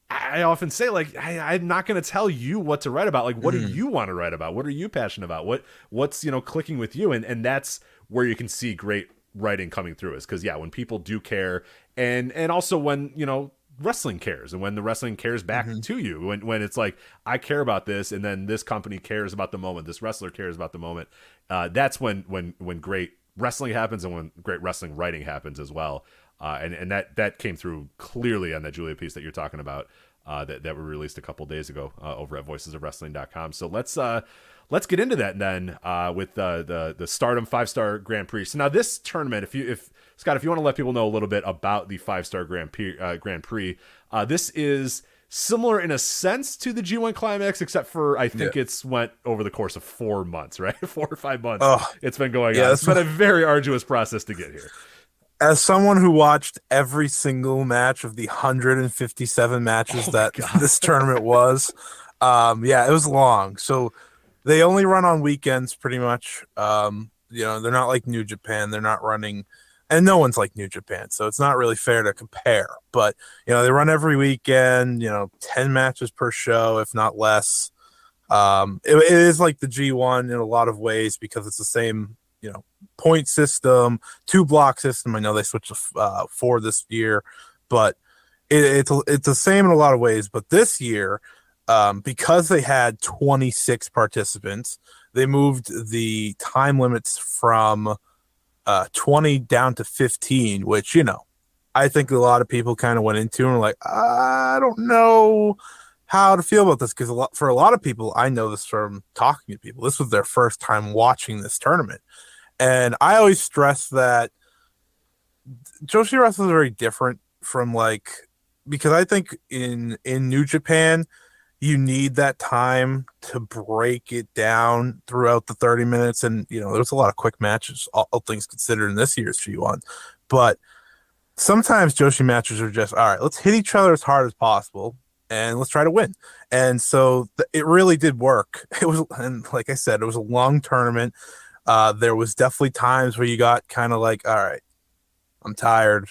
I often say, like, I'm not going to tell you what to write about. Like, what do you want to write about? What are you passionate about? What's clicking with you? And that's where you can see great writing coming through is because, when people do care, and also when, wrestling cares, and when the wrestling cares back to you, when it's like, I care about this, and then this company cares about the moment, this wrestler cares about the moment, that's when great wrestling happens, and when great wrestling writing happens as well. And that came through clearly on that Julia piece that you're talking about, that were released a couple days ago over at voicesofwrestling.com. So let's get into that then with the Stardom 5-star Grand Prix. So now this tournament, if Scott, if you want to let people know a little bit about the 5-star Grand Prix, this is similar in a sense to the G1 Climax, except for I think it's went over the course of 4 months, right? 4 or 5 months. It's been going on. It's been a very arduous process to get here. As someone who watched every single match of the 157 matches this tournament was, it was long. So they only run on weekends pretty much. They're not like New Japan. They're not running, and no one's like New Japan. So it's not really fair to compare. But, they run every weekend, 10 matches per show, if not less. It is like the G1 in a lot of ways because it's the same, point system, 2-block system. I know they switched to 4 this year, but it's the same in a lot of ways. But this year, because they had 26 participants, they moved the time limits from 20 down to 15, which, I think a lot of people kind of went into and were like, I don't know how to feel about this, because for a lot of people, I know this from talking to people, this was their first time watching this tournament. And I always stress that Joshi wrestling is very different from because I think in New Japan, you need that time to break it down throughout the 30 minutes. And, there's a lot of quick matches, all things considered, in this year's G1. But sometimes Joshi matches are just, all right, let's hit each other as hard as possible and let's try to win. And so it really did work. And like I said, it was a long tournament. There was definitely times where you got kind of like, all right, I'm tired.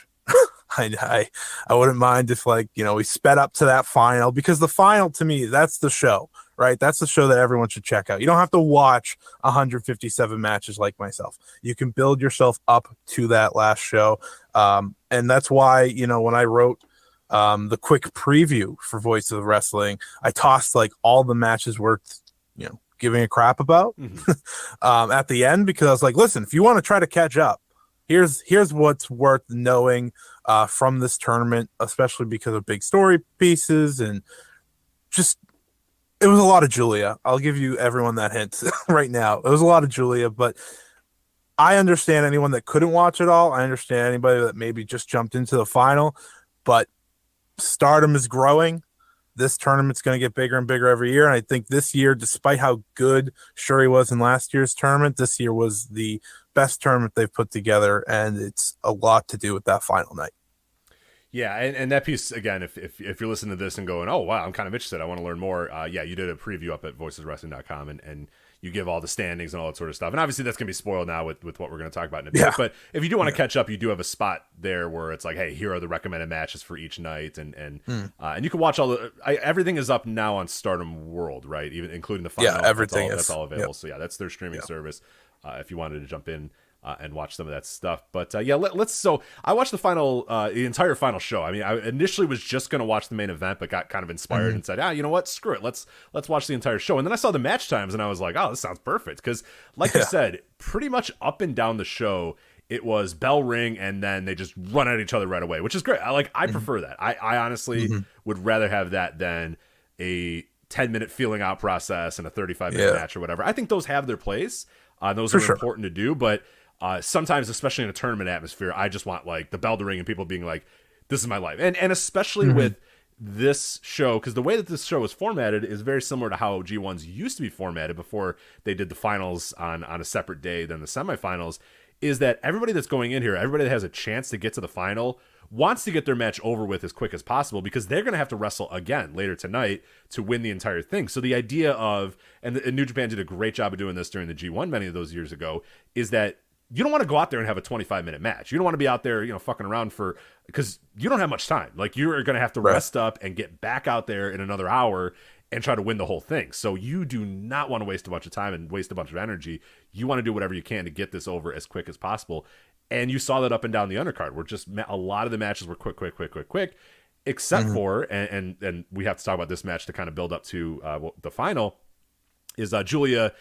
I wouldn't mind if we sped up to that final, because the final, to me, that's the show, right? That's the show that everyone should check out. You don't have to watch 157 matches like myself. You can build yourself up to that last show. And that's why, when I wrote the quick preview for Voices of Wrestling, I tossed all the matches worth, giving a crap about at the end, because I was like, listen, if you want to try to catch up, here's what's worth knowing from this tournament, especially because of big story pieces. And just, it was a lot of Julia. I'll give you everyone that hint right now. It was a lot of Julia, but I understand anyone that couldn't watch it all. I understand anybody that maybe just jumped into the final, but Stardom is growing. This tournament's going to get bigger and bigger every year. And I think this year, despite how good Shuri was in last year's tournament, this year was the best tournament they've put together. And it's a lot to do with that final night. Yeah, and that piece, again, if you're listening to this and going, oh, wow, I'm kind of interested, I want to learn more, you did a preview up at voiceswrestling.com, and you give all the standings and all that sort of stuff. And obviously that's going to be spoiled now with what we're going to talk about in a bit. But if you do want to catch up, you do have a spot there where it's like, hey, here are the recommended matches for each night. And you can watch everything is up now on Stardom World, right? Even including the final. Yeah, everything that's all available. Yep. So that's their streaming service if you wanted to jump in and watch some of that stuff. But let's. So I watched the entire final show. I mean, I initially was just going to watch the main event, but got kind of inspired and said, you know what, screw it, let's watch the entire show. And then I saw the match times, and I was like, oh, this sounds perfect, because like you said, pretty much up and down the show, it was bell ring, and then they just run at each other right away, which is great. I prefer that. I honestly would rather have that than a 10-minute feeling out process and a 35-minute match or whatever. I think those have their place. Those are important to do, but sometimes, especially in a tournament atmosphere, I just want the bell to ring and people being like, this is my life. And especially with this show, because the way that this show is formatted is very similar to how G1s used to be formatted before they did the finals on a separate day than the semifinals, is that everybody that's going in here, everybody that has a chance to get to the final, wants to get their match over with as quick as possible, because they're going to have to wrestle again later tonight to win the entire thing. So the idea of, and New Japan did a great job of doing this during the G1 many of those years ago, is that you don't want to go out there and have a 25-minute match. You don't want to be out there, fucking around because you don't have much time. You're going to have to rest up and get back out there in another hour and try to win the whole thing. So you do not want to waste a bunch of time and waste a bunch of energy. You want to do whatever you can to get this over as quick as possible. And you saw that up and down the undercard, where just a lot of the matches were quick, except for, and we have to talk about this match to kind of build up to the final, is Julia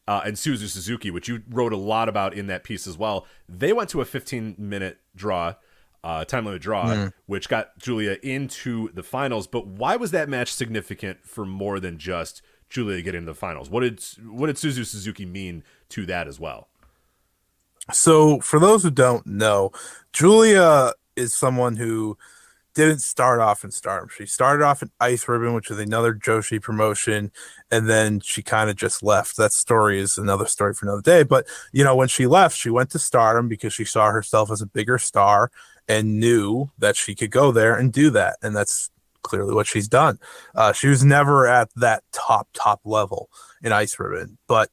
and Suzu Suzuki, which you wrote a lot about in that piece as well. They went to a 15-minute draw, time limit draw, which got Julia into the finals. But why was that match significant for more than just Julia getting to the finals? What did Suzu Suzuki mean to that as well? So for those who don't know, Julia is someone who didn't start off in Stardom. She started off in Ice Ribbon, which is another Joshi promotion, and then she kind of just left. That story is another story for another day. But, when she left, she went to Stardom because she saw herself as a bigger star and knew that she could go there and do that. And that's clearly what she's done. She was never at that top level in Ice Ribbon. But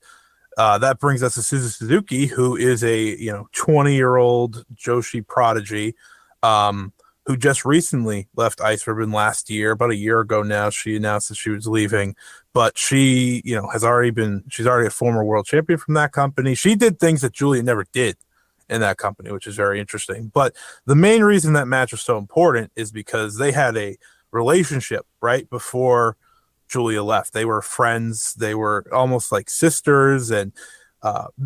that brings us to Suzu Suzuki, who is a 20-year-old Joshi prodigy, who just recently left Ice Ribbon last year. About a year ago now, she announced that she was leaving. But she, she's already a former world champion from that company. She did things that Julia never did in that company, which is very interesting. But the main reason that match was so important is because they had a relationship right before Julia left. They were friends. They were almost like sisters. And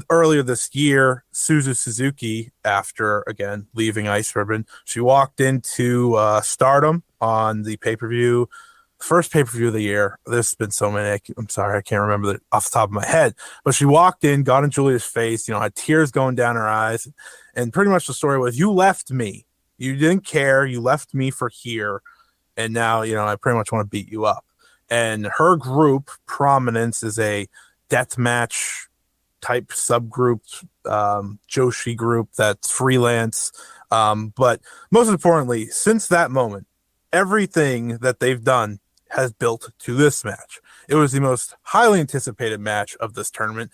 earlier this year, Suzu Suzuki, after again leaving Ice Ribbon, she walked into Stardom on the pay-per-view, first pay-per-view of the year. There's been so many. I'm sorry, I can't remember off the top of my head. But she walked in, got in Julia's face, had tears going down her eyes, and pretty much the story was, "You left me. You didn't care. You left me for here, and now I pretty much want to beat you up." And her group, Prominence, is a deathmatch type subgroup, Joshi group that's freelance. But most importantly, since that moment, everything that they've done has built to this match. It was the most highly anticipated match of this tournament.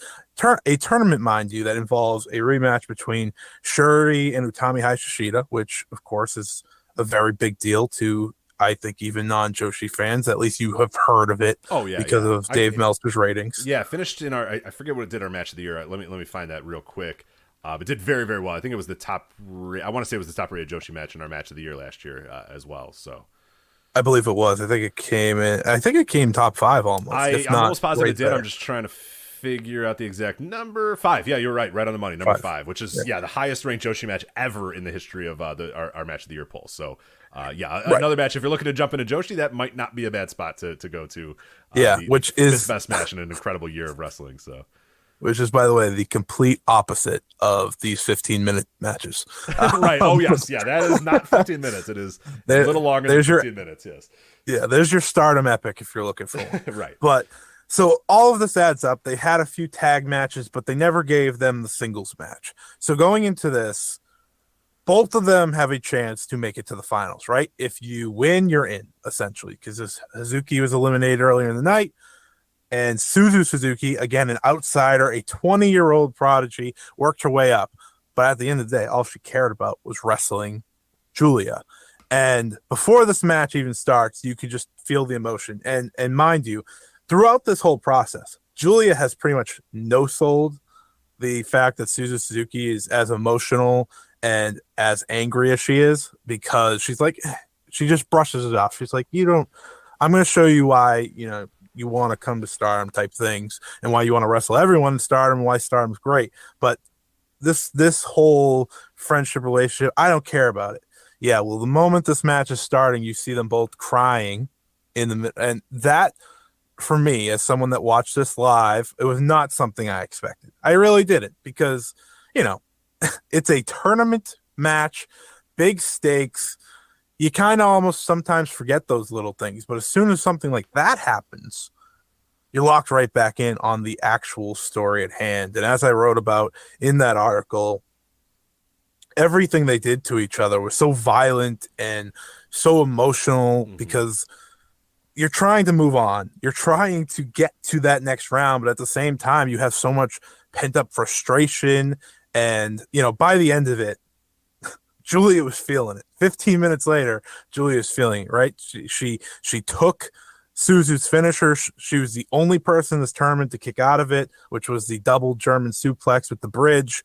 A tournament, mind you, that involves a rematch between Shuri and Utami Hayashishita, which, of course, is a very big deal to, I think, even non-Joshi fans. At least you have heard of it. Oh, yeah, because of Dave Meltzer's ratings. Yeah, finished in our, I forget what it did, our match of the year. Let me find that real quick. It did very, very well. I think it was the top, I want to say it was the top rated Joshi match in our match of the year last year as well. So I believe it was. I think it came top 5 almost. I'm almost positive it did. There. I'm just trying to figure out the exact number. 5. Yeah, you're right on the money. Number 5, which is the highest ranked Joshi match ever in the history of our match of the year poll. So another match. If you're looking to jump into Joshi, that might not be a bad spot to go to. Which is the best match in an incredible year of wrestling. So, which is, by the way, the complete opposite of these 15-minute matches. Right. Oh yes, yeah. That is not 15 minutes. It is a little longer than 15 minutes. Yes. Yeah. There's your Stardom epic if you're looking for one. Right. But so all of this adds up. They had a few tag matches, but they never gave them the singles match. So going into this, both of them have a chance to make it to the finals, right? If you win, you're in, essentially, because Hazuki was eliminated earlier in the night. And Suzu Suzuki, again, an outsider, a 20-year-old prodigy, worked her way up. But at the end of the day, all she cared about was wrestling Julia. And before this match even starts, you can just feel the emotion. And mind you, throughout this whole process, Julia has pretty much no-sold the fact that Suzu Suzuki is as emotional and as angry as she is, because she's like, she just brushes it off. She's like, I'm going to show you why, you want to come to Stardom type things, and why you want to wrestle everyone in Stardom, and why Stardom's great. But this whole friendship relationship, I don't care about it. Yeah, well, the moment this match is starting, you see them both crying and that, for me, as someone that watched this live, it was not something I expected. I really didn't, because, it's a tournament match, big stakes. You kind of almost sometimes forget those little things, but as soon as something like that happens, you're locked right back in on the actual story at hand. And as I wrote about in that article, everything they did to each other was so violent and so emotional, because you're trying to move on. You're trying to get to that next round, but at the same time, you have so much pent-up frustration. And, by the end of it, Julia was feeling it. 15 minutes later, Julia was feeling it, right? She took Suzu's finisher. She was the only person in this tournament to kick out of it, which was the double German suplex with the bridge.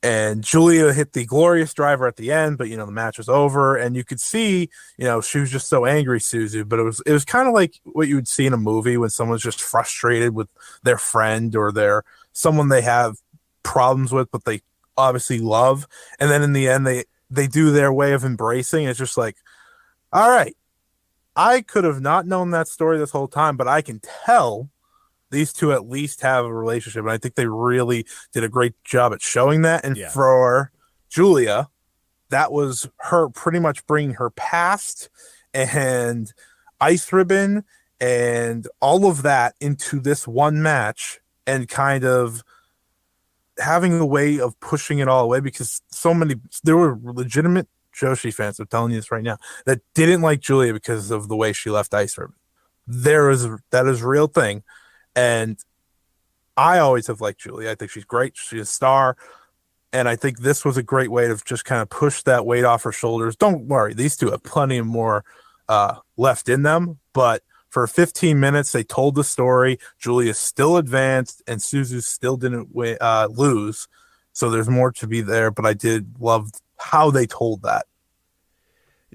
And Julia hit the glorious driver at the end, but the match was over, and you could see, she was just so angry, Suzu. But it was kind of like what you would see in a movie when someone's just frustrated with their friend or someone they have problems with, but they obviously love. And then in the end, they do their way of embracing. It's just like, all right, I could have not known that story this whole time, but I can tell these two at least have a relationship, and I think they really did a great job at showing that. And for Julia, that was her pretty much bringing her past and Ice Ribbon and all of that into this one match, and kind of having a way of pushing it all away, because there were legitimate Joshi fans, I'm telling you this right now, that didn't like Julia because of the way she left Ice Ribbon. That is a real thing. And I always have liked Julia. I think she's great. She's a star. And I think this was a great way to just kind of push that weight off her shoulders. Don't worry, these two have plenty more left in them. But for 15 minutes, they told the story. Julia still advanced, and Suzu still didn't lose. So there's more to be there. But I did love how they told that.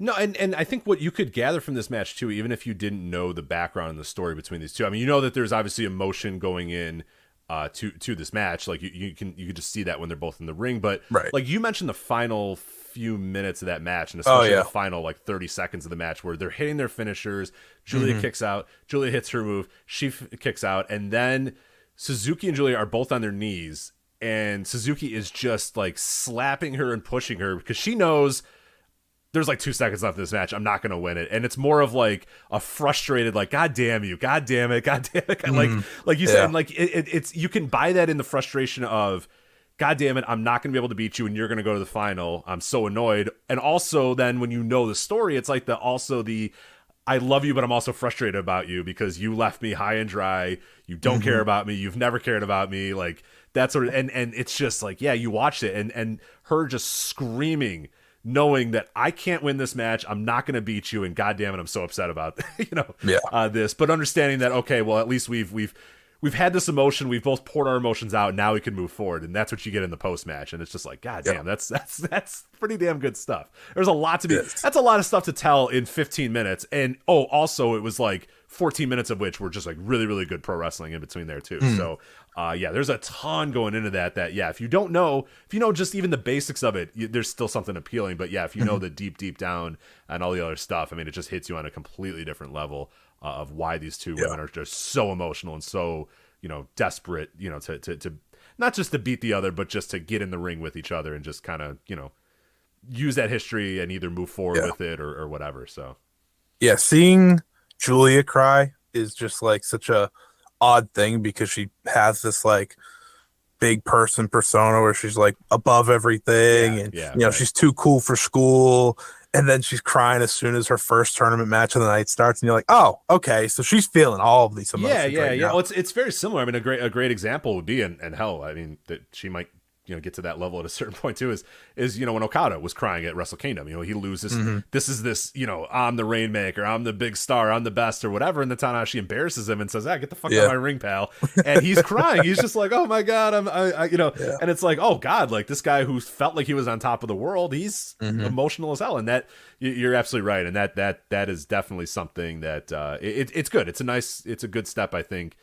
No, and I think what you could gather from this match too, even if you didn't know the background and the story between these two, I mean, that there's obviously emotion going in to this match. Like you can just see that when they're both in the ring. But like you mentioned, the final few minutes of that match, and especially the final like 30 seconds of the match, where they're hitting their finishers. Julia kicks out. Julia hits her move. She kicks out, and then Suzuki and Julia are both on their knees, and Suzuki is just like slapping her and pushing her because she knows there's like 2 seconds left in this match. I'm not going to win it. And it's more of like a frustrated, like, God damn you. God damn it. God damn it. Like you said, like it's, you can buy that in the frustration of, God damn it, I'm not going to be able to beat you and you're going to go to the final. I'm so annoyed. And also then when you know the story, it's like I love you, but I'm also frustrated about you because you left me high and dry. You don't care about me. You've never cared about me. Like that sort of, and it's just like, yeah, you watched it and her just screaming, knowing that I can't win this match, I'm not going to beat you, and goddamn it, I'm so upset about this. But understanding that, okay, well, at least we've had this emotion, we've both poured our emotions out, and now we can move forward, and that's what you get in the post match, and it's just like, goddamn, that's pretty damn good stuff. There's a lot to be. That's a lot of stuff to tell in 15 minutes, and also it was like 14 minutes of which were just like really, really good pro wrestling in between there too. So there's a ton going into that if you know just even the basics of it, there's still something appealing. But if you know the deep down and all the other stuff, I mean, it just hits you on a completely different level of why these two women are just so emotional and so, desperate, to not just to beat the other, but just to get in the ring with each other and just kind of, use that history and either move forward with it or whatever. So seeing Julia cry is just like such a odd thing because she has this like big person persona where she's like above everything and she's too cool for school, and then she's crying as soon as her first tournament match of the night starts, and you're like, oh, okay, so she's feeling all of these emotions. Now. Well, it's very similar. I mean, a great example would be and hell, I mean, that she might get to that level at a certain point too is when Okada was crying at Wrestle Kingdom, he loses, this I'm the Rainmaker, I'm the big star, I'm the best or whatever, and then Tanahashi embarrasses him and says, get the fuck out of my ring, pal. And he's crying. He's just like, oh my God, and it's like, oh God, like this guy who felt like he was on top of the world, he's emotional as hell. And that you're absolutely right. And that is definitely something that it's good. It's a good step, I think,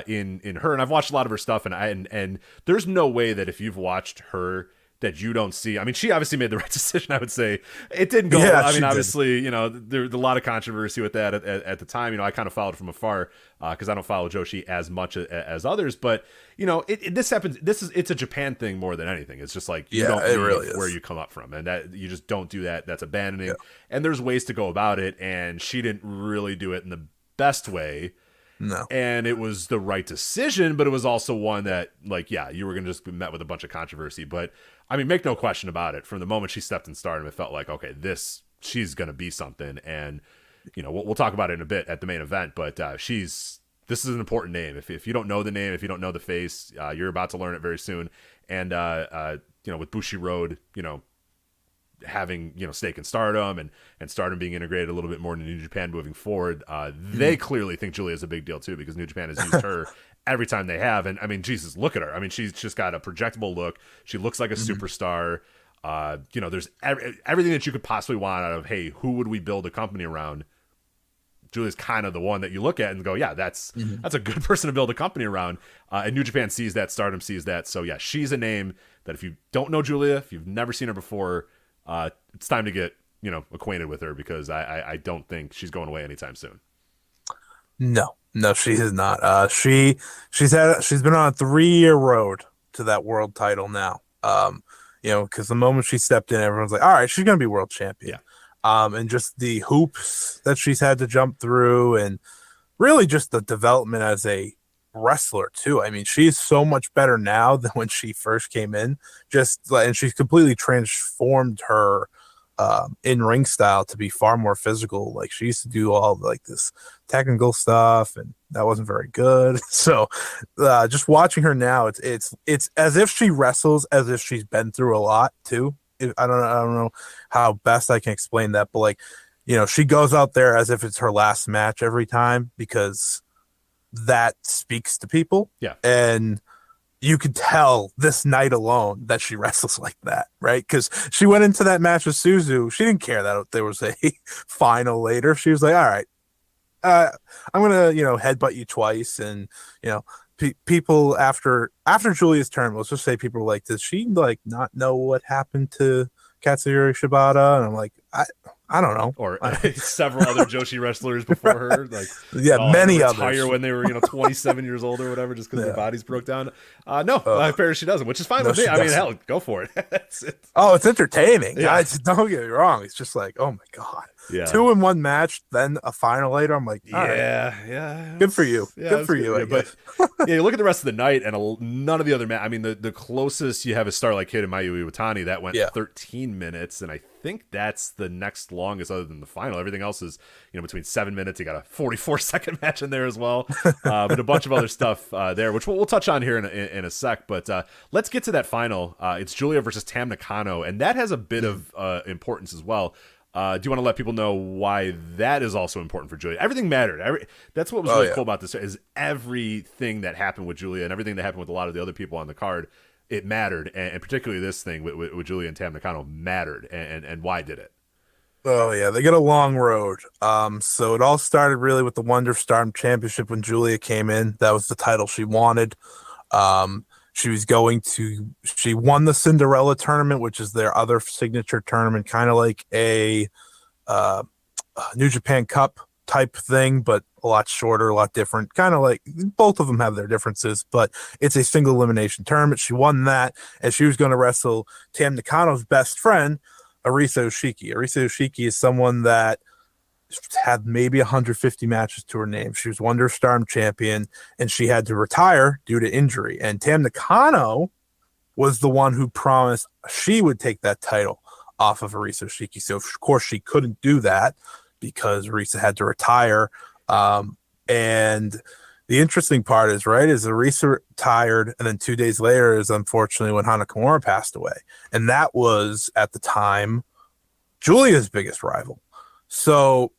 in her, and I've watched a lot of her stuff, and there's no way that if you've watched her that you don't see. I mean, she obviously made the right decision. I would say it didn't go. I mean, obviously, there's a lot of controversy with that at the time. I kind of followed from afar because I don't follow Joshi as much as others. But this happens. It's a Japan thing more than anything. It's just like you don't leave where you come up from, and that you just don't do that. That's abandoning. Yeah. And there's ways to go about it, and she didn't really do it in the best way. No. And it was the right decision, but it was also one that, like, you were going to just be met with a bunch of controversy. But, I mean, make no question about it. From the moment she stepped in Stardom, it felt like, okay, she's going to be something. And, we'll talk about it in a bit at the main event, but this is an important name. If you don't know the name, if you don't know the face, you're about to learn it very soon. And, with Bushiroad, having stake in Stardom and Stardom being integrated a little bit more into New Japan moving forward, they clearly think Julia is a big deal too, because New Japan has used her every time they have. And I mean, Jesus, look at her. I mean, she's just got a projectable look. She looks like a superstar. There's everything that you could possibly want out of, hey, who would we build a company around? Julia's kind of the one that you look at and go, yeah, that's a good person to build a company around. And New Japan sees that, Stardom sees that. So yeah, she's a name that if you don't know Julia, if you've never seen her before, it's time to get acquainted with her, because I don't think she's going away anytime soon. No, she is not. She's been on a 3-year road to that world title now. Because the moment she stepped in, everyone's like, all right, she's gonna be world champion. Yeah. And just the hoops that she's had to jump through, and really just the development as a wrestler too. I mean, she's so much better now than when she first came in. And she's completely transformed her in-ring style to be far more physical. Like, she used to do all like this technical stuff, and that wasn't very good. So just watching her now, it's as if she wrestles as if she's been through a lot too. I don't know how best I can explain that, but like, she goes out there as if it's her last match every time, because that speaks to people. Yeah. And you could tell this night alone that she wrestles like that, right? Because she went into that match with Suzu. She didn't care that there was a final later. She was like, all right, I'm going to, headbutt you twice. And, people after Julia's turn, let's just say people were like, does she like not know what happened to Katsuyori Shibata? And I'm like, I don't know. Or several other Joshi wrestlers before her, like many others retire when they were 27 years old or whatever, just because their bodies broke down. Apparently she doesn't, which is fine with me. I mean, hell, go for it. It's entertaining. Yeah. Don't get me wrong. It's just like, oh my god, yeah. 2-in-1 match, then a final later. I'm like, yeah, good for you. Yeah, good for you. Yeah, but you look at the rest of the night, and none of the other I mean, the closest you have is Starlight Kid and Mayu Iwatani. That went 13 minutes, and I think that's the next longest other than the final. Everything else is between 7 minutes. You got a 44-second match in there as well, but a bunch of other stuff there, which we'll touch on here in a sec. But let's get to that final. It's Julia versus Tam Nakano, and that has a bit of importance as well. Do you want to let people know why that is also important for Julia? Everything mattered. That's what was really cool about this, is everything that happened with Julia and everything that happened with a lot of the other people on the card. It mattered, and particularly this thing with Julia and Tam Nakano mattered, and why did it? Oh yeah, they get a long road. So it all started really with the Wonder of Stardom Championship when Julia came in. That was the title she wanted. She won the Cinderella tournament, which is their other signature tournament, kind of like a New Japan Cup type thing, but a lot shorter, a lot different. Kind of like, both of them have their differences, but it's a single elimination tournament. She won that, and she was going to wrestle Tam Nakano's best friend, Arisa Oshiki. Arisa Oshiki is someone that had maybe 150 matches to her name. She was Wonder of Stardom champion, and she had to retire due to injury. And Tam Nakano was the one who promised she would take that title off of Arisa Oshiki. So of course she couldn't do that because Arisa had to retire. And the interesting part is Arisa retired, and then 2 days later is unfortunately when Hana Kimura passed away. And that was, at the time, Julia's biggest rival. So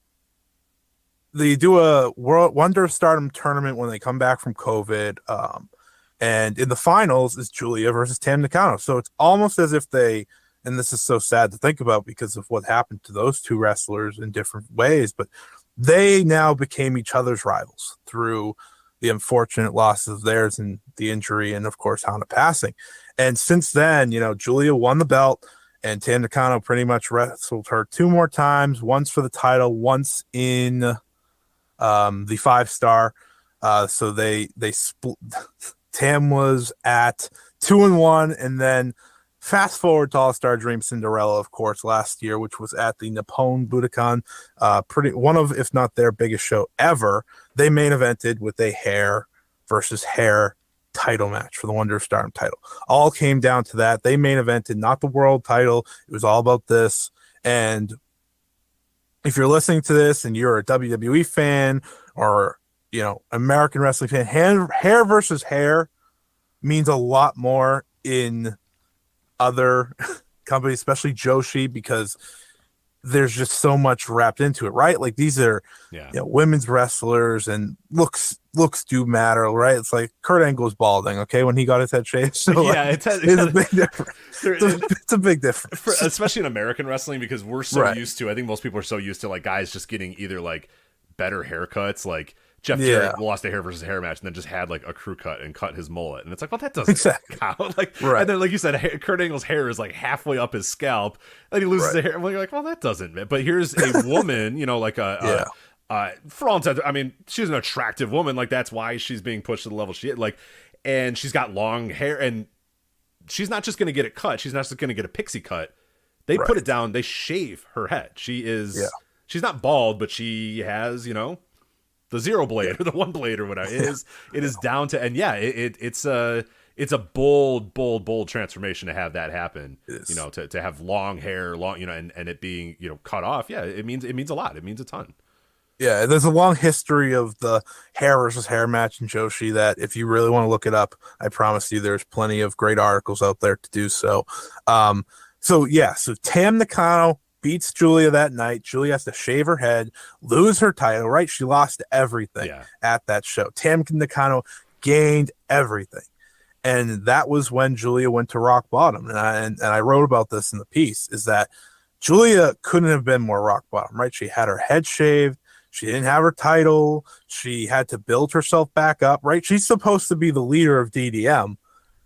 they do a Wonder of Stardom tournament when they come back from COVID. And in the finals is Julia versus Tam Nakano. So it's almost as if and this is so sad to think about because of what happened to those two wrestlers in different ways, but they now became each other's rivals through the unfortunate losses of theirs and the injury, and of course Hana passing. And since then, Julia won the belt, and Tam Nakano pretty much wrestled her 2 more times, once for the title, once in the 5-star. So they split. Tam was at 2-1, and then fast forward to All-Star Dream Cinderella, of course, last year, which was at the Nippon Budokan, one of, if not their biggest show ever. They main evented with a hair versus hair title match for the Wonder of Stardom title. All came down to that. They main evented, not the world title. It was all about this. And if you're listening to this and you're a WWE fan or, American wrestling fan, hair versus hair means a lot more in other company, especially Joshi, because there's just so much wrapped into it, right? Like these are women's wrestlers, and looks do matter, right? It's like Kurt Angle's balding, okay, when he got his head shaved. So it's a big difference. It's a big difference, especially in American wrestling, because we're so used to. I think most people are so used to like guys just getting either like better haircuts, like Jeff Jarrett lost a hair versus hair match and then just had like a crew cut and cut his mullet, and it's like, well, that doesn't count. Like, and then like you said, Kurt Angle's hair is like halfway up his scalp, and he loses the hair. I'm like, well, that doesn't. But here's a woman, like for all intents, I mean, she's an attractive woman. Like that's why she's being pushed to the level she is. Like, and she's got long hair, and she's not just going to get it cut. She's not just going to get a pixie cut. They put it down. They shave her head. She is. She's not bald, but she has, the 0 blade or the 1 blade or whatever. It is down to, and it's a bold transformation to have that happen. To have long hair, and it being, cut off. Yeah. It means a lot. It means a ton. Yeah. There's a long history of the hair versus hair match in Joshi that if you really want to look it up, I promise you there's plenty of great articles out there to do so. So Tam Nakano beats Julia that night. Julia has to shave her head, lose her title, right? She lost everything at that show. Tam Nakano gained everything. And that was when Julia went to rock bottom. And I wrote about this in the piece, is that Julia couldn't have been more rock bottom, right? She had her head shaved. She didn't have her title. She had to build herself back up, right? She's supposed to be the leader of DDM.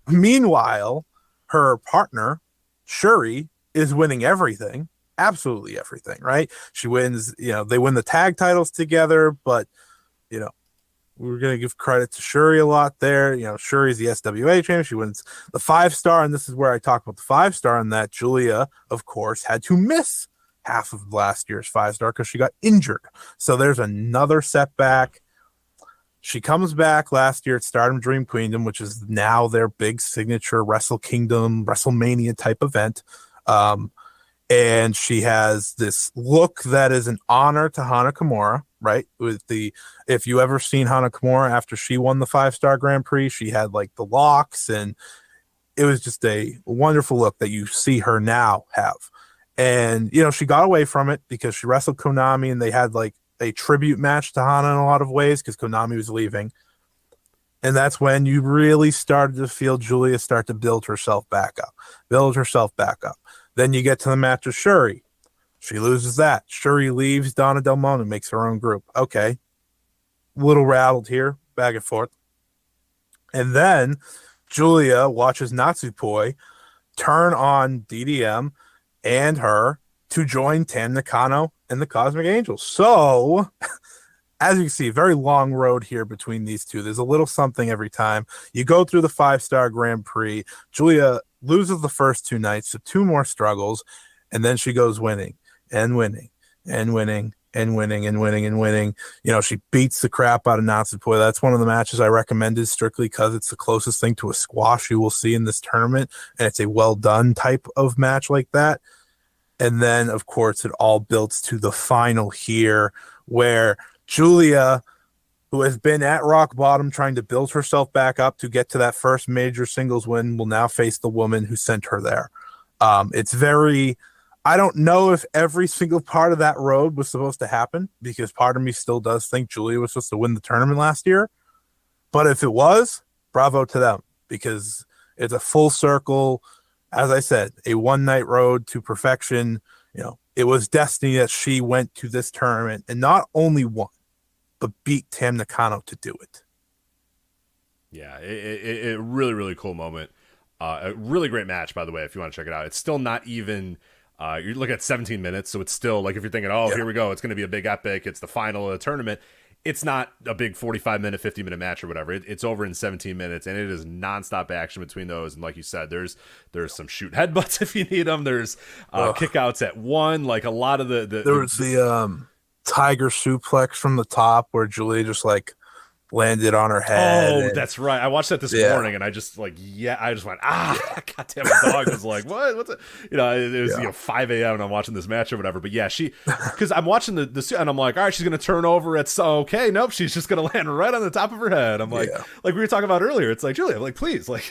Meanwhile, her partner, Shuri, is winning everything. Absolutely everything, right? She wins, they win the tag titles together, but, we're going to give credit to Shuri a lot there. Shuri's the SWA champion. She wins the 5-star, and this is where I talk about the 5-star, and that Julia, of course, had to miss half of last year's 5-star because she got injured. So there's another setback. She comes back last year at Stardom Dream Queendom, which is now their big signature Wrestle Kingdom, WrestleMania type event. And she has this look that is an honor to Hana Kimura, right? If you ever seen Hana Kimura after she won the 5-star Grand Prix, she had like the locks, and it was just a wonderful look that you see her now have. And, she got away from it because she wrestled Konami, and they had like a tribute match to Hana in a lot of ways because Konami was leaving. And that's when you really started to feel Julia start to build herself back up. Then you get to the match with Shuri. She loses that. Shuri leaves Donna Del Mondo and makes her own group. Okay. Little rattled here, back and forth. And then Julia watches Natsupoi turn on DDM and her to join Tam Nakano and the Cosmic Angels. So, as you can see, very long road here between these two. There's a little something every time. You go through the 5-star Grand Prix. Julia loses the first 2 nights, so 2 more struggles, and then she goes winning and winning and winning and winning and winning and winning. She beats the crap out of Natsupoi. That's one of the matches I recommended strictly because it's the closest thing to a squash you will see in this tournament, and it's a well-done type of match like that. And then, of course, it all builds to the final here where Julia, who has been at rock bottom trying to build herself back up to get to that first major singles win, will now face the woman who sent her there. I don't know if every single part of that road was supposed to happen, because part of me still does think Julia was supposed to win the tournament last year. But if it was, bravo to them, because it's a full circle. As I said, a 1-night road to perfection. It was destiny that she went to this tournament and not only won, but beat Tam Nakano to do it. Yeah, it really, really cool moment. A really great match, by the way, if you want to check it out. It's still not even, you're looking at 17 minutes, so it's still, like, if you're thinking, here we go, it's going to be a big epic, it's the final of the tournament, it's not a big 45-minute, 50-minute match or whatever. It's over in 17 minutes, and it is nonstop action between those. And like you said, there's some shoot headbutts if you need them. There's kickouts at 1, like a lot of the there was the tiger suplex from the top where Julia just like landed on her head. Oh, that's right. I watched that this morning, and I just went, God damn, my dog was like, what? What's it? It was 5 a.m. and I'm watching this match or whatever. But yeah, because I'm watching the and I'm like, all right, she's gonna turn over okay, nope, she's just gonna land right on the top of her head. I'm like we were talking about earlier. It's like, Julia, like, please, like,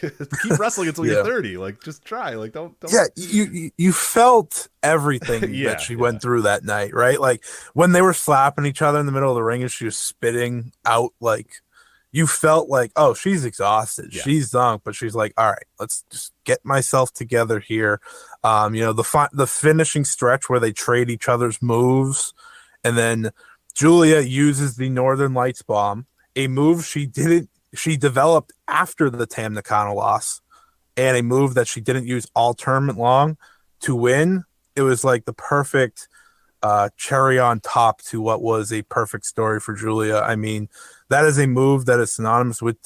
keep wrestling until you're 30. Like, just try. Like, don't. Yeah, you felt everything that she went through that night, right? Like when they were slapping each other in the middle of the ring and she was spitting out, like, you felt like, oh, she's exhausted, she's done, but she's like, all right, let's just get myself together here. The finishing stretch where they trade each other's moves, and then Julia uses the Northern Lights bomb, a move she developed after the Tam Nakano loss, and a move that she didn't use all tournament long to win. It was like the perfect cherry on top to what was a perfect story for Julia. I mean, that is a move that is synonymous with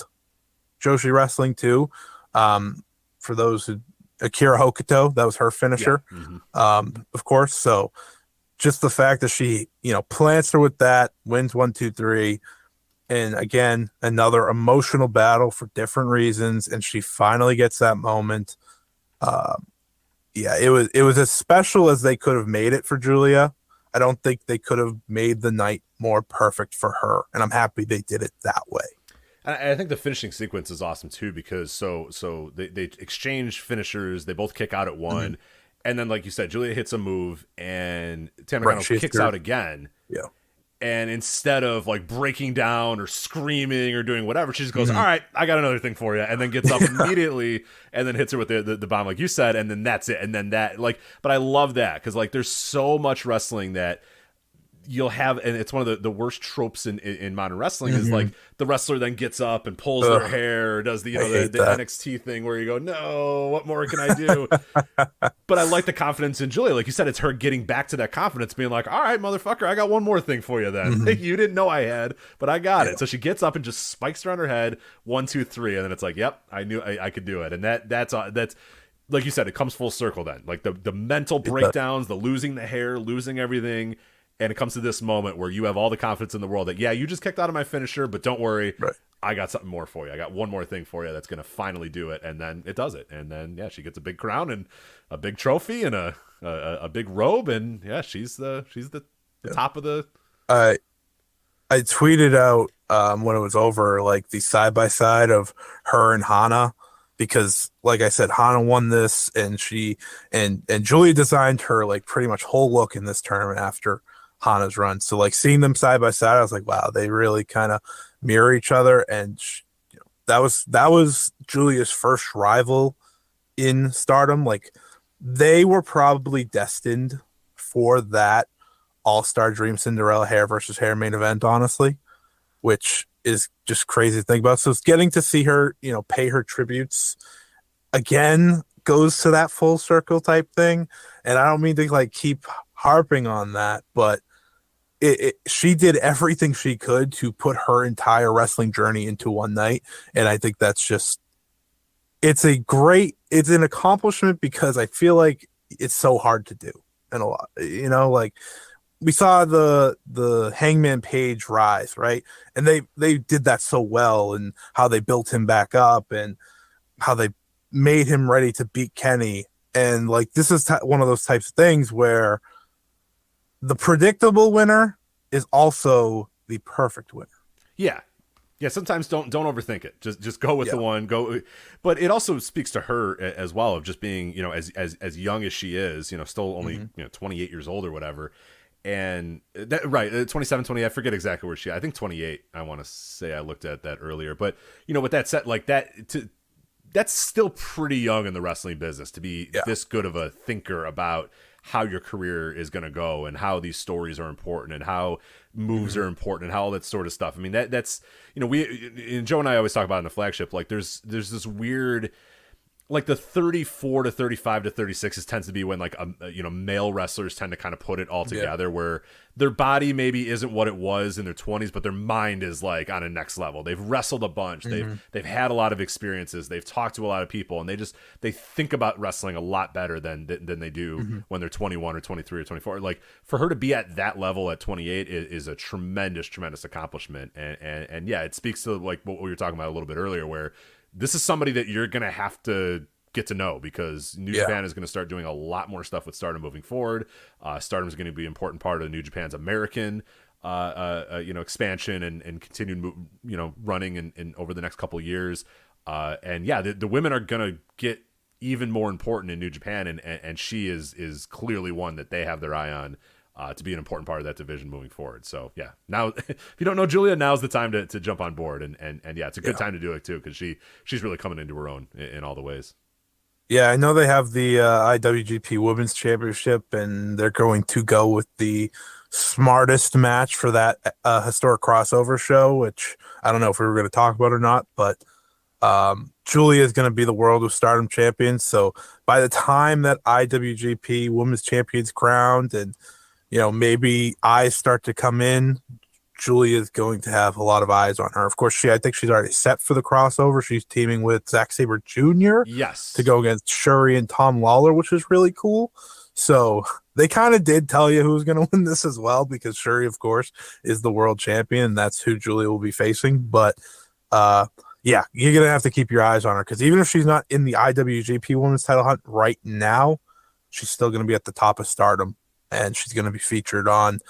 Joshi wrestling too. For those who, Akira Hokuto, that was her finisher, of course. So just the fact that she, plants her with that, wins 1, 2, 3. And again, another emotional battle for different reasons. And she finally gets that moment. It was as special as they could have made it for Julia. I don't think they could have made the night more perfect for her. And I'm happy they did it that way. I think the finishing sequence is awesome too, because so they exchange finishers. They both kick out at one. And then, like you said, Julia hits a move and Tam Nakano kicks out again. Yeah. And instead of like breaking down or screaming or doing whatever, she just goes, all right, I got another thing for you. And then gets up immediately and then hits her with the bomb, like you said. And then that's it. And then but I love that, because like there's so much wrestling that you'll have, and it's one of the worst tropes in modern wrestling is like the wrestler then gets up and pulls their hair, or does the NXT thing where you go, no, what more can I do? But I like the confidence in Julia. Like you said, it's her getting back to that confidence, being like, all right, motherfucker, I got one more thing for you then. You didn't know I had, but I got it. So she gets up and just spikes her on her head, 1, 2, 3, and then it's like, yep, I knew I could do it. And that's like you said, it comes full circle then. Like the mental breakdowns, the losing the hair, losing everything. And it comes to this moment where you have all the confidence in the world that, you just kicked out of my finisher, but don't worry, I got something more for you. I got one more thing for you that's going to finally do it. And then it does it. And then, she gets a big crown and a big trophy and a big robe. And she's the top of the. I tweeted out when it was over, like the side by side of her and Hana, because like I said, Hana won this, and she and Julia designed her like pretty much whole look in this tournament after Hana's run. So like seeing them side by side, I was like, wow, they really kind of mirror each other. And that was Julia's first rival in Stardom. Like they were probably destined for that All-Star Dream Cinderella hair versus hair main event, honestly, which is just crazy to think about. So it's getting to see her, pay her tributes again goes to that full circle type thing. And I don't mean to like keep harping on that, but she did everything she could to put her entire wrestling journey into one night. And I think that's just, it's an accomplishment, because I feel like it's so hard to do. And a lot, like we saw the Hangman Page rise, right? And they did that so well, and how they built him back up and how they made him ready to beat Kenny. And like, this is one of those types of things where the predictable winner is also the perfect winner. Yeah. Sometimes don't overthink it. Just go with the one. Go, but it also speaks to her as well, of just being as young as she is. Still only 28 years old or whatever. And that 27, 20. I forget exactly where I think 28. I want to say I looked at that earlier. But with that said, like that's still pretty young in the wrestling business to be this good of a thinker about how your career is going to go, and how these stories are important, and how moves are important, and how all that sort of stuff. I mean, that's Joe and I always talk about in the Flagship, like there's this weird like the 34 to 35 to 36 tends to be when like male wrestlers tend to kind of put it all together, where their body maybe isn't what it was in their 20s, but their mind is like on a next level. They've wrestled a bunch. They've had a lot of experiences. They've talked to a lot of people, and they think about wrestling a lot better than they do when they're 21 or 23 or 24. Like, for her to be at that level at 28 is a tremendous accomplishment. And yeah, it speaks to like what we were talking about a little bit earlier, where this is somebody that you're going to have to get to know, because New Japan is going to start doing a lot more stuff with Stardom moving forward. Stardom is going to be an important part of New Japan's American, expansion and continued, running in over the next couple of years. And yeah, the women are going to get even more important in New Japan, and she is clearly one that they have their eye on. To be an important part of that division moving forward. So yeah, now if you don't know Julia, now's the time to jump on board, and yeah, it's a good time to do it too, because she's really coming into her own in all the ways. Yeah, I know they have the IWGP Women's Championship, and they're going to go with the smartest match for that historic crossover show, which I don't know if we were going to talk about or not, but Julia is going to be the World of Stardom champion. So by the time that IWGP Women's Champion's crowned, and maybe eyes start to come in, Julia is going to have a lot of eyes on her. Of course, I think she's already set for the crossover. She's teaming with Zack Sabre Jr. Yes, to go against Shuri and Tom Lawler, which is really cool. So they kind of did tell you who's going to win this as well, because Shuri, of course, is the world champion, and that's who Julia will be facing. But yeah, you're going to have to keep your eyes on her, because even if she's not in the IWGP Women's title hunt right now, she's still going to be at the top of Stardom. And she's going to be featured on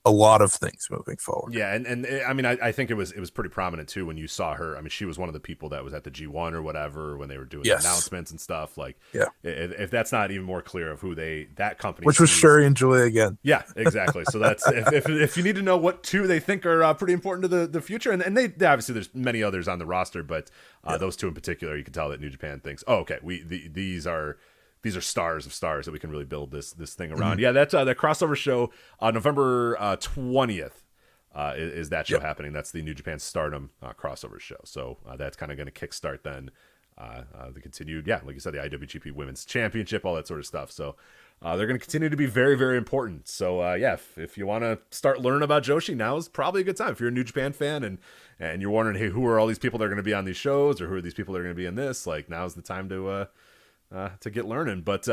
a lot of things moving forward. Yeah, and I mean, I think it was pretty prominent too when you saw her. I mean, she was one of the people that was at the G1 or whatever when they were doing the announcements and stuff. Like, if that's not even more clear of who that company, which was Shuri and Julia again. Yeah, exactly. So that's if you need to know what two they think are pretty important to the future, and they obviously there's many others on the roster, but those two in particular, you can tell that New Japan thinks, oh, okay, these are stars of stars that we can really build this thing around. Yeah, that's that crossover show, November 20th is that show happening. That's the New Japan Stardom crossover show. So that's kind of going to kickstart then the continued, like you said, the IWGP Women's Championship, all that sort of stuff. So they're going to continue to be very, very important. So if you want to start learning about Joshi, now is probably a good time. If you're a New Japan fan and you're wondering, hey, who are all these people that are going to be on these shows, or who are these people that are going to be in this? Like, now's the time to get learning. But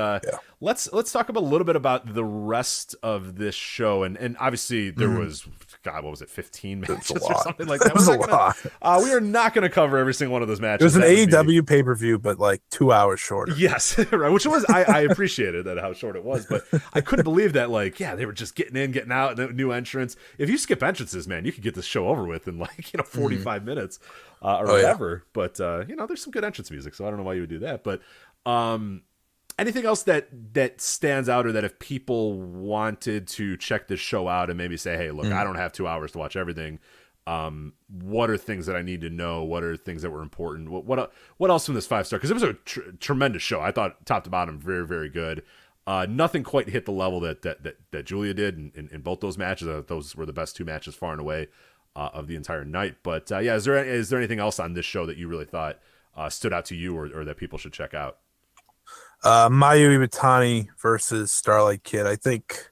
let's talk a little bit about the rest of this show, and obviously there was, God, what was it, 15 matches or something like that? It was a lot. We are not going to cover every single one of those matches. It was an AEW pay-per-view, but like 2 hours shorter. Yes, right. Which was I appreciated that how short it was, but I couldn't believe that they were just getting in, getting out, new entrants. If you skip entrances, man, you could get this show over with in 45 minutes or whatever. Yeah. But there's some good entrance music, so I don't know why you would do that, but. Anything else that stands out, or that if people wanted to check this show out and maybe say, hey, look, I don't have 2 hours to watch everything. What are things that I need to know? What are things that were important? What else from this 5-star? Because it was a tremendous show. I thought top to bottom, very, very good. Nothing quite hit the level that Julia did in both those matches. I thought those were the best two matches far and away of the entire night. But is there anything else on this show that you really thought stood out to you, or that people should check out? Mayu Iwatani versus Starlight Kid. I think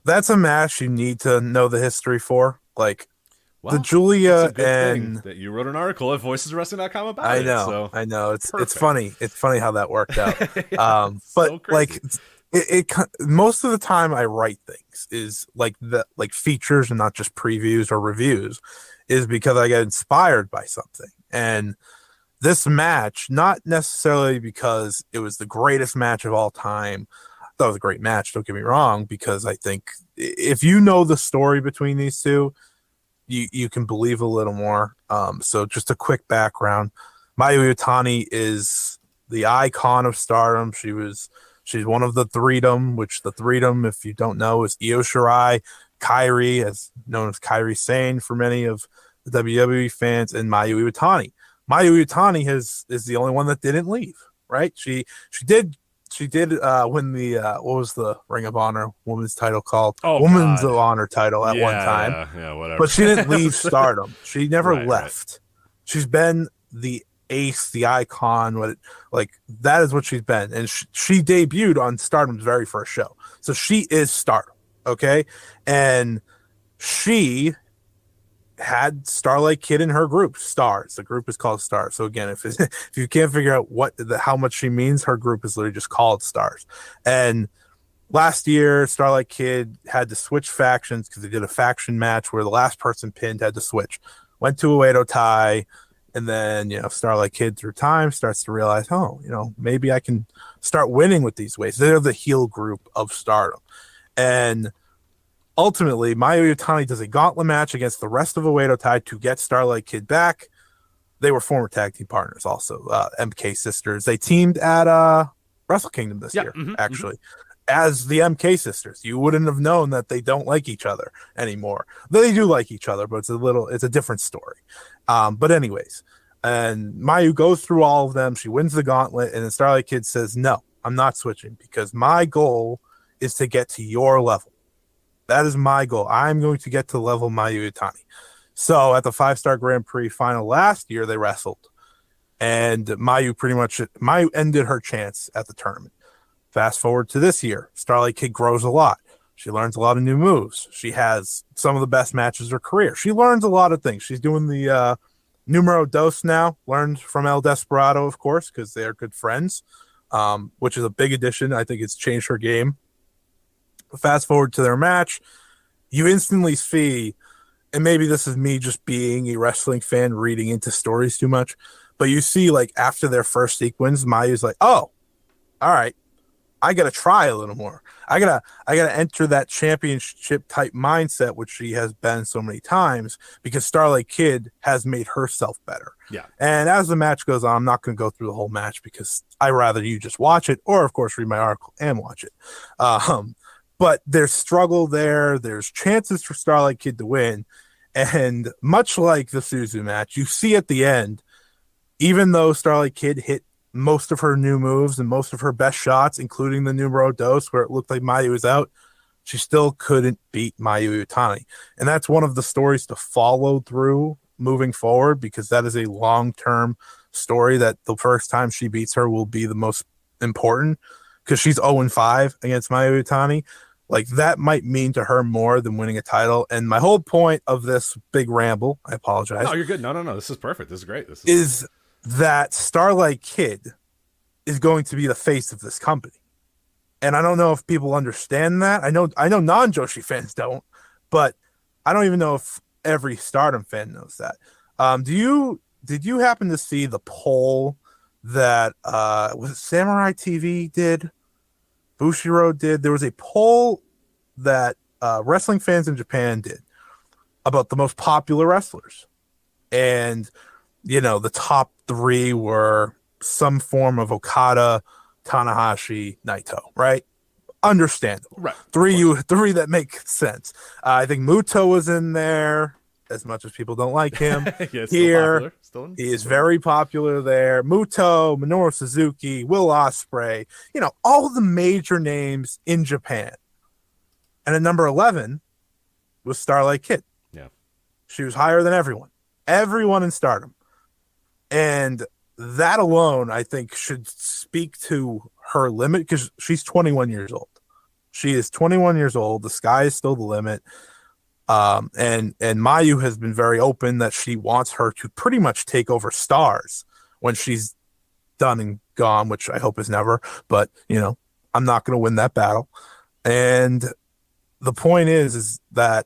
that's a match you need to know the history for. Like, the Julia and that you wrote an article at voiceswrestling.com about. I know. It's funny. It's funny how that worked out. But so like it most of the time I write things is like features and not just previews or reviews, is because I get inspired by something. And this match, not necessarily because it was the greatest match of all time. I thought it was a great match, don't get me wrong, because I think if you know the story between these two, you can believe a little more. So just a quick background. Mayu Iwatani is the icon of Stardom. She's one of the Threedom, which the Threedom, if you don't know, is Io Shirai, Kairi, as known as Kairi Sane for many of the WWE fans, and Mayu Iwatani. Mayu Iwatani is the only one that didn't leave, right? She did win the what was the Ring of Honor Women's title called? Women's of Honor title at one time. Yeah, whatever. But she didn't leave Stardom. She never left. Right. She's been the ace, the icon, that is what she's been. And she debuted on Stardom's very first show. So she is Stardom, okay? And she had Starlight Kid in her group, Stars. The group is called Stars. So again, if you can't figure out how much she means, her group is literally just called Stars. And last year, Starlight Kid had to switch factions because they did a faction match where the last person pinned had to switch. Went to a Uedo tie, and then, Starlight Kid through time starts to realize, maybe I can start winning with these ways. They're the heel group of Stardom. And ultimately, Mayu Iwatani does a gauntlet match against the rest of Uedo Tai to get Starlight Kid back. They were former tag team partners also, MK Sisters. They teamed at Wrestle Kingdom this year, actually, as the MK Sisters. You wouldn't have known that they don't like each other anymore. They do like each other, but it's a different story. But anyways, and Mayu goes through all of them. She wins the gauntlet, and then Starlight Kid says, no, I'm not switching because my goal is to get to your level. That is my goal. I'm going to get to the level of Mayu Iwatani. So at the 5-star Grand Prix final last year, they wrestled. And Mayu ended her chance at the tournament. Fast forward to this year, Starlight Kid grows a lot. She learns a lot of new moves. She has some of the best matches of her career. She learns a lot of things. She's doing the numero dos now, learned from El Desperado, of course, because they're good friends, which is a big addition. I think it's changed her game. Fast forward to their match, you instantly see, and maybe this is me just being a wrestling fan reading into stories too much, but you see, after their first sequence, Mayu's like, oh, all right, I gotta try a little more. I gotta enter that championship type mindset, which she has been so many times, because Starlight Kid has made herself better. Yeah. And as the match goes on, I'm not going to go through the whole match because I rather you just watch it, or of course read my article and watch it. But there's struggle there. There's chances for Starlight Kid to win. And much like the Suzu match, you see at the end, even though Starlight Kid hit most of her new moves and most of her best shots, including the numero dos where it looked like Mayu was out, she still couldn't beat Mayu Iwatani. And that's one of the stories to follow through moving forward, because that is a long-term story that the first time she beats her will be the most important, because she's 0-5 against Mayu Iwatani. That might mean to her more than winning a title. And my whole point of this big ramble, I apologize. No, you're good. No. This is perfect. This is great. Is that Starlight Kid is going to be the face of this company. And I don't know if people understand that. I know non-Joshi fans don't, but I don't even know if every Stardom fan knows that. Did you happen to see the poll that was it Samurai TV did? Bushiroad did. There was a poll that wrestling fans in Japan did about the most popular wrestlers. And, the top 3 were some form of Okada, Tanahashi, Naito, right? Understandable. Right. Three that make sense. I think Muto was in there, as much as people don't like him. Here, he is very popular there. Muto, Minoru Suzuki, Will Ospreay, all the major names in Japan. And at number 11 was Starlight Kid. Yeah. She was higher than everyone in Stardom. And that alone, I think, should speak to her limit, because she's 21 years old. She is 21 years old. The sky is still the limit. And Mayu has been very open that she wants her to pretty much take over Stars when she's done and gone, which I hope is never. But, I'm not going to win that battle. And the point is that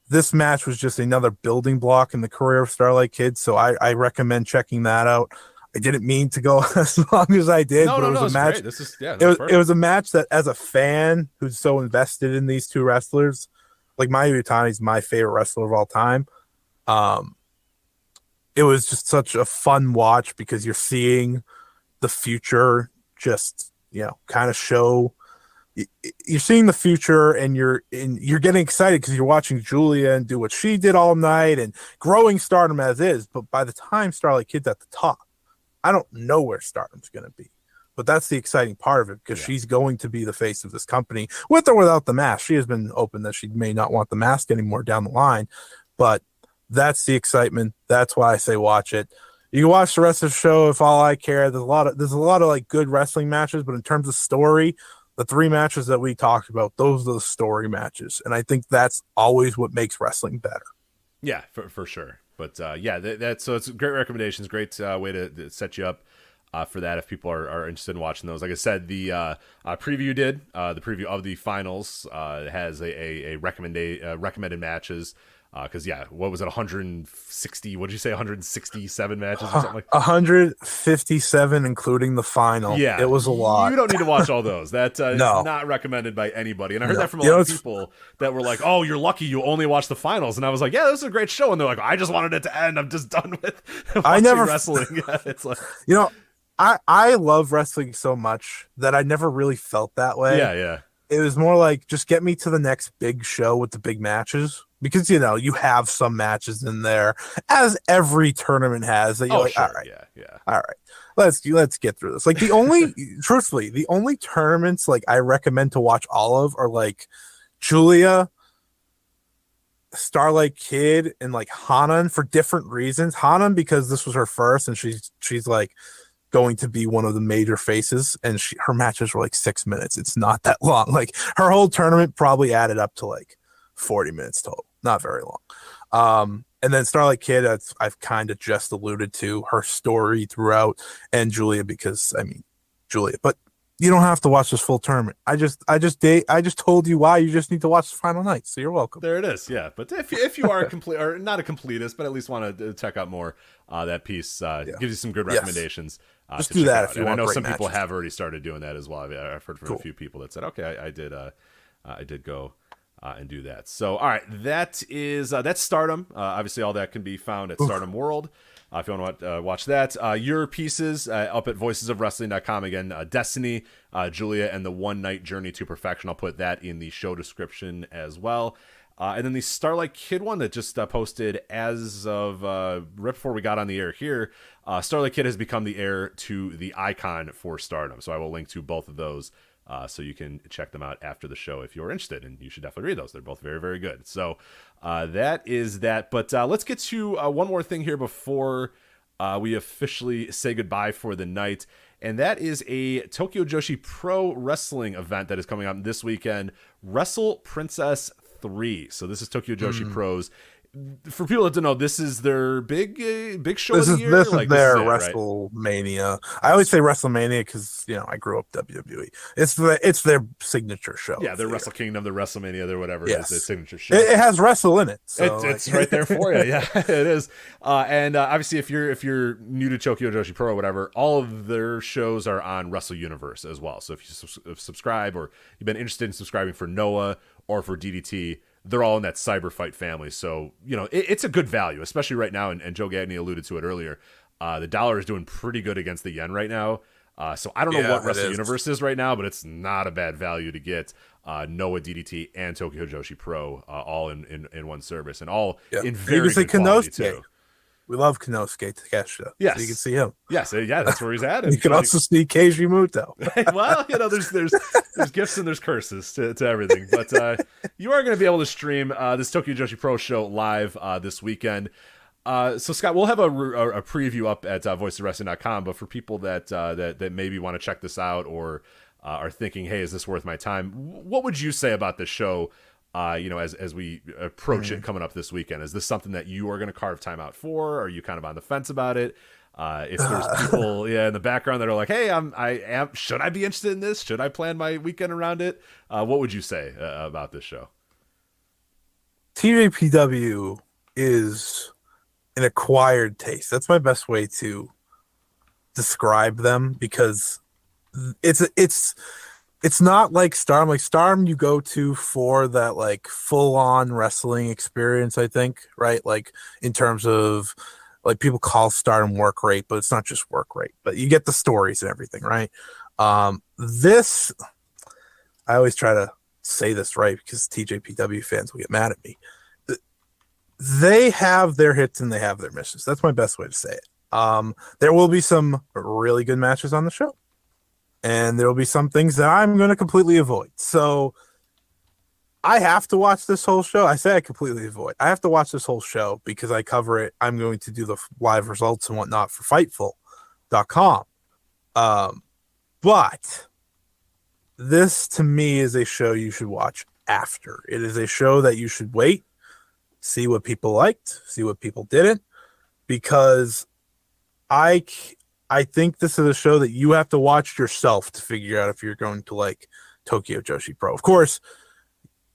this match was just another building block in the career of Starlight Kid. So I recommend checking that out. I didn't mean to go as long as I did, but it was a match. It was a match that, as a fan who's so invested in these two wrestlers, Mayu Iwatani is my favorite wrestler of all time. It was just such a fun watch, because you're seeing the future just, kind of show. You're seeing the future, and you're getting excited because you're watching Julia and do what she did all night and growing Stardom as is. But by the time Starlight Kid's at the top, I don't know where Stardom's going to be. But that's the exciting part of it, because she's going to be the face of this company, with or without the mask. She has been open that she may not want the mask anymore down the line, but that's the excitement. That's why I say watch it. You can watch the rest of the show if all I care. There's a lot of like good wrestling matches, but in terms of story, the 3 matches that we talked about, those are the story matches, and I think that's always what makes wrestling better. Yeah, for sure. But that's so it's great recommendations, great way to set you up for that if people are interested in watching those. Like I said, the preview the preview of the finals has a recommended matches. Because what was it? 160? What did you say? 167 matches or something like that? 157, including the final. Yeah, it was a lot. You don't need to watch all those. That is not recommended by anybody. And I heard that from a lot of people that were like, "Oh, you're lucky you only watched the finals." And I was like, "Yeah, this is a great show." And they're like, "I just wanted it to end. I'm just done with watching wrestling." It's like, I love wrestling so much that I never really felt that way. Yeah. It was more like, just get me to the next big show with the big matches, because you have some matches in there, as every tournament has, that you're sure. All right, yeah, all right, let's get through this. Like the only truthfully, the only tournaments like I recommend to watch all of are like Julia, Starlight Kid, and like Hanan, for different reasons. Hanan because this was her first, and she's like going to be one of the major faces, and her matches were like 6 minutes. It's not that long. Like her whole tournament probably added up to like 40 minutes total. Not very long. And then Starlight Kid, I've kind of just alluded to her story throughout, and Julia because Julia. But you don't have to watch this full tournament. I just told you why. You just need to watch the final night. So you're welcome. There it is. Yeah, but if you are a complete or not a completist, but at least want to check out more, that piece gives you some good recommendations. Just do that if you want. And I know some people matches. have already started doing that as well. I've heard from a few people that said, "Okay, I did go and do that." So, all right, that's Stardom. Obviously, all that can be found at Stardom World. If you want to watch that, your pieces up at voicesofwrestling.com. Again, Destiny, Julia, and the One Night Journey to Perfection. I'll put that in the show description as well. And then the Starlight Kid one that just posted as of right before we got on the air here. Starlight Kid has become the heir to the icon for Stardom. So I will link to both of those so you can check them out after the show if you're interested. And you should definitely read those. They're both very, very good. So that is that. But let's get to one more thing here before we officially say goodbye for the night. And that is a Tokyo Joshi Pro Wrestling event that is coming up this weekend. Wrestle Princess 3. So this is Tokyo Joshi Pros. For people that don't know, this is their big show of the year. This is their WrestleMania. Right? I always say WrestleMania because I grew up WWE. It's their signature show. Yeah, their Wrestle Kingdom, their WrestleMania, their whatever. Yes. Is their signature show. It has wrestle in it. So it's right there for you. Yeah, it is. And obviously, if you're new to Tokyo Joshi Pro or whatever, all of their shows are on Wrestle Universe as well. So if you subscribe or you've been interested in subscribing for Noah or for DDT, they're all in that cyber fight family. So, it's a good value, especially right now. And Joe Gagney alluded to it earlier. The dollar is doing pretty good against the yen right now. So I don't know what Wrestle Universe is right now, but it's not a bad value to get Noah, DDT, and Tokyo Joshi Pro all in one service, and all in very good quality too. We love Konosuke Takeshita. Yes. So you can see him. Yes, that's where he's at. You can also see Keiji Muto. Well, there's gifts and there's curses to everything. But you are going to be able to stream this Tokyo Joshi Pro show live this weekend. So Scott, we'll have a preview up at voicesofwrestling.com. But for people that maybe want to check this out or are thinking, hey, is this worth my time? What would you say about this show? As we approach it coming up this weekend, is this something that you are going to carve time out for? Are you kind of on the fence about it? If there's people in the background that are like, hey, should I be interested in this? Should I plan my weekend around it? What would you say about this show? TJPW is an acquired taste. That's my best way to describe them, because it's not like Stardom. Like Stardom, you go to for that like full-on wrestling experience, I think, right? Like in terms of like people call Stardom work rate, but it's not just work rate. But you get the stories and everything, right? This, I always try to say this right because TJPW fans will get mad at me. They have their hits and they have their misses. That's my best way to say it. There will be some really good matches on the show. And there will be some things that I'm going to completely avoid. So I have to watch this whole show. I say I completely avoid. I have to watch this whole show because I cover it. I'm going to do the live results and whatnot for Fightful.com. But this to me is a show you should watch after. It is a show that you should wait, see what people liked, see what people didn't, because I think this is a show that you have to watch yourself to figure out if you're going to like Tokyo Joshi Pro. Of course,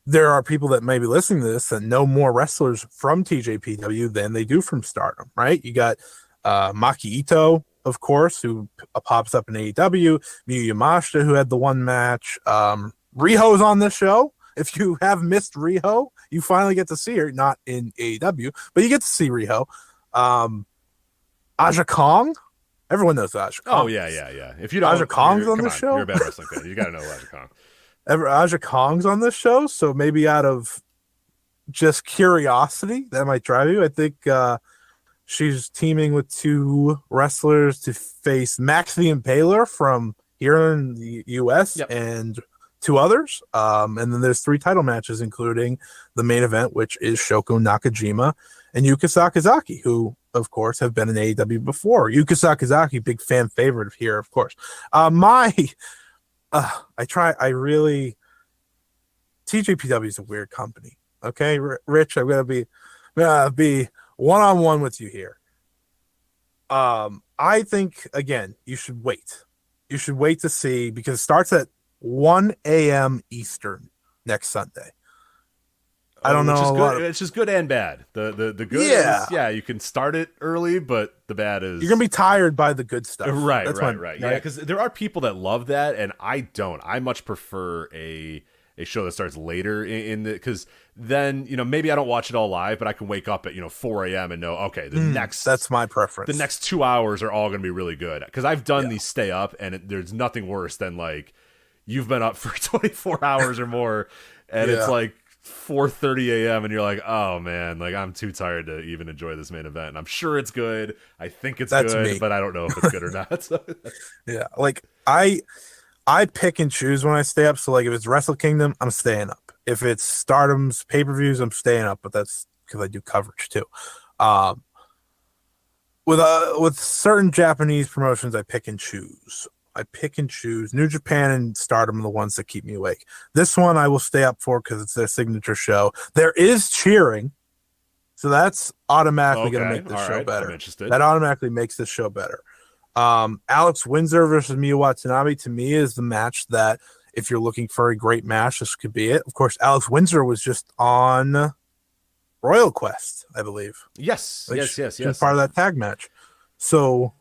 there are people that may be listening to this that know more wrestlers from TJPW than they do from Stardom, right? You got Maki Ito, of course, who pops up in AEW, Miyu Yamashita, who had the one match. Riho's on this show. If you have missed Riho, you finally get to see her, not in AEW, but you get to see Riho. Aja Kong. Everyone knows Aja Kong. Oh, yeah. If you don't, Aja Kong's on this show. You're a bad wrestling fan. You got to know Aja Kong. Aja Kong's on this show, so maybe out of just curiosity, that might drive you. I think she's teaming with two wrestlers to face Max the Impaler from here in the U.S. and two others. And then there's 3 title matches, including the main event, which is Shoko Nakajima and Yuka Sakazaki, who, of course, have been in AEW before. Yuka Sakazaki, big fan favorite here, of course. TJPW is a weird company. Okay, Rich, I'm gonna be one-on-one with you here. I think, again, you should wait. You should wait to see, because it starts at 1 a.m. Eastern next Sunday. I don't know. It's just good and bad. The good is, you can start it early, but the bad is you're gonna be tired by the good stuff. Right. Yeah, because there are people that love that, and I don't. I much prefer a show that starts later in the, because then, maybe I don't watch it all live, but I can wake up at 4 a.m. and know, okay, that's my preference. The next 2 hours are all going to be really good, because I've done these stay up, and there's nothing worse than like you've been up for 24 hours or more, and it's like 4:30 a.m. and you're like, oh man, like I'm too tired to even enjoy this main event. And I'm sure it's good. I think it's good, but I don't know if it's good or not. So. Yeah, like I pick and choose when I stay up. So like if it's Wrestle Kingdom, I'm staying up. If it's Stardom's pay-per-views, I'm staying up, but that's because I do coverage too. With certain Japanese promotions, I pick and choose. New Japan and Stardom are the ones that keep me awake. This one I will stay up for because it's their signature show. There is cheering, so that's automatically going to make this show better. I'm interested. That automatically makes this show better. Alex Windsor versus Miyu Watanabe, to me, is the match that, if you're looking for a great match, this could be it. Of course, Alex Windsor was just on Royal Quest, I believe. Yes. She was part of that tag match. So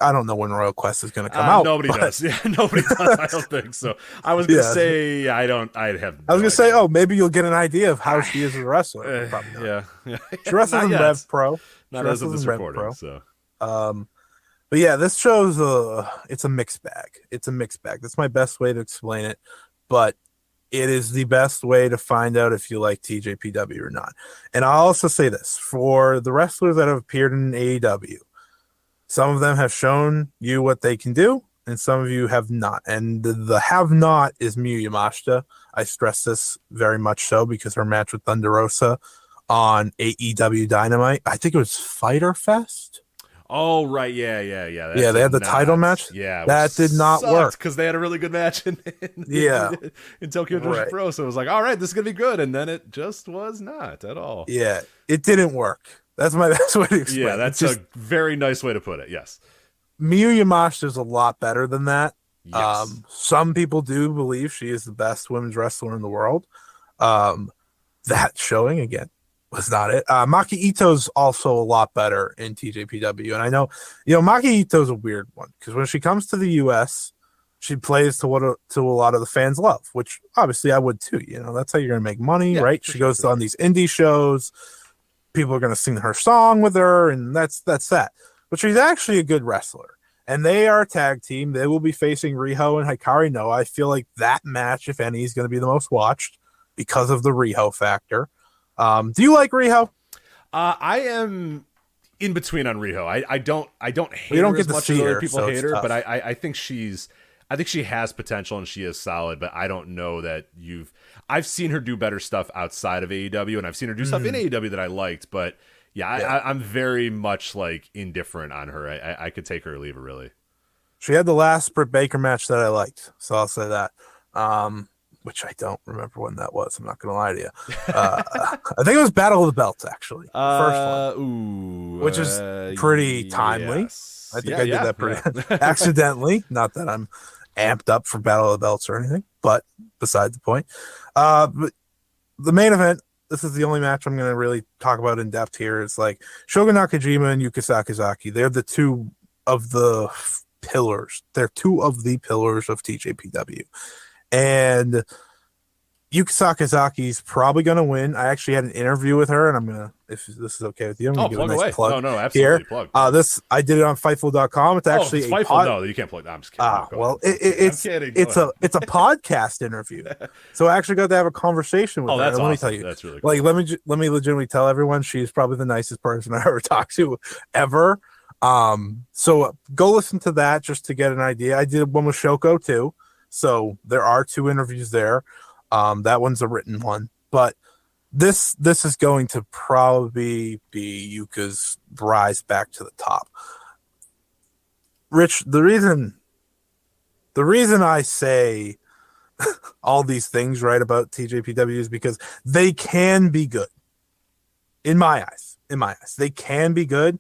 I don't know when Royal Quest is going to come out. Nobody does. Yeah, nobody does. I don't think so. I was going to say I was going to say, maybe you'll get an idea of how she is as a wrestler. Probably not. Yeah. She wrestles in Rev Pro. Not as of this recording. So. But yeah, this show's it's a mixed bag. That's my best way to explain it. But it is the best way to find out if you like TJPW or not. And I'll also say this, for the wrestlers that have appeared in AEW, some of them have shown you what they can do, and some of you have not. And the have not is Miyu Yamashita. I stress this very much so because her match with Thunder Rosa on AEW Dynamite, I think it was Fyter Fest. Oh, right. Yeah. They had the title match. Yeah. That did not work. Because they had a really good match in Tokyo Joshi Pro. So it was like, all right, this is going to be good. And then it just was not at all. Yeah. It didn't work. That's my best way to explain it. Yeah, that's a very nice way to put it. Yes. Miyu Yamashita is a lot better than that. Yes. Some people do believe she is the best women's wrestler in the world. That showing, again, was not it. Maki Ito's also a lot better in TJPW. And I know, Maki Ito's a weird one because when she comes to the U.S., she plays to a lot of the fans love, which obviously I would too. That's how you're going to make money, right? She goes on these indie shows. People are going to sing her song with her, and that's that. But she's actually a good wrestler. And they are a tag team. They will be facing Riho and Hikari Noa. I feel like that match, if any, is going to be the most watched because of the Riho factor. Do you like Riho? I am in between on Riho. I don't hate her as much as other people hate her, but I think she's I think she has potential and she is solid, but I don't know that I've seen her do better stuff outside of AEW, and I've seen her do stuff in AEW that I liked, but I'm very much like indifferent on her. I could take her or leave her, really. She had the last Britt Baker match that I liked, so I'll say that. Which I don't remember when that was. I'm not going to lie to you. I think it was Battle of the Belts, actually. First one. Which is pretty timely. Yes. I think I did that pretty accidentally. Not that I'm amped up for Battle of the Belts or anything, but beside the point. But the main event, this is the only match I'm going to really talk about in depth here. It's like Shogun Nakajima and Yuka Sakazaki. They're the two of the pillars. They're two of the pillars of TJPW. And Yuka Sakazaki's probably going to win. I actually had an interview with her, and I'm going to, if this is okay with you, I'm going to give a nice plug. No, absolutely. Here. I did it on Fightful.com. It's actually it's Fightful. No, you can't plug that. I'm just kidding. Well, it's a podcast interview. So I actually got to have a conversation with her. That's awesome. Let me tell you. That's really cool. Like, let me legitimately tell everyone she's probably the nicest person I ever talked to ever. So go listen to that just to get an idea. I did one with Shoko too. So there are 2 interviews there. That one's a written one, but this is going to probably be Yuka's rise back to the top. Rich, the reason I say all these things right about TJPW is because they can be good. In my eyes, they can be good.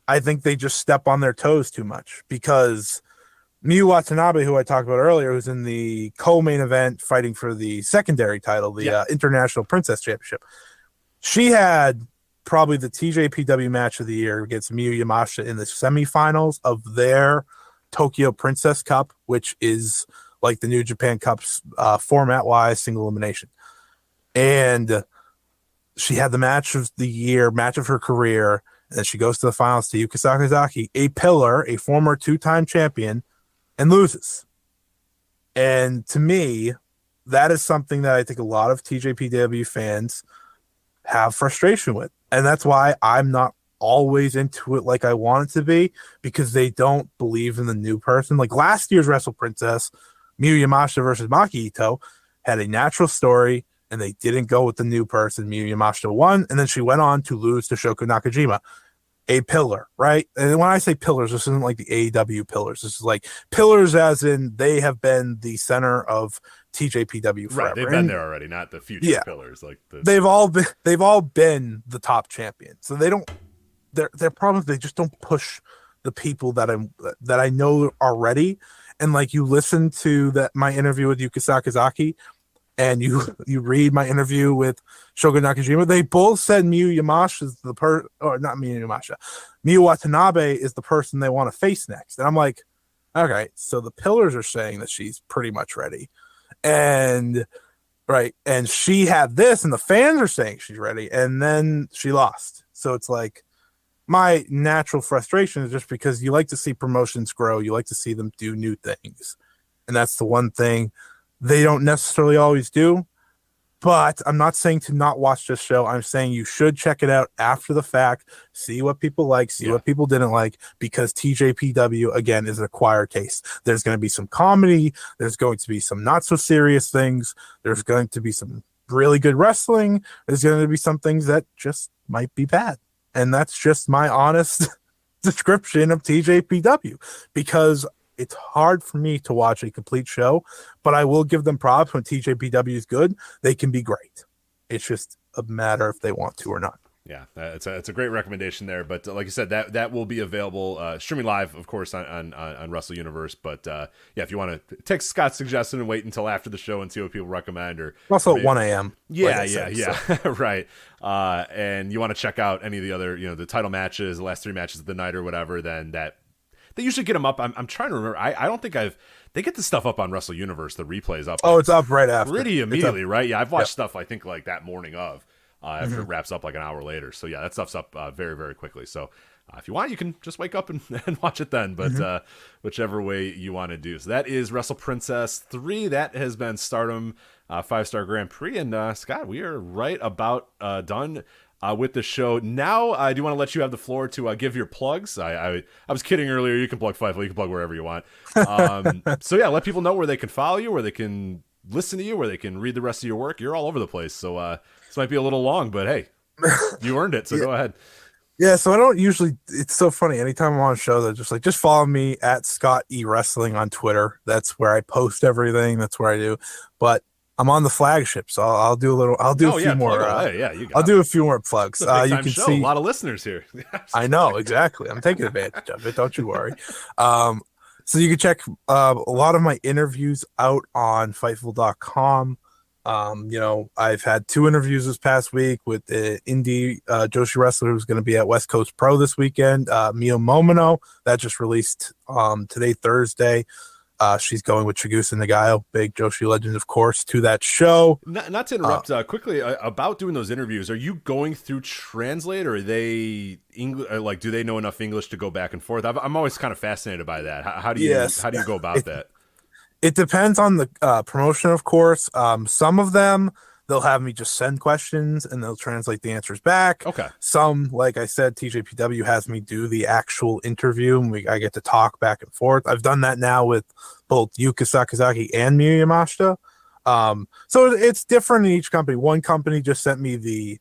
I think they just step on their toes too much because Miyu Watanabe, who I talked about earlier, who's in the co-main event fighting for the secondary title, the International Princess Championship. She had probably the TJPW match of the year against Miyu Yamashita in the semifinals of their Tokyo Princess Cup, which is like the New Japan Cup's format-wise single elimination. And she had the match of the year, match of her career, and then she goes to the finals to Yuka Sakazaki, a pillar, a former 2-time champion, and loses. And to me, that is something that I think a lot of TJPW fans have frustration with. And that's why I'm not always into it like I want it to be, because they don't believe in the new person. Like last year's Wrestle Princess, Miyu Yamashita versus Maki Ito, had a natural story, and they didn't go with the new person. Miyu Yamashita won, and then she went on to lose to Shoko Nakajima. A pillar, right? And when I say pillars, this isn't like the AEW pillars. This is like pillars as in they have been the center of TJPW forever. Right, they've been there already, not the future pillars. Like they've all been the top champion. So they don't. Their problem is they just don't push the people that I know are ready. And like you listen to my interview with Yuka Sakazaki, and you read my interview with Shogun Nakajima, they both said Miyu Yamashita is Miyu Watanabe is the person they want to face next. And I'm like, okay, so the pillars are saying that she's pretty much ready. And she had this, and the fans are saying she's ready, and then she lost. So it's like my natural frustration is just because you like to see promotions grow, you like to see them do new things. And that's the one thing they don't necessarily always do. But I'm not saying to not watch this show. I'm saying you should check it out after the fact, see what people like, see what people didn't like, because TJPW, again, is an acquired taste. There's going to be some comedy. There's going to be some not so serious things. There's going to be some really good wrestling. There's going to be some things that just might be bad. And that's just my honest description of TJPW, because it's hard for me to watch a complete show, but I will give them props. When TJPW is good, they can be great. It's just a matter if they want to or not. Yeah, it's a great recommendation there. But like you said, that will be available streaming live, of course, on Wrestle Universe. But if you want to take Scott's suggestion and wait until after the show and see what people recommend, or also at 1 a.m. Yeah, right. And you want to check out any of the other, the title matches, the last 3 matches of the night or whatever, then that. They usually get them up. I'm trying to remember. I don't think they get the stuff up on Wrestle Universe. The replays up. Oh, it's up right after. Pretty immediately, right? Yeah, I've watched stuff, I think, like that morning of. After it wraps up like an hour later. So yeah, that stuff's up very, very quickly. So if you want, you can just wake up and watch it then, but whichever way you want to do. So that is Wrestle Princess 3. That has been Stardom 5-star Grand Prix. And Scott, we are right about done with the show. Now, I do want to let you have the floor to give your plugs. I was kidding earlier. You can plug Fightful. You can plug wherever you want. So yeah, let people know where they can follow you, where they can listen to you, where they can read the rest of your work. You're all over the place. So this might be a little long, but hey, you earned it. So go ahead. Yeah, so I don't usually. It's so funny. Anytime I'm on shows, I just follow me at Scott E Wrestling on Twitter. That's where I post everything. That's where I do. But I'm on the Flagship, so I'll do a little. I'll do a few more. I'll do a few more plugs. You can see a lot of listeners here. I know exactly. I'm taking advantage of it. Don't you worry. So you can check a lot of my interviews out on Fightful.com. I've had 2 interviews this past week with the indie Joshi wrestler who's going to be at West Coast Pro this weekend, Mio Momino. That just released today, Thursday. She's going with Chigusa Nagayo, big Joshi legend, of course, to that show. Not to interrupt, quickly about doing those interviews. Are you going through Translate, or are they English? Like, do they know enough English to go back and forth? I'm always kind of fascinated by that. How do you go about that? It depends on the promotion, of course. Some of them, they'll have me just send questions and they'll translate the answers back. Okay. Some, like I said, TJPW has me do the actual interview and I get to talk back and forth. I've done that now with both Yuka Sakazaki and Miyu Yamashita. So it's different in each company. One company just sent me the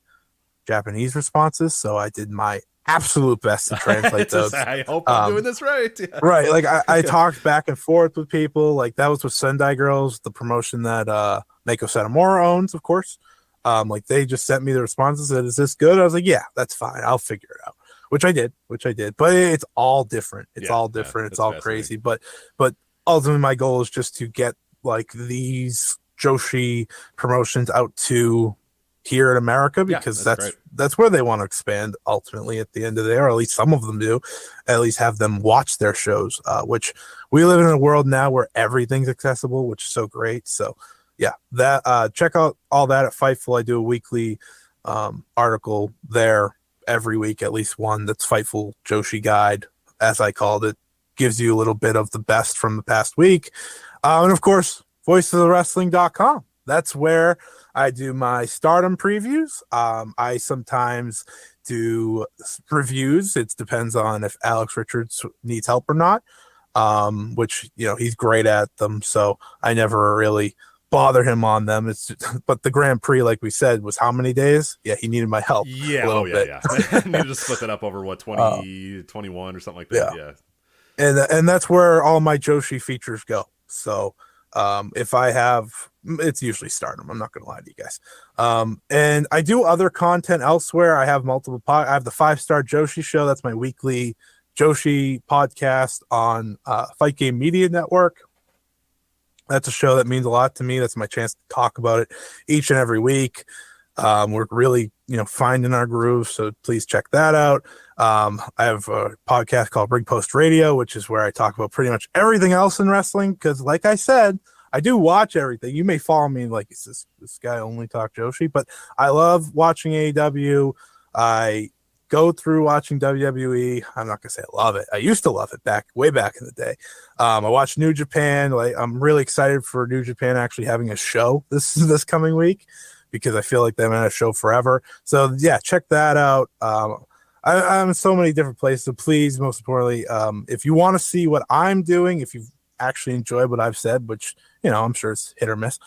Japanese responses, so I did my absolute best to translate those. I hope I'm doing this right. Yeah. Right. Like I talked back and forth with people. Like that was with Sendai Girls, the promotion that Mako Satomura owns, of course. Like they just sent me the responses and said, "Is this good?" I was like, "Yeah, that's fine. I'll figure it out." Which I did. But it's all different. It's all different. It's all crazy. But ultimately my goal is just to get like these Joshi promotions out to here in America, because that's where they want to expand ultimately at the end of the day, or at least some of them do, at least have them watch their shows, which we live in a world now where everything's accessible, which is so great. So yeah, that check out all that at Fightful. I do a weekly article there every week, at least one that's Fightful Joshi Guide, as I called it. Gives you a little bit of the best from the past week. And of course, voicesofwrestling.com. That's where I do my Stardom previews. I sometimes do reviews. It depends on if Alex Richards needs help or not, which, he's great at them. So I never really bother him on them. But the Grand Prix, like we said, was how many days? Yeah, he needed my help. Yeah, yeah. You just split it up over 20, 21 or something like that. Yeah. And that's where all my Joshi features go. So if I have, it's usually Stardom. I'm not going to lie to you guys. And I do other content elsewhere. I have multiple I have the 5-Star Joshi Show. That's my weekly Joshi podcast on Fight Game Media Network. That's a show that means a lot to me. That's my chance to talk about it each and every week. We're really, finding our groove. So please check that out. I have a podcast called Ring Post Radio, which is where I talk about pretty much everything else in wrestling. Because like I said, I do watch everything. You may follow me like, is this guy only talk Joshi? But I love watching AEW. I go through watching WWE. I'm not gonna say I love it. I used to love it way back in the day. I watch New Japan. Like I'm really excited for New Japan actually having a show this coming week, because I feel like they've had a show forever. So yeah, check that out. I'm in so many different places. So please, most importantly, if you want to see what I'm doing, if you've actually enjoyed what I've said, which I'm sure it's hit or miss,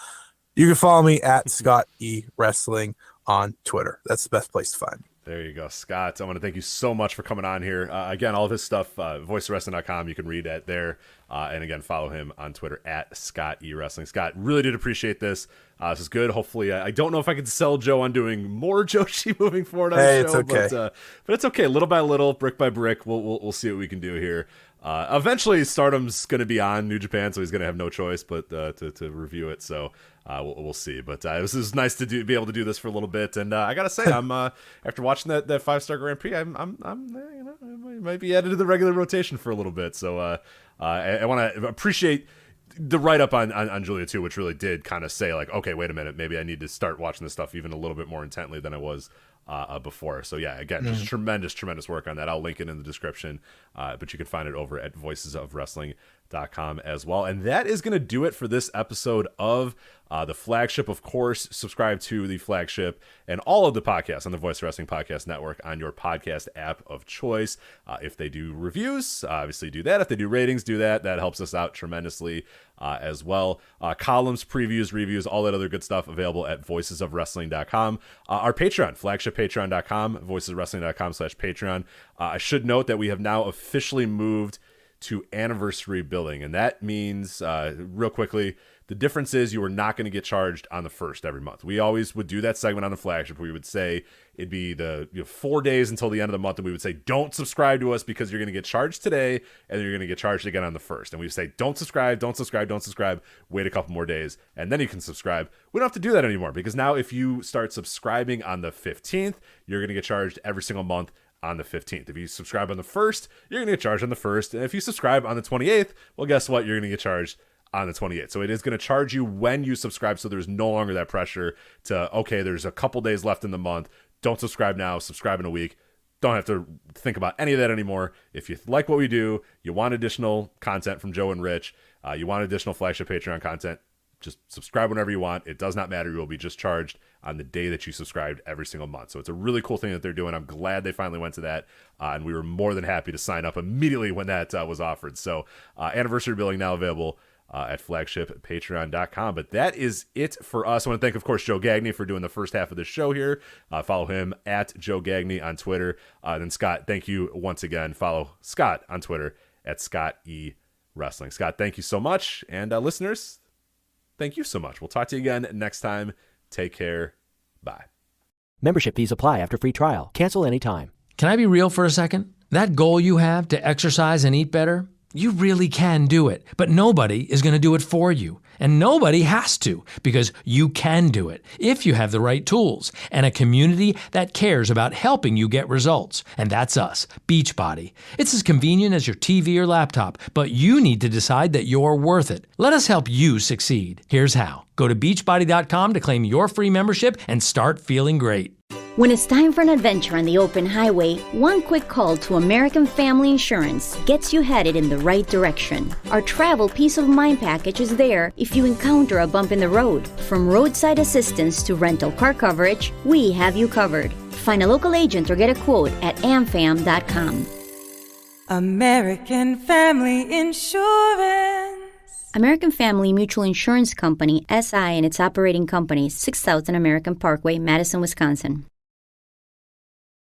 you can follow me at Scott E Wrestling on Twitter. That's the best place to find me. There you go, Scott. I want to thank you so much for coming on here. Again, all of his stuff, voiceofwrestling.com, you can read at there. And again, follow him on Twitter at Scott E Wrestling. Scott, really did appreciate this. This is good. Hopefully, I don't know if I can sell Joe on doing more Joshi moving forward on the show. It's okay. But it's okay. Little by little, brick by brick, we'll see what we can do here. Eventually, Stardom's going to be on New Japan, so he's going to have no choice but to review it. So we'll see. But this is nice to be able to do this for a little bit. And I gotta say, I'm after watching that 5-Star Grand Prix, I'm I might be added to the regular rotation for a little bit. So I want to appreciate the write-up on Julia too, which really did kind of say like, okay, wait a minute, maybe I need to start watching this stuff even a little bit more intently than I was before. So yeah, again, just tremendous work on that. I'll link it in the description, but you can find it over at com as well. And that is going to do it for this episode of the Flagship. Of course, subscribe to the Flagship and all of the podcasts on the Voice Wrestling Podcast Network on your podcast app of choice. If they do reviews, obviously do that. If they do ratings, do that. That helps us out tremendously as well. Columns, previews, reviews, all that other good stuff available at voicesofwrestling.com. Our Patreon, flagshippatreon.com, voicesofwrestling.com/Patreon. I should note that we have now officially moved to anniversary billing, and that means real quickly, the difference is you are not going to get charged on the first every month. We always would do that segment on the Flagship. We would say it'd be the 4 days until the end of the month, and we would say don't subscribe to us because you're going to get charged today and you're going to get charged again on the first. And we say don't subscribe, wait a couple more days and then you can subscribe. We don't have to do that anymore, because now if you start subscribing on the 15th, you're going to get charged every single month on the 15th. If you subscribe on the 1st, you're going to get charged on the 1st. And if you subscribe on the 28th, well, guess what? You're going to get charged on the 28th. So it is going to charge you when you subscribe. So there's no longer that pressure to, okay, there's a couple days left in the month. Don't subscribe now, subscribe in a week. Don't have to think about any of that anymore. If you like what we do, you want additional content from Joe and Rich, you want additional Flagship Patreon content, just subscribe whenever you want. It does not matter. You will be just charged on the day that you subscribed every single month. So it's a really cool thing that they're doing. I'm glad they finally went to that. And we were more than happy to sign up immediately when that was offered. So anniversary billing now available at flagshippatreon.com. But that is it for us. I want to thank, of course, Joe Gagney for doing the first half of the show here. Follow him at Joe Gagney on Twitter. And Scott, thank you once again. Follow Scott on Twitter at Scott E. Wrestling. Scott, thank you so much. And listeners, thank you so much. We'll talk to you again next time. Take care. Bye. Membership fees apply after free trial. Cancel anytime. Can I be real for a second? That goal you have to exercise and eat better, you really can do it, but nobody is going to do it for you. And nobody has to, because you can do it if you have the right tools and a community that cares about helping you get results. And that's us, Beachbody. It's as convenient as your TV or laptop, but you need to decide that you're worth it. Let us help you succeed. Here's how. Go to beachbody.com to claim your free membership and start feeling great. When it's time for an adventure on the open highway, one quick call to American Family Insurance gets you headed in the right direction. Our travel peace of mind package is there if you encounter a bump in the road. From roadside assistance to rental car coverage, we have you covered. Find a local agent or get a quote at AmFam.com. American Family Insurance. American Family Mutual Insurance Company, SI, and its operating company, 6000 American Parkway, Madison, Wisconsin.